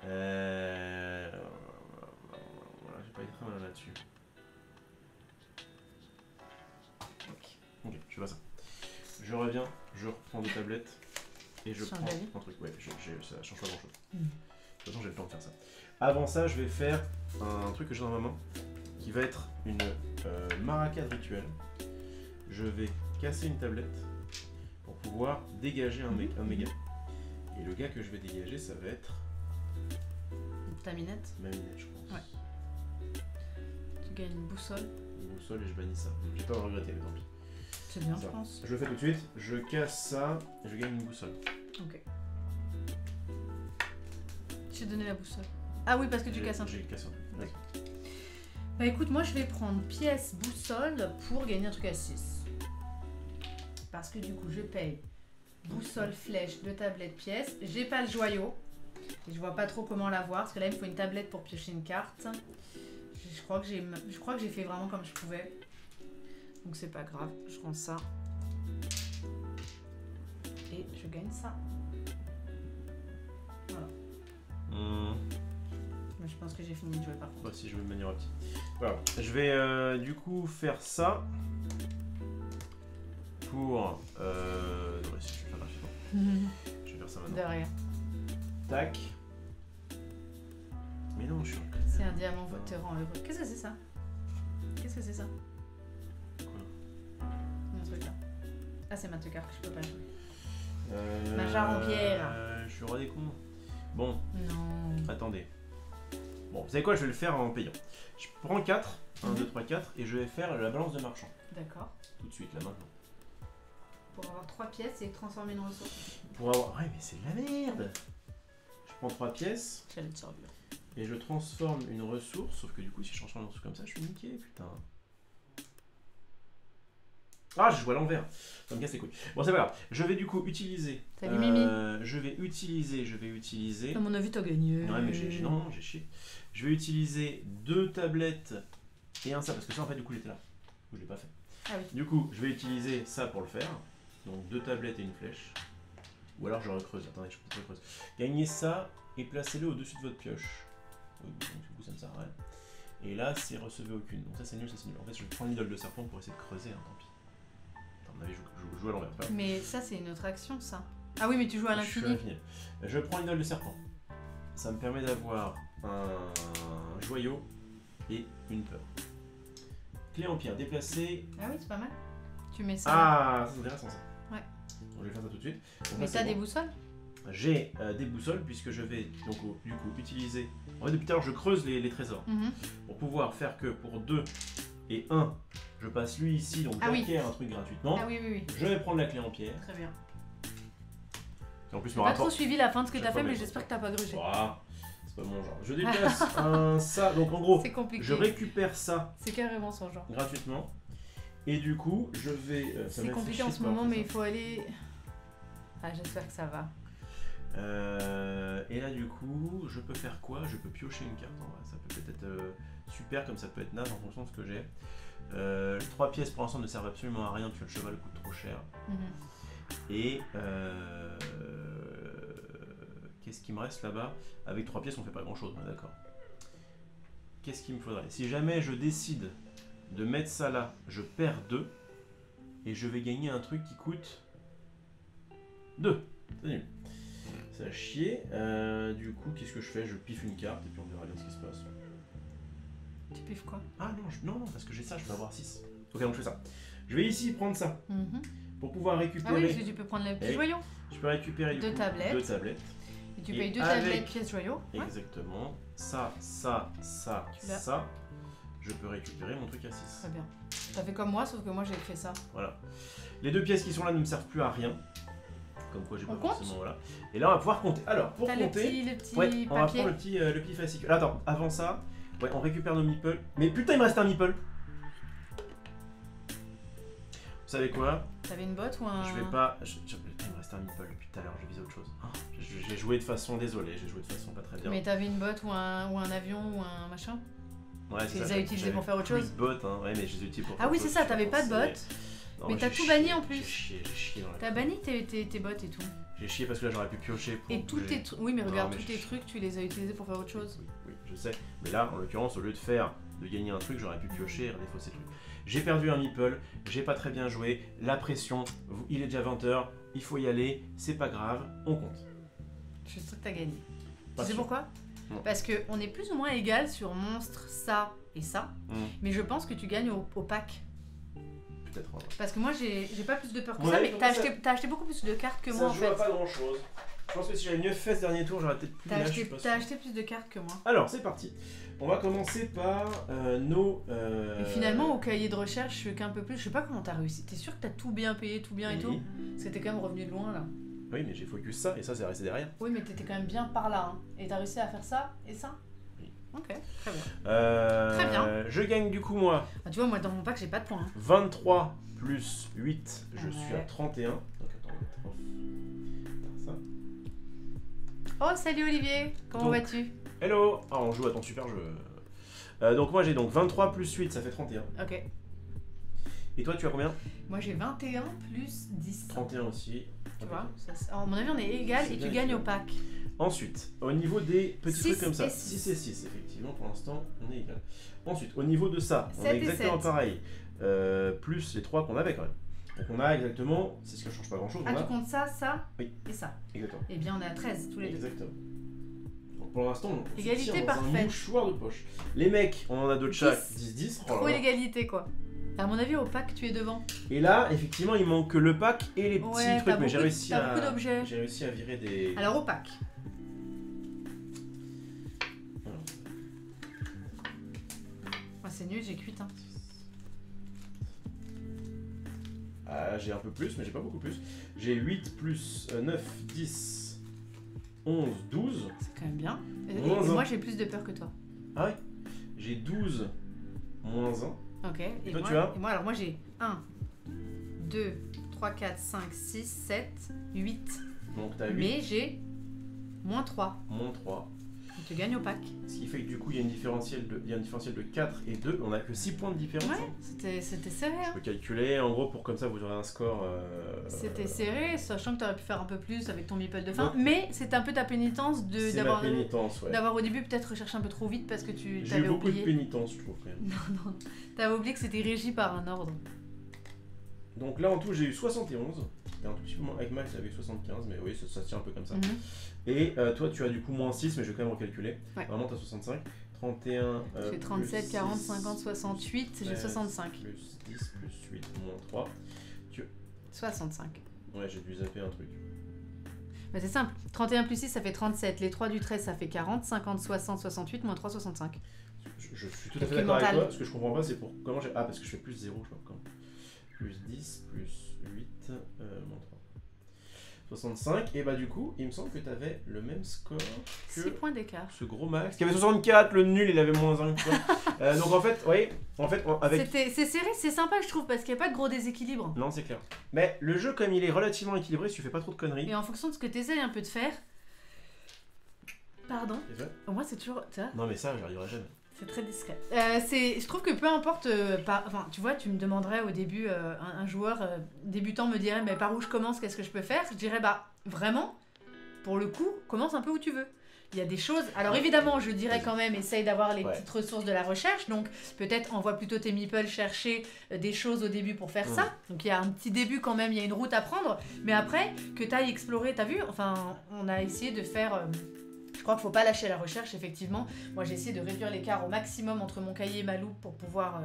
Voilà, j'ai pas été très mal là-dessus. Ok, je fais pas ça. Je reviens, je reprends 2 tablettes et je prends un truc. Ouais, ça change pas grand chose. De toute façon, j'ai le temps de faire ça. Avant ça, je vais faire un truc que j'ai dans ma main qui va être une maracade rituelle. Je vais casser une tablette pour pouvoir dégager un méga. Et le gars que je vais dégager, ça va être... Ta minette? Ma minette, je pense. Ouais. Tu gagnes une boussole. Une boussole et je bannis ça. J'ai pas à regretter, mais tant pis. C'est bien, je pense. Je le fais tout de suite, je casse ça et je gagne une boussole. Ok. J'ai donné la boussole. Ah oui, parce que tu casses un truc. J'ai cassé un truc. Bah écoute, moi je vais prendre pièce boussole pour gagner un truc à 6. Parce que du coup, je paye boussole, flèche, 2 tablettes, pièces. J'ai pas le joyau. Et je vois pas trop comment l'avoir. Parce que là, il me faut une tablette pour piocher une carte. Je crois que j'ai fait vraiment comme je pouvais. Donc c'est pas grave. Je rends ça. Et je gagne ça. Voilà. Mais je pense que j'ai fini de jouer par contre. Moi aussi, je vais de manière optique. Voilà. Je vais du coup faire ça. Pour... non, si je vais faire rapidement. Je vais faire ça maintenant. De rien. Tac. Mais non, je suis... C'est un diamant te rend heureux. Qu'est-ce que c'est ça? Qu'est-ce que c'est ça? Quoi? Un truc là. Ah, c'est ma carte que je peux pas jouer. Ma jarre en pierre. Je suis roi des cons. Bon. Non. Attendez. Bon, vous savez quoi? Je vais le faire en payant. Je prends 4. 1, 2, 3, 4. Et je vais faire la balance de marchand. D'accord. Tout de suite, là, maintenant. pour avoir 3 pièces et transformer une ressource. Pour avoir... Ouais, mais c'est de la merde. Je prends 3 pièces. J'allais te servir. Et je transforme une ressource, sauf que du coup, si je transforme une ressource comme ça, je suis niqué, putain. Ah, je joue à l'envers. Ça me casse les couilles. Bon, c'est pas grave. Je vais du coup utiliser... Salut Mimi. Je vais utiliser... À mon avis, t'as gagné. Ouais, mais non, j'ai chié. Je vais utiliser 2 tablettes et un ça, parce que ça, en fait, du coup, j'étais là. Je l'ai pas fait. Ah oui. Du coup, je vais utiliser ça pour le faire. Donc 2 tablettes et une flèche. Ou alors je recreuse. Attendez, je peux recreuser. Gagnez ça et placez-le au-dessus de votre pioche. Oui, donc du coup, ça ne sert à rien. Et là, c'est recevez aucune. Donc ça, c'est nul, ça, c'est nul. En fait, je prends l'idole de serpent pour essayer de creuser, hein, tant pis. Attends, je joue à l'envers. Mais ça, c'est une autre action, ça. Ah oui, mais tu joues à l'infini. Je prends l'idole de serpent. Ça me permet d'avoir un joyau et une peur. Clé en pierre déplacée. Ah oui, c'est pas mal. Tu mets ça. Ah, c'est intéressant ça. Ouais. Donc, je vais faire ça tout de suite. Donc, mais t'as des boussoles? J'ai des boussoles puisque je vais donc du coup utiliser. En fait, depuis tout à l'heure, je creuse les trésors pour pouvoir faire que pour 2 et 1, je passe lui ici, donc j'acquiers un truc gratuitement. Ah oui, oui, oui. Je vais prendre la clé en pierre. Très bien. Et en plus, j'ai pas trop suivi la fin de ce que t'as fait, mais j'espère que t'as pas grugé. Ah, c'est pas mon genre. Je déplace un ça, donc en gros, je récupère ça. C'est carrément son genre. Gratuitement. Et du coup, je vais. C'est compliqué en ce moment, mais il faut aller. Ah, j'espère que ça va. Et là, du coup, je peux faire quoi? Je peux piocher une carte. En vrai. Ça peut être super, comme ça peut être naze en fonction de ce que j'ai. 3 pièces pour l'instant ne servent absolument à rien parce que le cheval coûte trop cher. Et qu'est-ce qui me reste là-bas? Avec 3 pièces, on fait pas grand-chose, on est d'accord. Qu'est-ce qu'il me faudrait? Si jamais je décide de mettre ça là, je perds 2 et je vais gagner un truc qui coûte 2. C'est nul. Ça a chier. Du coup, qu'est-ce que je fais? Je piffe une carte et puis on verra bien ce qui se passe. Tu piffes quoi? Ah non, non, parce que j'ai ça, je peux avoir 6. Ok, donc je fais ça. Je vais ici prendre ça pour pouvoir récupérer. Ah oui, parce que tu peux prendre le petit joyau. Je peux récupérer 2 tablettes. 2 tablettes. Et tu payes 2 tablettes pièces joyau. Exactement. Ça. Je peux récupérer mon truc à 6. Très bien. T'as fait comme moi, sauf que moi j'ai fait ça. Voilà. Les 2 pièces qui sont là ne me servent plus à rien. Comme quoi j'ai pas forcément. Voilà. Et là on va pouvoir compter. Alors pour compter. Le petit ouais, papier. on va prendre le petit fascicule. Attends, avant ça, ouais, on récupère nos meeples. Mais putain, il me reste un meeple. Vous savez quoi? T'avais une botte ou un. Je vais pas. Il me reste un meeple depuis tout à l'heure, je vise autre chose. J'ai joué de façon. Désolé, j'ai joué de façon pas très bien. Mais t'avais une botte ou un avion ou un machin? Ouais, tu les as utilisés pour faire autre chose? Plus de bottes, hein. Ouais, mais je les ai utilisés pour faire Ah oui, c'est ça, t'avais pas de bottes. Non, mais t'as tout banni en plus. J'ai chié dans la. T'as banni tes bottes et tout. J'ai chié parce que là j'aurais pu piocher pour. Et tous tes trucs. Oui, mais regarde, tous tes trucs, tu les as utilisés pour faire autre chose. Oui, je sais. Mais là, en l'occurrence, au lieu de gagner un truc, j'aurais pu piocher et redéfausser le truc. J'ai perdu un meeple, j'ai pas très bien joué, la pression, il est déjà 20h, il faut y aller, c'est pas grave, on compte. Je suis sûre que t'as gagné. Tu sais pourquoi? Parce qu'on est plus ou moins égal sur monstre, ça et ça, mais je pense que tu gagnes au pack. Peut-être. Ouais. Parce que moi j'ai pas plus de peur que ça, mais t'as acheté beaucoup plus de cartes que moi en fait. Ça joue à pas grand chose. Je pense que si j'avais mieux fait ce dernier tour, j'aurais peut-être plus de T'as acheté plus de cartes que moi. Alors c'est parti. On va commencer par nos. Et finalement au cahier de recherche, je suis qu'un peu plus. Je sais pas comment t'as réussi. T'es sûr que t'as tout bien payé, tout bien et tout? Parce que t'es quand même revenu de loin là. Oui, mais j'ai focus ça et ça c'est resté derrière. Oui, mais t'étais quand même bien par là. Hein. Et t'as réussi à faire ça et ça? Oui. Ok, très bien. Très bien. Je gagne du coup moi. Ah, tu vois, moi dans mon pack j'ai pas de points. Hein. 23 plus 8, je suis à 31. Donc attends, on va mettre ça. Oh, salut Olivier, comment vas-tu? Hello. Ah, on joue à ton super jeu. Donc moi j'ai donc 23 plus 8, ça fait 31. Ok. Et toi tu as combien? Moi j'ai 21 plus 10. 31 aussi. Tu vois, à mon avis on est égal et tu gagnes au pack. Ensuite, au niveau des petits trucs comme ça, 6 et 6, effectivement pour l'instant on est égal. Ensuite, au niveau de ça, on est exactement pareil. Plus les 3 qu'on avait quand même. Donc on a exactement, c'est ce que je change pas grand chose. Ah, tu comptes ça, ça et ça. Exactement. Eh bien on est à 13 tous les deux. Exactement. Donc pour l'instant, on égalité se tire dans un mouchoir de poche. Les mecs, on en a deux de chaque, 10-10. Trop l'égalité quoi. À mon avis, au pack, tu es devant. Et là, effectivement, il manque que le pack et les petits trucs, mais j'ai réussi à virer des. Alors au pack. Oh, c'est nul, j'ai cuit. Hein. j'ai un peu plus, mais j'ai pas beaucoup plus. J'ai 8 plus 9, 10, 11, 12. C'est quand même bien. Et moi, j'ai plus de peur que toi. Ah ouais. J'ai 12 moins 1. Ok. Et toi, tu as? Et moi, j'ai 1, 2, 3, 4, 5, 6, 7, 8. Donc t'as 8. Mais j'ai moins 3. Moins 3. Tu gagnes au pack. Ce qui fait que du coup, il y a un différentiel de 4 et 2. On a que 6 points de différence. Ouais, c'était serré. Je peux calculer, en gros, pour comme ça, vous aurez un score... C'était serré, sachant que tu aurais pu faire un peu plus avec ton meeple de fin. Mais c'est un peu ta pénitence d'avoir au début peut-être recherché un peu trop vite parce que tu t'avais oublié. J'ai eu beaucoup de pénitence, je trouve, quand même. Non. T'avais oublié que c'était régi par un ordre. Donc là, en tout, j'ai eu 71. C'était un tout petit peu moins. Avec Max, j'avais 75, mais oui, ça se tient un peu comme ça. Et toi, tu as du coup moins 6, mais je vais quand même recalculer. Ouais. Vraiment, tu as 65. 31. J'ai 37, 40, 50, 68, j'ai 65. Plus 10, plus 8, moins 3. 65. Ouais, j'ai dû zapper un truc. Bah c'est simple. 31 plus 6, ça fait 37. Les 3 du 13, ça fait 40. 50, 60, 68, moins 3, 65. Je suis tout à fait d'accord avec toi. Ce que je comprends pas, c'est pour comment j'ai. Ah, parce que je fais plus 0, je crois. Quand... Plus 10, plus 8, moins 3. 65, et bah du coup, il me semble que tu avais le même score que 6 points d'écart. Ce gros Max qui avait 64, le nul il avait moins 1. Donc en fait, oui, avec... C'est serré, c'est sympa je trouve, parce qu'il n'y a pas de gros déséquilibre. Non, c'est clair. Mais le jeu, comme il est relativement équilibré, si tu fais pas trop de conneries... Et en fonction de ce que tu essayes un peu de faire... Pardon. Au moins c'est toujours... Non mais ça, j'y arriverai jamais. C'est très discret. Je trouve que peu importe, enfin, tu vois, tu me demanderais au début, un joueur débutant me dirait, mais par où je commence, qu'est-ce que je peux faire? Je dirais, bah, vraiment, pour le coup, commence un peu où tu veux. Il y a des choses... Alors évidemment, je dirais quand même, essaye d'avoir les petites ressources de la recherche, donc peut-être envoie plutôt tes meeples chercher des choses au début pour faire ça. Donc il y a un petit début quand même, il y a une route à prendre, mais après, que tu ailles explorer, t'as vu, enfin, on a essayé de faire... Je crois qu'il ne faut pas lâcher la recherche, effectivement. Moi, j'ai essayé de réduire l'écart au maximum entre mon cahier et ma loupe pour pouvoir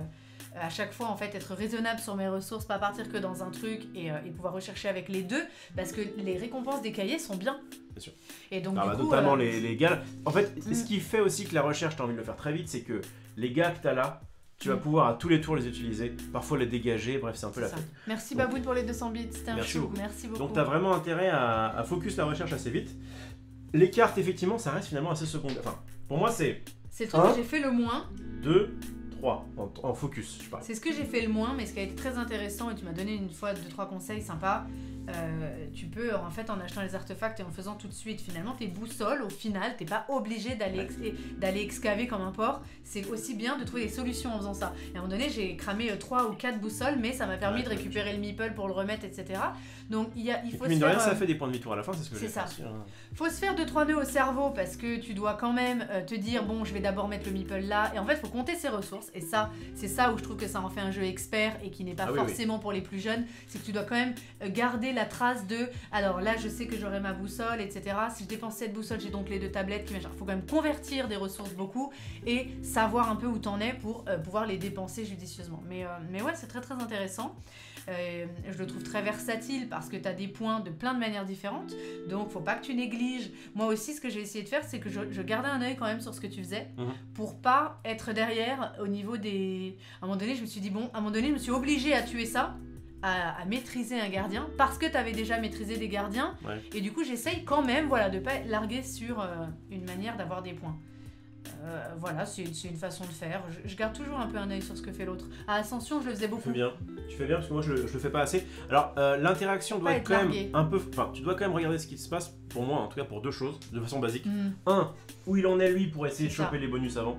à chaque fois en fait être raisonnable sur mes ressources, pas partir que dans un truc et pouvoir rechercher avec les deux, parce que les récompenses des cahiers sont bien. Bien sûr. Et donc, du coup, notamment les gars. En fait, ce qui fait aussi que la recherche, tu as envie de le faire très vite, c'est que les gars que tu as là, tu vas pouvoir à tous les tours les utiliser, parfois les dégager, bref, c'est un peu la fête. Merci Baboun pour les 200 bits, c'était un chou. Merci beaucoup. Donc, tu as vraiment intérêt à focus la recherche assez vite. Les cartes, effectivement, ça reste finalement assez secondaire. Enfin, pour moi, c'est... C'est le truc que j'ai fait le moins. 2, 3, en focus, je parle. C'est ce que j'ai fait le moins, mais ce qui a été très intéressant, et tu m'as donné une fois 2-3 conseils sympas. Tu peux, en fait, en achetant les artefacts et en faisant tout de suite, finalement, tes boussoles, au final, t'es pas obligé d'aller excaver comme un porc. C'est aussi bien de trouver des solutions en faisant ça. Et à un moment donné, j'ai cramé 3 ou 4 boussoles, mais ça m'a permis de récupérer le meeple pour le remettre, etc. Donc, il faut se faire... ça fait des points de victoire à la fin, c'est ce que j'ai fait. C'est ça. Faut se faire 2-3 nœuds au cerveau, parce que tu dois quand même te dire, bon, je vais d'abord mettre le meeple là. Et en fait, il faut compter ses ressources. Et ça, c'est ça où je trouve que ça en fait un jeu expert et qui n'est pas forcément pour les plus jeunes. C'est que tu dois quand même garder la trace de... Alors là, je sais que j'aurai ma boussole, etc. Si je dépense cette boussole, j'ai donc les 2 tablettes. Il faut quand même convertir des ressources beaucoup et savoir un peu où t'en es pour pouvoir les dépenser judicieusement. Mais ouais, c'est très très intéressant. Je le trouve très versatile parce que tu as des points de plein de manières différentes, donc faut pas que tu négliges. Moi aussi, ce que j'ai essayé de faire, c'est que je gardais un œil quand même sur ce que tu faisais pour pas être derrière au niveau des... À un moment donné, je me suis dit, bon, à un moment donné, je me suis obligée à tuer ça, à maîtriser un gardien parce que tu avais déjà maîtrisé des gardiens, et du coup, j'essaye quand même de pas larguer sur une manière d'avoir des points. Voilà, c'est une façon de faire. Je garde toujours un peu un œil sur ce que fait l'autre. À Ascension, je le faisais beaucoup. Tu fais bien parce que moi je le fais pas assez. Alors l'interaction doit être quand même un peu... Enfin, tu dois quand même regarder ce qui se passe, pour moi en tout cas, pour 2 choses, de façon basique. 1, où il en est lui pour essayer de choper les bonus avant.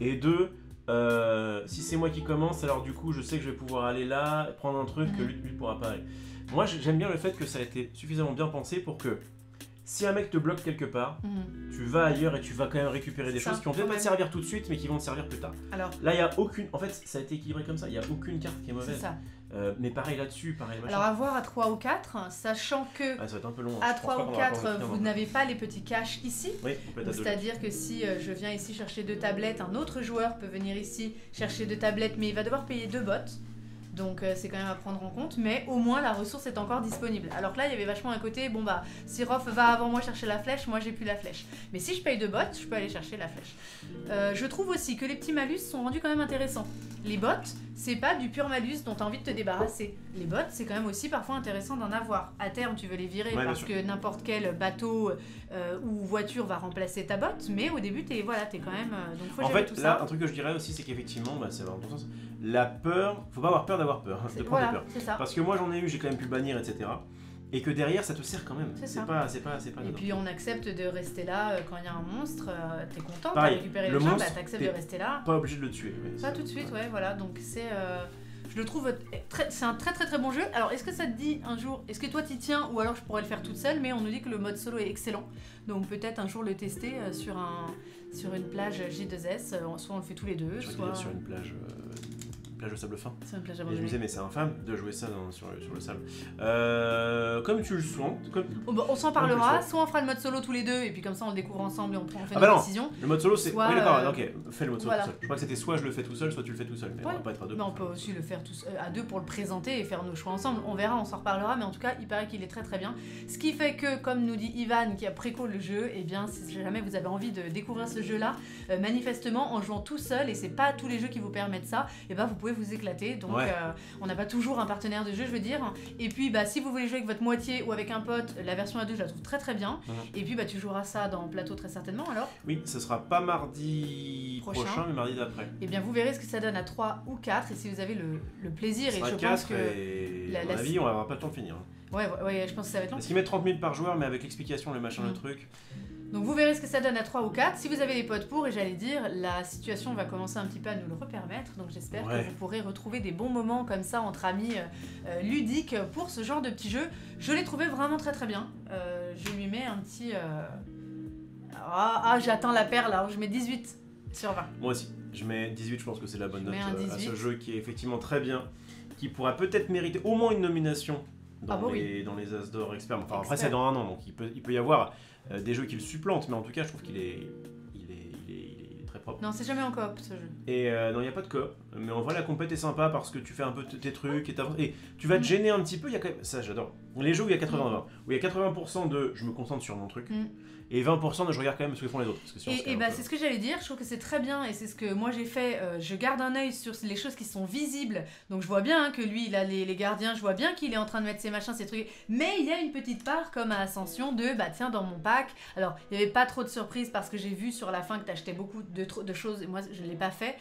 Et 2, si c'est moi qui commence, alors du coup je sais que je vais pouvoir aller là, prendre un truc que lui pourra pas aller. Moi j'aime bien le fait que ça a été suffisamment bien pensé pour que si un mec te bloque quelque part, tu vas ailleurs et tu vas quand même récupérer des choses qui vont peut-être pas te servir tout de suite, mais qui vont te servir plus tard. Alors, là, il n'y a aucune... En fait, ça a été équilibré comme ça, il n'y a aucune carte qui est mauvaise. C'est ça. Mais pareil là-dessus, pareil machin. Alors, à voir à 3 ou 4, sachant que ça va être un peu long, à 3 ou 4, vous n'avez pas les petits caches ici. Oui, c'est-à-dire que si je viens ici chercher 2 tablettes, un autre joueur peut venir ici chercher 2 tablettes, mais il va devoir payer 2 bots. Donc c'est quand même à prendre en compte, mais au moins la ressource est encore disponible. Alors que là il y avait vachement un côté, bon bah si Rof va avant moi chercher la flèche, moi j'ai plus la flèche. Mais si je paye 2 bots, je peux aller chercher la flèche. Je trouve aussi que les petits malus sont rendus quand même intéressants. Les bots, c'est pas du pur malus dont tu as envie de te débarrasser. Les bots, c'est quand même aussi parfois intéressant d'en avoir. À terme, tu veux les virer parce que n'importe quel bateau ou voiture va remplacer ta botte, mais au début, t'es quand même... donc faut gérer tout ça. Un truc que je dirais aussi, c'est qu'effectivement, c'est dans ton sens, la peur, faut pas avoir peur d'avoir peur, de prendre peur. C'est ça. Parce que moi j'en ai eu, j'ai quand même pu bannir, etc. Et que derrière ça te sert quand même. C'est pas et puis on accepte de rester là quand il y a un monstre, t'es content, t'as récupéré le jeu, bah t'acceptes de rester là. Pas obligé de le tuer. Pas tout de suite, voilà, donc c'est... je le trouve c'est un très très très bon jeu. Alors est-ce que ça te dit un jour, est-ce que toi t'y tiens ou alors je pourrais le faire toute seule, mais on nous dit que le mode solo est excellent. Donc peut-être un jour le tester sur une plage J2S, soit on le fait tous les deux, soit... sur une plage de sable fin. C'est une plage abandonnée. Et je me disais, mais c'est infâme de jouer ça sur le sable. Comme tu le sens. On s'en parlera, soit on fera le mode solo tous les deux, et puis comme ça on le découvre ensemble et on fait une décision. Le mode solo, c'est. Soit, oui, d'accord, ok, fais le mode solo tout seul. Je crois que c'était soit je le fais tout seul, soit tu le fais tout seul. Mais on va pas être à deux. Mais on peut aussi le faire à deux pour le présenter et faire nos choix ensemble. On verra, on s'en reparlera, mais en tout cas, il paraît qu'il est très très bien. Ce qui fait que, comme nous dit Ivan, qui a préco le jeu, et bien, si jamais vous avez envie de découvrir ce jeu-là, manifestement, en jouant tout seul, et c'est pas tous les jeux qui vous permettent ça, et ben vous pouvez vous éclater. Donc, on n'a pas toujours un partenaire de jeu, je veux dire. Et puis, si vous voulez jouer avec votre moitié ou avec un pote, la version A2, je la trouve très très bien. Et puis, tu joueras ça dans Plateau très certainement, alors. Oui, ce sera pas mardi prochain mais mardi d'après. Et bien, vous verrez ce que ça donne à 3 ou 4, et si vous avez le plaisir, et je 4, pense que... à mon avis, on n'aura pas le temps de finir. Ouais, je pense que ça va être long. Parce qu'ils mettent 30 minutes par joueur, mais avec l'explication, le machin, le truc... Donc vous verrez ce que ça donne à 3 ou 4. Si vous avez les potes pour, et j'allais dire, la situation va commencer un petit peu à nous le repermettre. Donc j'espère que vous pourrez retrouver des bons moments comme ça entre amis ludiques pour ce genre de petits jeux. Je l'ai trouvé vraiment très très bien. Je lui mets un petit... j'ai atteint la perle, alors je mets 18 sur 20. Moi aussi, je mets 18, je pense que c'est la bonne note à ce jeu qui est effectivement très bien, qui pourra peut-être mériter au moins une nomination dans les As d'Or experts. Enfin, après c'est dans un an, donc il peut y avoir des jeux qui le supplantent, mais en tout cas je trouve qu'il est très propre. Non, c'est jamais en coop ce jeu. Et non, il n'y a pas de coop, mais en vrai la compète est sympa parce que tu fais un peu tes trucs et tu vas te gêner un petit peu. Il y a quand même... Ça j'adore. Les jeux où il y a 80-20, où il y a 80% de je me concentre sur mon truc. Et 20% de je regarde quand même ce que font les autres. Parce que c'est ce que j'allais dire, je trouve que c'est très bien et c'est ce que moi j'ai fait. Je garde un œil sur les choses qui sont visibles. Donc je vois bien que lui il a les gardiens, je vois bien qu'il est en train de mettre ses machins, ses trucs. Mais il y a une petite part comme à Ascension de tiens, dans mon pack. Alors il n'y avait pas trop de surprises parce que j'ai vu sur la fin que tu achetais beaucoup de choses et moi je ne l'ai pas fait.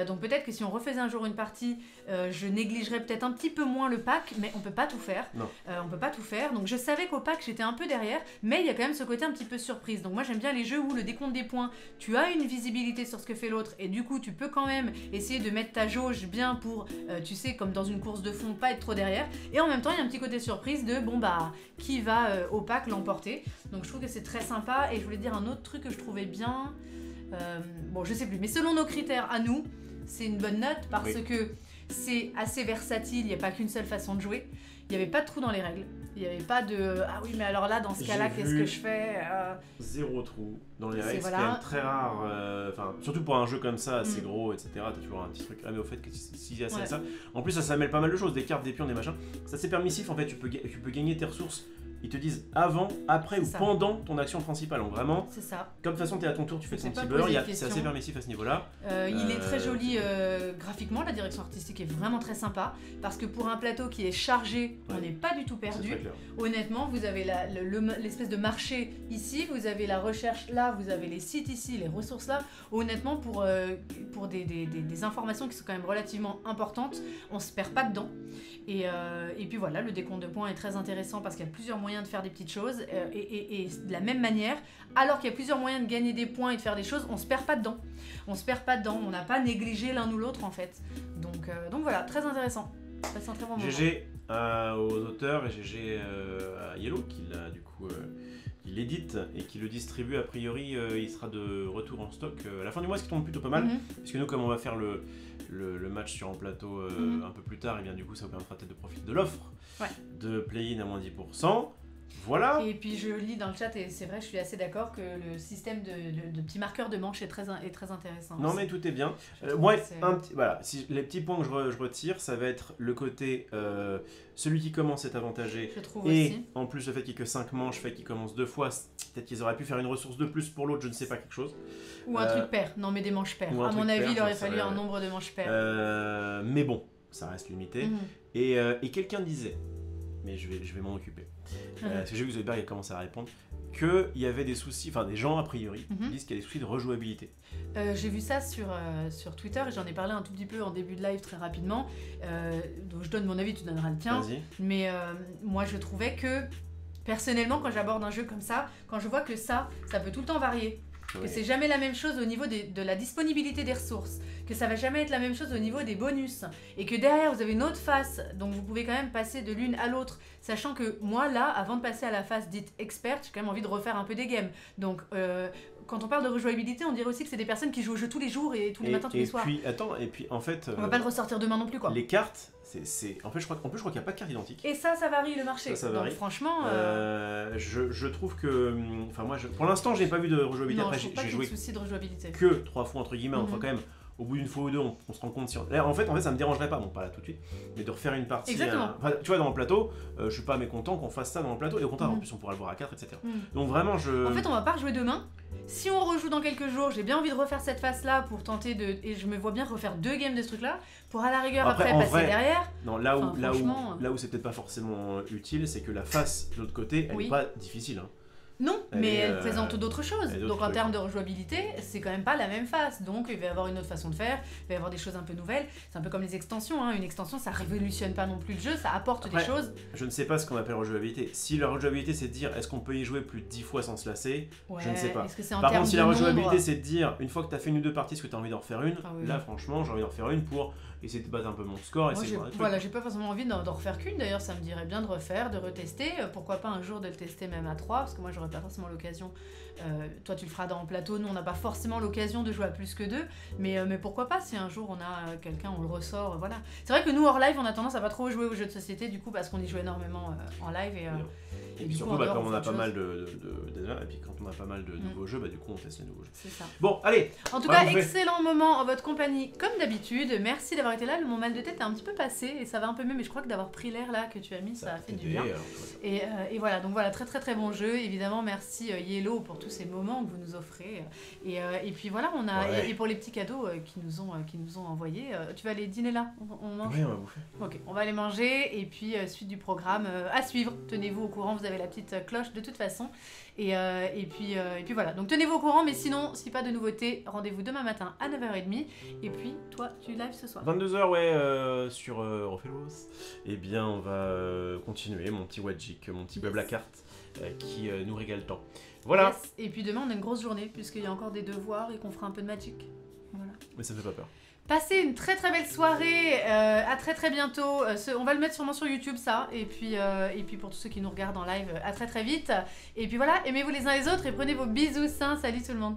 Donc peut-être que si on refaisait un jour une partie, je négligerais peut-être un petit peu moins le pack, mais on peut pas tout faire. On peut pas tout faire. Donc je savais qu'au pack j'étais un peu derrière, mais il y a quand même ce côté un petit peu surprise. Donc moi j'aime bien les jeux où le décompte des points, tu as une visibilité sur ce que fait l'autre et du coup tu peux quand même essayer de mettre ta jauge bien pour, tu sais, comme dans une course de fond, pas être trop derrière. Et en même temps il y a un petit côté surprise de qui va au pack l'emporter. Donc je trouve que c'est très sympa. Et je voulais dire un autre truc que je trouvais bien, je sais plus, mais selon nos critères à nous, c'est une bonne note parce que c'est assez versatile, il n'y a pas qu'une seule façon de jouer. Il n'y avait pas de trou dans les règles. Il n'y avait pas de « Ah oui, mais alors là, dans ce cas-là, qu'est-ce que je fais ?» Zéro trou dans les règles, c'est quand même très rare. Surtout pour un jeu comme ça, assez gros, etc. T'as toujours un petit truc. Ah mais au fait, s'il y a ça... En plus, ça mêle pas mal de choses, des cartes, des pions, des machins. Ça c'est permissif, en fait, tu peux gagner tes ressources. Ils te disent avant, après ou pendant ton action principale. Donc vraiment, c'est ça. Comme de toute façon t'es à ton tour, tu fais ton petit beurre, c'est assez permissif à ce niveau-là. Il est très joli graphiquement, la direction artistique est vraiment très sympa. Parce que pour un plateau qui est chargé, on n'est pas du tout perdu. Honnêtement, vous avez l'espèce de marché ici, vous avez la recherche là, vous avez les sites ici, les ressources là. Honnêtement, pour des informations qui sont quand même relativement importantes, on se perd pas dedans. Et puis voilà, le décompte de points est très intéressant parce qu'il y a plusieurs moyens de faire des petites choses et de la même manière, alors qu'il y a plusieurs moyens de gagner des points et de faire des choses, on se perd pas dedans. On n'a pas négligé l'un ou l'autre en fait. Donc voilà, très intéressant. C'est un très bon moment. GG aux auteurs et GG à Yellow qui l'a du coup qui l'édite et qui le distribue. A priori il sera de retour en stock à la fin du mois, ce qui tombe plutôt pas mal puisque nous, comme on va faire le match sur un plateau un peu plus tard, et bien du coup ça vous permettra peut-être de profiter de l'offre de play-in à moins 10%. Voilà. Et puis je lis dans le chat et c'est vrai, je suis assez d'accord que le système de petits marqueurs de manche est très intéressant. Non mais tout est bien. Moi, voilà, les petits points que je retire, ça va être le côté celui qui commence est avantagé. Je trouve et aussi. En plus le fait qu'il n'y ait que 5 manches fait qu'il commence 2 fois. Peut-être qu'ils auraient pu faire une ressource de plus pour l'autre, je ne sais pas, quelque chose. Ou un truc pair. Non mais des manches paires. À mon avis, il aurait fallu un nombre de manches paires. Mais bon, ça reste limité. Et quelqu'un disait, mais je vais m'en occuper. Parce que j'ai vu que Zoidberg commencé à répondre, qu'il y avait des soucis, enfin des gens a priori disent qu'il y a des soucis de rejouabilité. J'ai vu ça sur Twitter et j'en ai parlé un tout petit peu en début de live très rapidement. Donc je donne mon avis, tu donneras le tien. Vas-y. Mais moi je trouvais que personnellement quand j'aborde un jeu comme ça, quand je vois que ça peut tout le temps varier. Que c'est jamais la même chose au niveau de la disponibilité des ressources, que ça va jamais être la même chose au niveau des bonus, et que derrière vous avez une autre phase, donc vous pouvez quand même passer de l'une à l'autre, sachant que moi là, avant de passer à la phase dite experte, j'ai quand même envie de refaire un peu des games. Donc quand on parle de rejouabilité, on dirait aussi que c'est des personnes qui jouent au jeu tous les jours et tous les matins, tous les soirs. Et puis en fait... on va pas le ressortir demain non plus quoi. Les cartes... En fait, je crois qu'il n'y a pas de carte identique. Et ça varie le marché. Ça varie. Donc franchement... je trouve que... Enfin moi, pour l'instant, j'ai pas vu de rejouabilité. Non, après, je trouve pas qu'il y ait de soucis de rejouabilité. Que 3 fois, entre guillemets. Enfin quand même, au bout d'une fois ou deux, on se rend compte si... Là, en fait, ça me dérangerait pas, bon pas là tout de suite, mais de refaire une partie... Exactement. Tu vois, dans le plateau, je suis pas mécontent qu'on fasse ça dans le plateau. Et au contraire, en plus, on pourra le voir à 4, etc. Donc vraiment, En fait, on va pas rejouer demain. Si on rejoue dans quelques jours, j'ai bien envie de refaire cette phase-là pour tenter de... Et je me vois bien refaire 2 games de ce truc-là, pour à la rigueur après passer derrière. Non, là où c'est peut-être pas forcément utile, c'est que la face de l'autre côté, elle est pas difficile. Hein. Non, mais elle présente d'autres choses. Donc en termes de rejouabilité, c'est quand même pas la même face. Donc il va y avoir une autre façon de faire, il va y avoir des choses un peu nouvelles. C'est un peu comme les extensions. Hein. Une extension, ça révolutionne pas non plus le jeu, ça apporte des choses. Je ne sais pas ce qu'on appelle rejouabilité. Si la rejouabilité, c'est de dire est-ce qu'on peut y jouer plus de 10 fois sans se lasser, je ne sais pas. Par contre, si la rejouabilité, c'est de dire une fois que tu as fait une ou deux parties, est-ce que tu as envie d'en refaire une, là franchement, j'ai envie d'en refaire une pour essayer de battre un peu mon score. Moi, j'ai pas forcément envie d'en refaire qu'une. D'ailleurs, ça me dirait bien de refaire, de retester. Pourquoi pas un jour de le tester même à 3, parce que moi, j'aurais pas forcément l'occasion. Toi, tu le feras dans le plateau. Nous, on n'a pas forcément l'occasion de jouer à plus que 2. Mais pourquoi pas, si un jour on a quelqu'un, on le ressort. Voilà. C'est vrai que nous, hors live, on a tendance à pas trop jouer aux jeux de société, du coup, parce qu'on y joue énormément en live. Et puis surtout, quand on a pas mal et puis quand on a pas mal de nouveaux jeux, du coup, on teste les nouveaux jeux. C'est ça. Bon, allez. En tout cas, excellent moment en votre compagnie, comme d'habitude. Merci d'avoir été là. Mon mal de tête est un petit peu passé et ça va un peu mieux, mais je crois que d'avoir pris l'air là que tu as mis, ça a fait du bien. Et voilà, donc voilà, très très très bon jeu. Évidemment, merci Yellow pour tous ces moments que vous nous offrez. Et puis voilà, on a et pour les petits cadeaux qui nous ont envoyés. Tu vas aller dîner là, on mange. Oui, on va bouffer. Ok, on va aller manger et puis suite du programme à suivre. Tenez-vous au courant, vous avez la petite cloche de toute façon. Et puis voilà, donc tenez-vous au courant, mais sinon, si pas de nouveautés, rendez-vous demain matin à 9h30. Et puis, toi, tu live ce soir 22h, sur Orphelos. Eh bien, on va continuer mon petit Wajik, mon petit Blabla-Cart qui nous régale tant. Voilà. Yes. Et puis demain, on a une grosse journée, puisqu'il y a encore des devoirs et qu'on fera un peu de Magic. Voilà. Mais ça me fait pas peur. Passez une très très belle soirée, à très très bientôt. On va le mettre sûrement sur YouTube ça, et puis pour tous ceux qui nous regardent en live, à très très vite. Et puis voilà, aimez-vous les uns les autres et prenez vos bisous sains. Salut tout le monde.